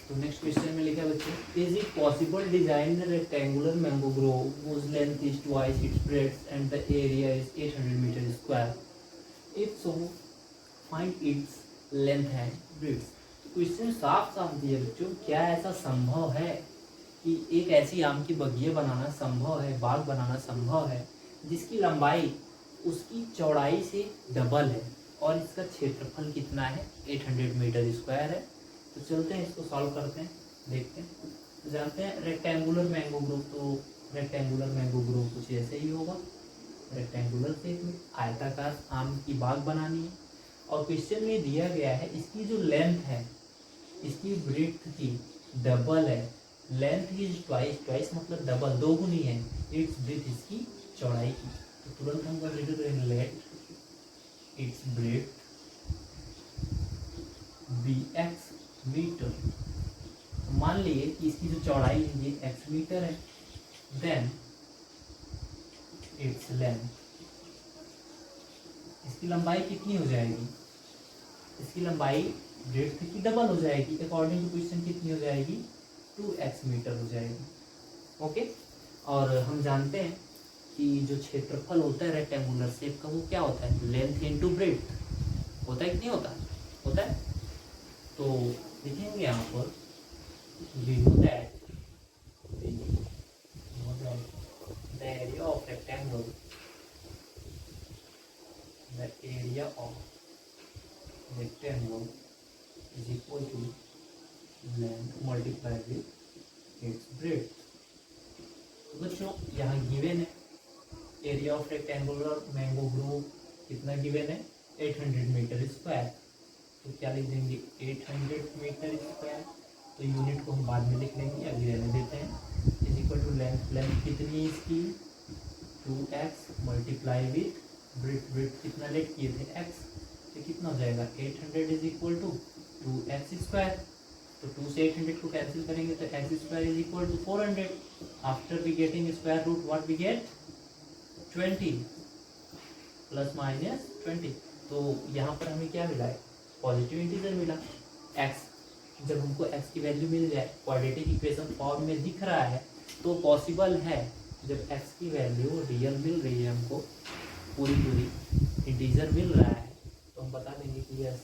तो नेक्स्ट क्वेश्चन में लिखा है बच्चों, is it possible design rectangular mango Grove whose length is twice its breadth and the area is 800 meter square? If so, find its length and breadth। तो क्वेश्चन साफ साफ दिया बच्चों, क्या ऐसा संभव है कि एक ऐसी आम की बगिया बनाना संभव है, बाग बनाना संभव है जिसकी लंबाई उसकी चौड़ाई से डबल है और इसका क्षेत्रफल कितना है, 800 मीटर स्क्वायर है। तो चलते हैं इसको सॉल्व करते हैं, देखते हैं। तो जानते हैं रेक्टेंगुलर मैंगो ग्रोव, तो रेक्टेंगुलर मैंगो ग्रोव कुछ ऐसे ही होगा, रेक्टेंगुलर शेप में आयताकार आम की बाग बनानी है। और क्वेश्चन में दिया गया है इसकी जो लेंथ है, इसकी ब्रेड्थ की डबल है, लेंथ इज ट्वाइस, ट्वाइस मतलब डबल, दो गुनी है, इट्स ब्रेड्थ इसकी चौड़ाई की। तो तुरंत हम कंसीडर करेंगे let its breadth be x metre. मान लिए कि इसकी जो चौड़ाई है ये x मीटर है, देन इट्स लेंथ, इसकी लंबाई कितनी हो जाएगी, इसकी लंबाई ब्रेड्थ की डबल हो जाएगी, अकॉर्डिंग टू क्वेश्चन कितनी हो जाएगी, 2x मीटर हो जाएगी। ओके, और हम जानते हैं कि जो क्षेत्रफल होता है रेक्टेंगुलर शेप का वो क्या होता है, लेंथ इनटू ब्रेड्थ होता है कि नहीं होता, होता है। तो लिखेंगे यहाँ पर we know that the area of rectangle, the area of rectangle is equal to length multiplied with its breadth. तो बच्चों यहाँ गिवन है area of rectangular mango Grove कितना गिवन है 800 मीटर स्क्वायर। तो क्या लिख देंगे 800 मीटर स्क्वायर। तो यूनिट को हम बाद में लिख लेंगे, अभी रहने देते हैं। Is equal to length, length कितनी है इसकी 2x multiply with breadth, breadth कितना लेट किए थे x, तो कितना हो जाएगा 800 is equal to 2x square. तो 2 से 800 को कैंसिल करेंगे तो x square is equal to 400। After we getting square root what we get 20 plus minus 20। तो यहाँ पर हमें क्या मिला है पॉजिटिव इंटीजर मिला x। जब हमको x की वैल्यू मिल जाए क्वाड्रेटिक इक्वेशन फॉर्म में दिख रहा है तो पॉसिबल है जब x की वैल्यू रियल मिल रही है हमको पूरी इंटीजर मिल रहा है तो हम बता देंगे कि yes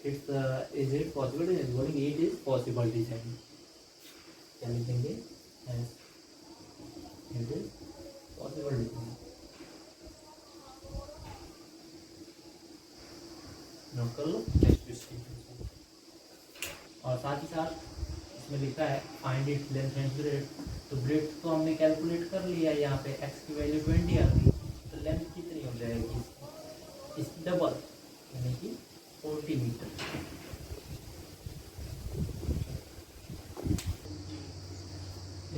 it's is it possible, it is possible design. क्या लिख देंगे yes it is possible design. Note कर लो नेक्स्ट क्वेश्चन। और साथ ही साथ इसमें लिखा है find it length and breadth. तो ब्रेड्थ तो हमने कैलकुलेट कर लिया है, यहाँ पे x की वैल्यू 20 आ गई तो लेंथ कितनी हो जाएगी इसकी डबल यानी कि 40 मीटर।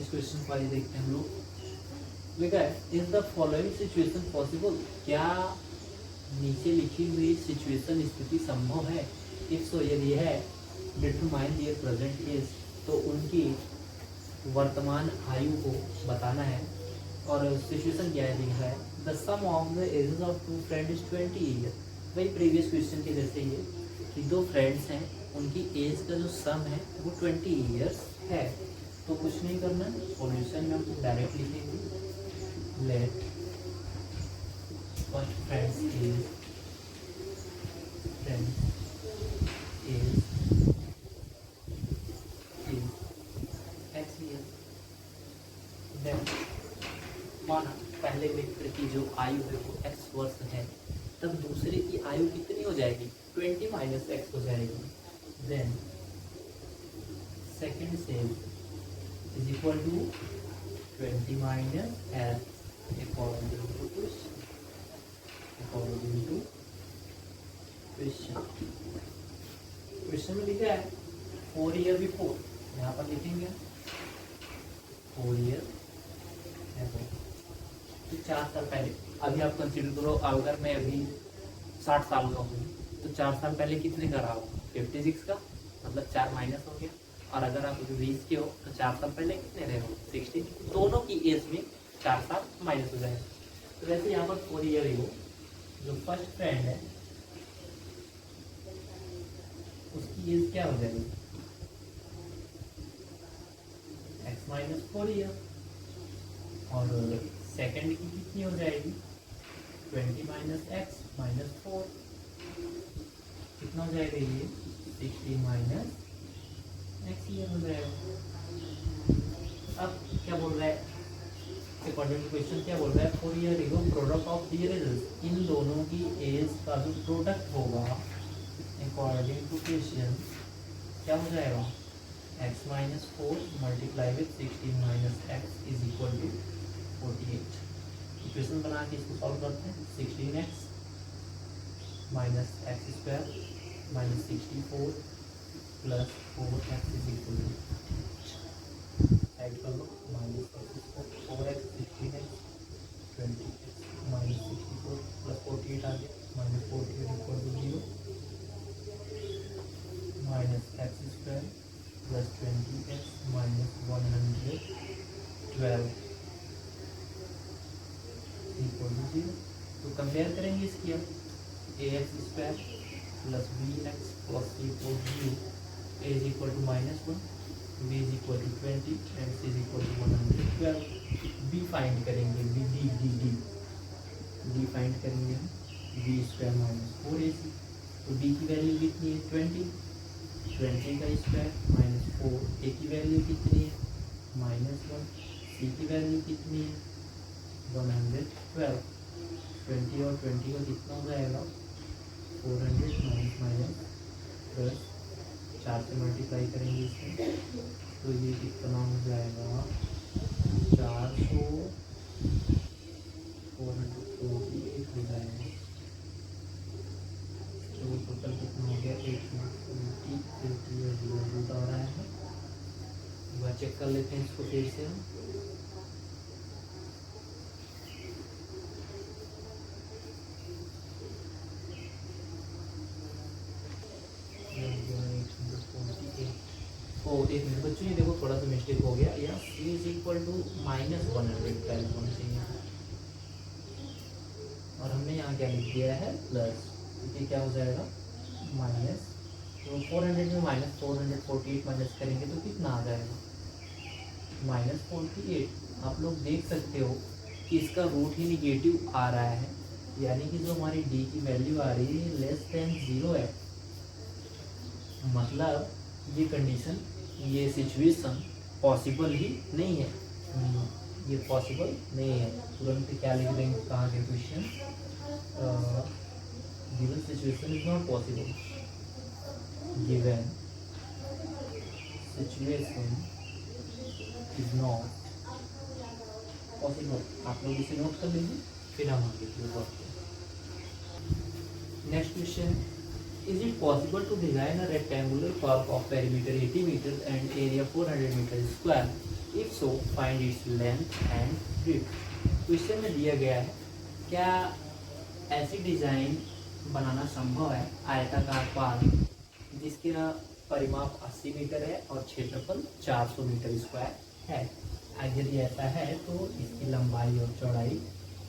इस क्वेश्चन को आइए देखते हैं हम लोग। लिखा है is the following situation possible, क्या नीचे लिखी हुई सिचुएशन स्थिति संभव है। इफ सो यदि है डिटरमाइन देयर प्रेजेंट एज, तो उनकी वर्तमान आयु को बताना है। और सिचुएशन क्या है लिखा है the sum of the ages of two friend is 20 year. वही प्रीवियस क्वेश्चन के जैसे ही कि दो फ्रेंड्स हैं उनकी एज का जो सम है वो 20 ईयर्स है। तो कुछ नहीं करना, सॉल्यूशन में हम डायरेक्ट लिखेंगे लेट फर्स्ट फ्रेंड्स एज माना पहले मित्र की जो आयु है वो x वर्ष है, तब दूसरे की आयु कितनी हो जाएगी 20 माइनस एक्स हो जाएगी। Then second cell is equal to 20 minus x according to question में लिखा है 4 ईयर बिफोर, यहाँ पर लिखेंगे 4 ईयर तो 4 साल पहले। अभी आप कंसिडर करो अगर मैं अभी 60 साल का हूँ तो 4 साल पहले कितने का रहा होगा 56 का, मतलब 4 माइनस हो गया। और अगर आप अभी 20 के हो तो 4 साल पहले कितने रहे हो 60। दोनों की एज में 4 साल माइनस हो जाएगा। तो वैसे यहाँ पर 4 ईयर ही हो, जो फर्स्ट फ्रेंड है उसकी एज क्या हो जाएगी x माइनस 4 ईयर। और सेकंड की कितनी हो जाएगी 20 माइनस एक्स माइनस 4, कितना हो जाएगा ये 60 माइनस एक्स ईयर हो जाएगा। अब क्या बोल रहा है अकॉर्डिंग टू क्वेश्चन, क्या बोल रहा है 4 year ago product of their ages, इन दोनों की एज का जो प्रोडक्ट होगा अकॉर्डिंग टू क्वेश्चन क्या हो जाएगा x minus 4 multiply with 16 minus X is equal to 48। Equation बना के इसको सॉल्व करते हैं 16x minus X square minus 64 plus 4x is equal to side कर लो minus 4x 16x 20x minus 64 plus 48 आ गया minus 48 equal to 0 minus X square plus 20x minus 112 equal to 0। तो कंपेयर करेंगे इसकी अब ax square plus bx plus c equal to 0, a is equal to -1, b is equal to 20 and c is equal to 112। b find करेंगे d find करेंगे b square minus 4ac। तो b की value कितनी है 20, 20 का square minus 4, ए की value कितनी है -1, सी की वैल्यू कितनी है 112, 20 और 20 का कितना हो जाएगा 400 माइनस प्लस 4 से मल्टीप्लाई करेंगे इसमें तो ये कितना हो जाएगा 400, 448 हो जाएगा। तो टोटल कितना हो गया 80 और 0 रूट आ रहा है। एक बार चेक कर लेते हैं इसको फिर से हम। एक मिनट बच्चों, ये देखो थोड़ा सा मिस्टेक हो गया, यहाँ c इज इक्वल टू -100 पहले होना चाहिए और हमने यहाँ क्या लिख दिया है प्लस, ये क्या हो जाएगा माइनस, तो 400 में -448 माइनस करेंगे तो कितना आ जाएगा -48। आप लोग देख सकते हो कि इसका रूट ही निगेटिव आ रहा है, यानी कि जो हमारी d की वैल्यू आ रही है <0 है। मतलब ये कंडीशन, ये सिचुएशन पॉसिबल ही नहीं है, ये पॉसिबल नहीं है। तुरंत क्या लिख देंगे कहाँ के question, given situation is not possible, given situation is not possible. आप लोग इसे नोट कर लीजिए, फिर हम आगे की ओर बढ़ते हैं। Next question, is it possible to design a rectangular curve of perimeter 80 meters and area 400 meters square? If so, find its length and width. Question में दिया गया है क्या ऐसी डिजाइन बनाना संभव है आयताकार पार्क जिसका परिमाप 80 मीटर है और क्षेत्रफल 400 मीटर स्क्वायर है। यदि ऐसा है तो इसकी लंबाई और चौड़ाई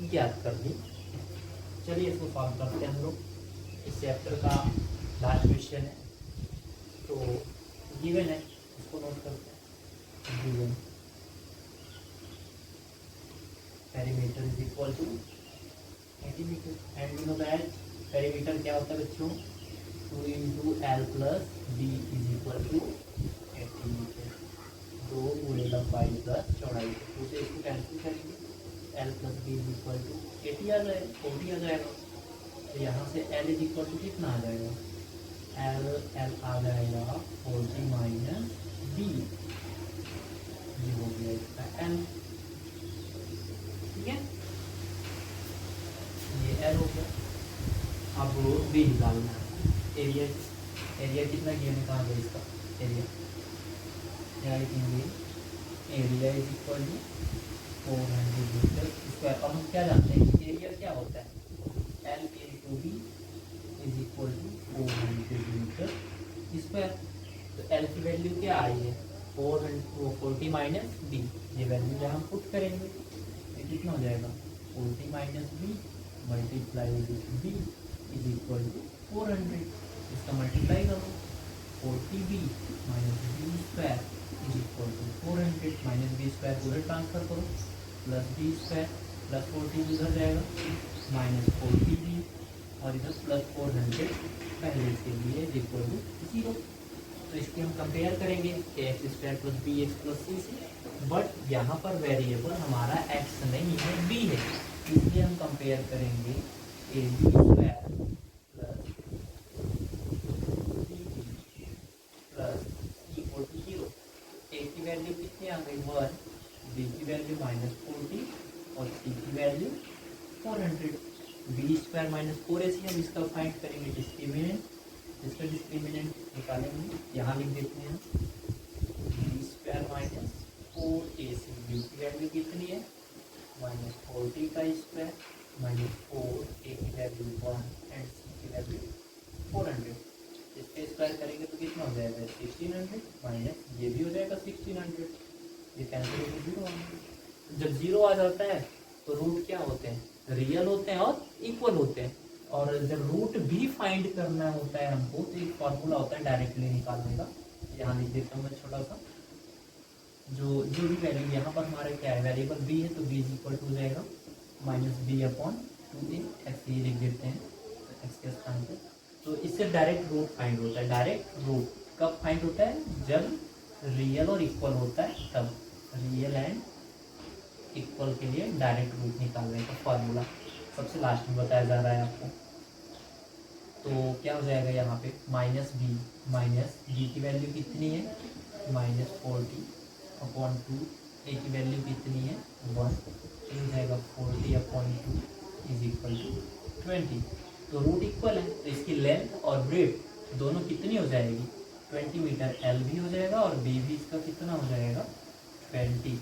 ज्ञात कर दी। चलिए इसको सॉल्व करते हैं हम लोग। इस चैप्टर का लास्ट क्वेश्चन है, तो गिवन है, इसको नोट करते हैं। Given perimeter is equal to 80 metre and we know that perimeter क्या होता है बच्चों 2 into l plus b is equal to 80 metre. 2 गुणे लंबाई प्लस चौड़ाई, तो इसको कैंसिल करेंगे, l plus b is equal to 80 आ जाएगा, 40 आ जाएगा। तो यहाँ से एल इज इक्वल टू कितना आ जाएगा, एल आ जाएगा 40 माइनस बी, ये हो गया इसका एल, ठीक है, ये एल हो गया। अब बी निकालना है, एरिया कितना किया निकाल दो इसका एरिया, क्या लिखेंगे area is equal to 400 metre square. और हम क्या जानते हैं कि एरिया क्या होता है, l into b is equal to 400 metre square. तो एल की वैल्यू क्या आई है 40 माइनस बी, ये वैल्यू जहाँ हम पुट करेंगे तो कितना हो जाएगा 40 minus b multiply b is equal to 400। इसका मल्टीप्लाई करो 40 b minus b square is equal to 400 minus b square पूरे ट्रांसफर करो प्लस बी स्क्वायर प्लस 40 इधर जाएगा माइनस 40 बी और इधर प्लस 400 पहले के लिए इज इक्वल टू 0। तो इसके हम कंपेयर करेंगे X square plus B x plus C से, बट यहाँ पर वेरिएबल हमारा एक्स नहीं है बी है, इसलिए हम कंपेयर करेंगे a b square plus b plus equal to 0। A की वैल्यू कितनी आ गई 1, बी की वैल्यू -40 और सी की value 400। B square minus 4ac हम इसका फाइंड करेंगे डिस्क्रिमिनेंट, इसका डिस्क्रिमिनेंट निकालेंगे, यहाँ लिख देते हैं b square minus 4ac। B की वैल्यू कितनी है -40 का स्क्वायर माइनस 4, ए की वैल्यू 1 एंड सी की वैल्यू 400। इसके स्क्वायर करेंगे तो कितना हो जाएगा 1600 माइनस ये भी हो जाएगा 1600, ये कैंसिल होकर 0 आ जाएगा। जब 0 आ जाता है तो रूट क्या होते हैं रियल होते हैं और इक्वल होते हैं। और जब रूट भी फाइंड करना होता है हमको तो एक फॉर्मूला होता है डायरेक्टली निकालने का, यहाँ लिख देता हूँ मैं छोटा सा। जो भी वैल्यू यहाँ पर हमारे क्या है वेरिएबल बी है तो बी इज इक्वल टू हो जाएगा -b/2a, एक्स लिख देते हैं एक्स के स्थान पे। तो इससे डायरेक्ट रूट फाइंड होता है, डायरेक्ट रूट कब फाइंड होता है, जब रियल और इक्वल होता है तब। रियल एंड इक्वल के लिए डायरेक्ट रूट निकालने का फॉर्मूला सबसे लास्ट में बताया जा रहा है आपको। तो क्या हो जाएगा यहाँ पे, माइनस बी की वैल्यू कितनी है, -40/2, ए की वैल्यू कितनी है 1, तो हो जाएगा 40/2 = 20। तो रूट इक्वल है तो इसकी लेंथ और ब्रेथ दोनों कितनी हो जाएगी, 20 मीटर। एल भी हो जाएगा और बी भी इसका कितना हो जाएगा 20।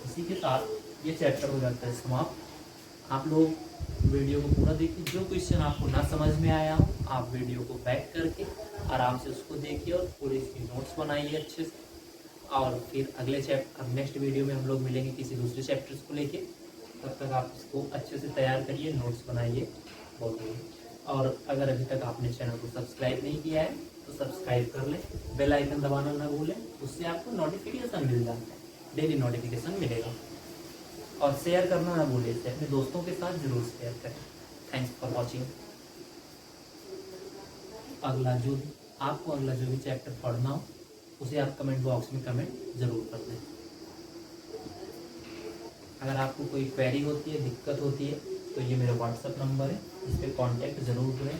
इसी के साथ ये चैप्टर हो जाता है समाप्त। आप लोग वीडियो को पूरा देखिए, जो क्वेश्चन आपको ना समझ में आया हो आप वीडियो को बैक करके आराम से उसको देखिए और पूरे इसकी नोट्स बनाइए अच्छे से। और फिर अगले चैप्टर, नेक्स्ट वीडियो में हम लोग मिलेंगे किसी दूसरे चैप्टर्स को लेके। तब तक आप इसको अच्छे से तैयार करिए, नोट्स बनाइए बहुत। और अगर अभी तक आपने चैनल को सब्सक्राइब नहीं किया है तो सब्सक्राइब कर लें, बेल आइकन दबाना ना भूलें, उससे आपको नोटिफिकेशन मिल जाता है, डेली नोटिफिकेशन मिलेगा। और शेयर करना ना भूलें, इसे अपने दोस्तों के साथ जरूर शेयर करें। Thanks for watching. अगला जो भी चैप्टर पढ़ना हो उसे आप कमेंट बॉक्स में कमेंट जरूर कर दें। अगर आपको कोई क्वेरी होती है, दिक्कत होती है तो ये मेरा व्हाट्सएप नंबर है, इस पर कॉन्टैक्ट ज़रूर करें।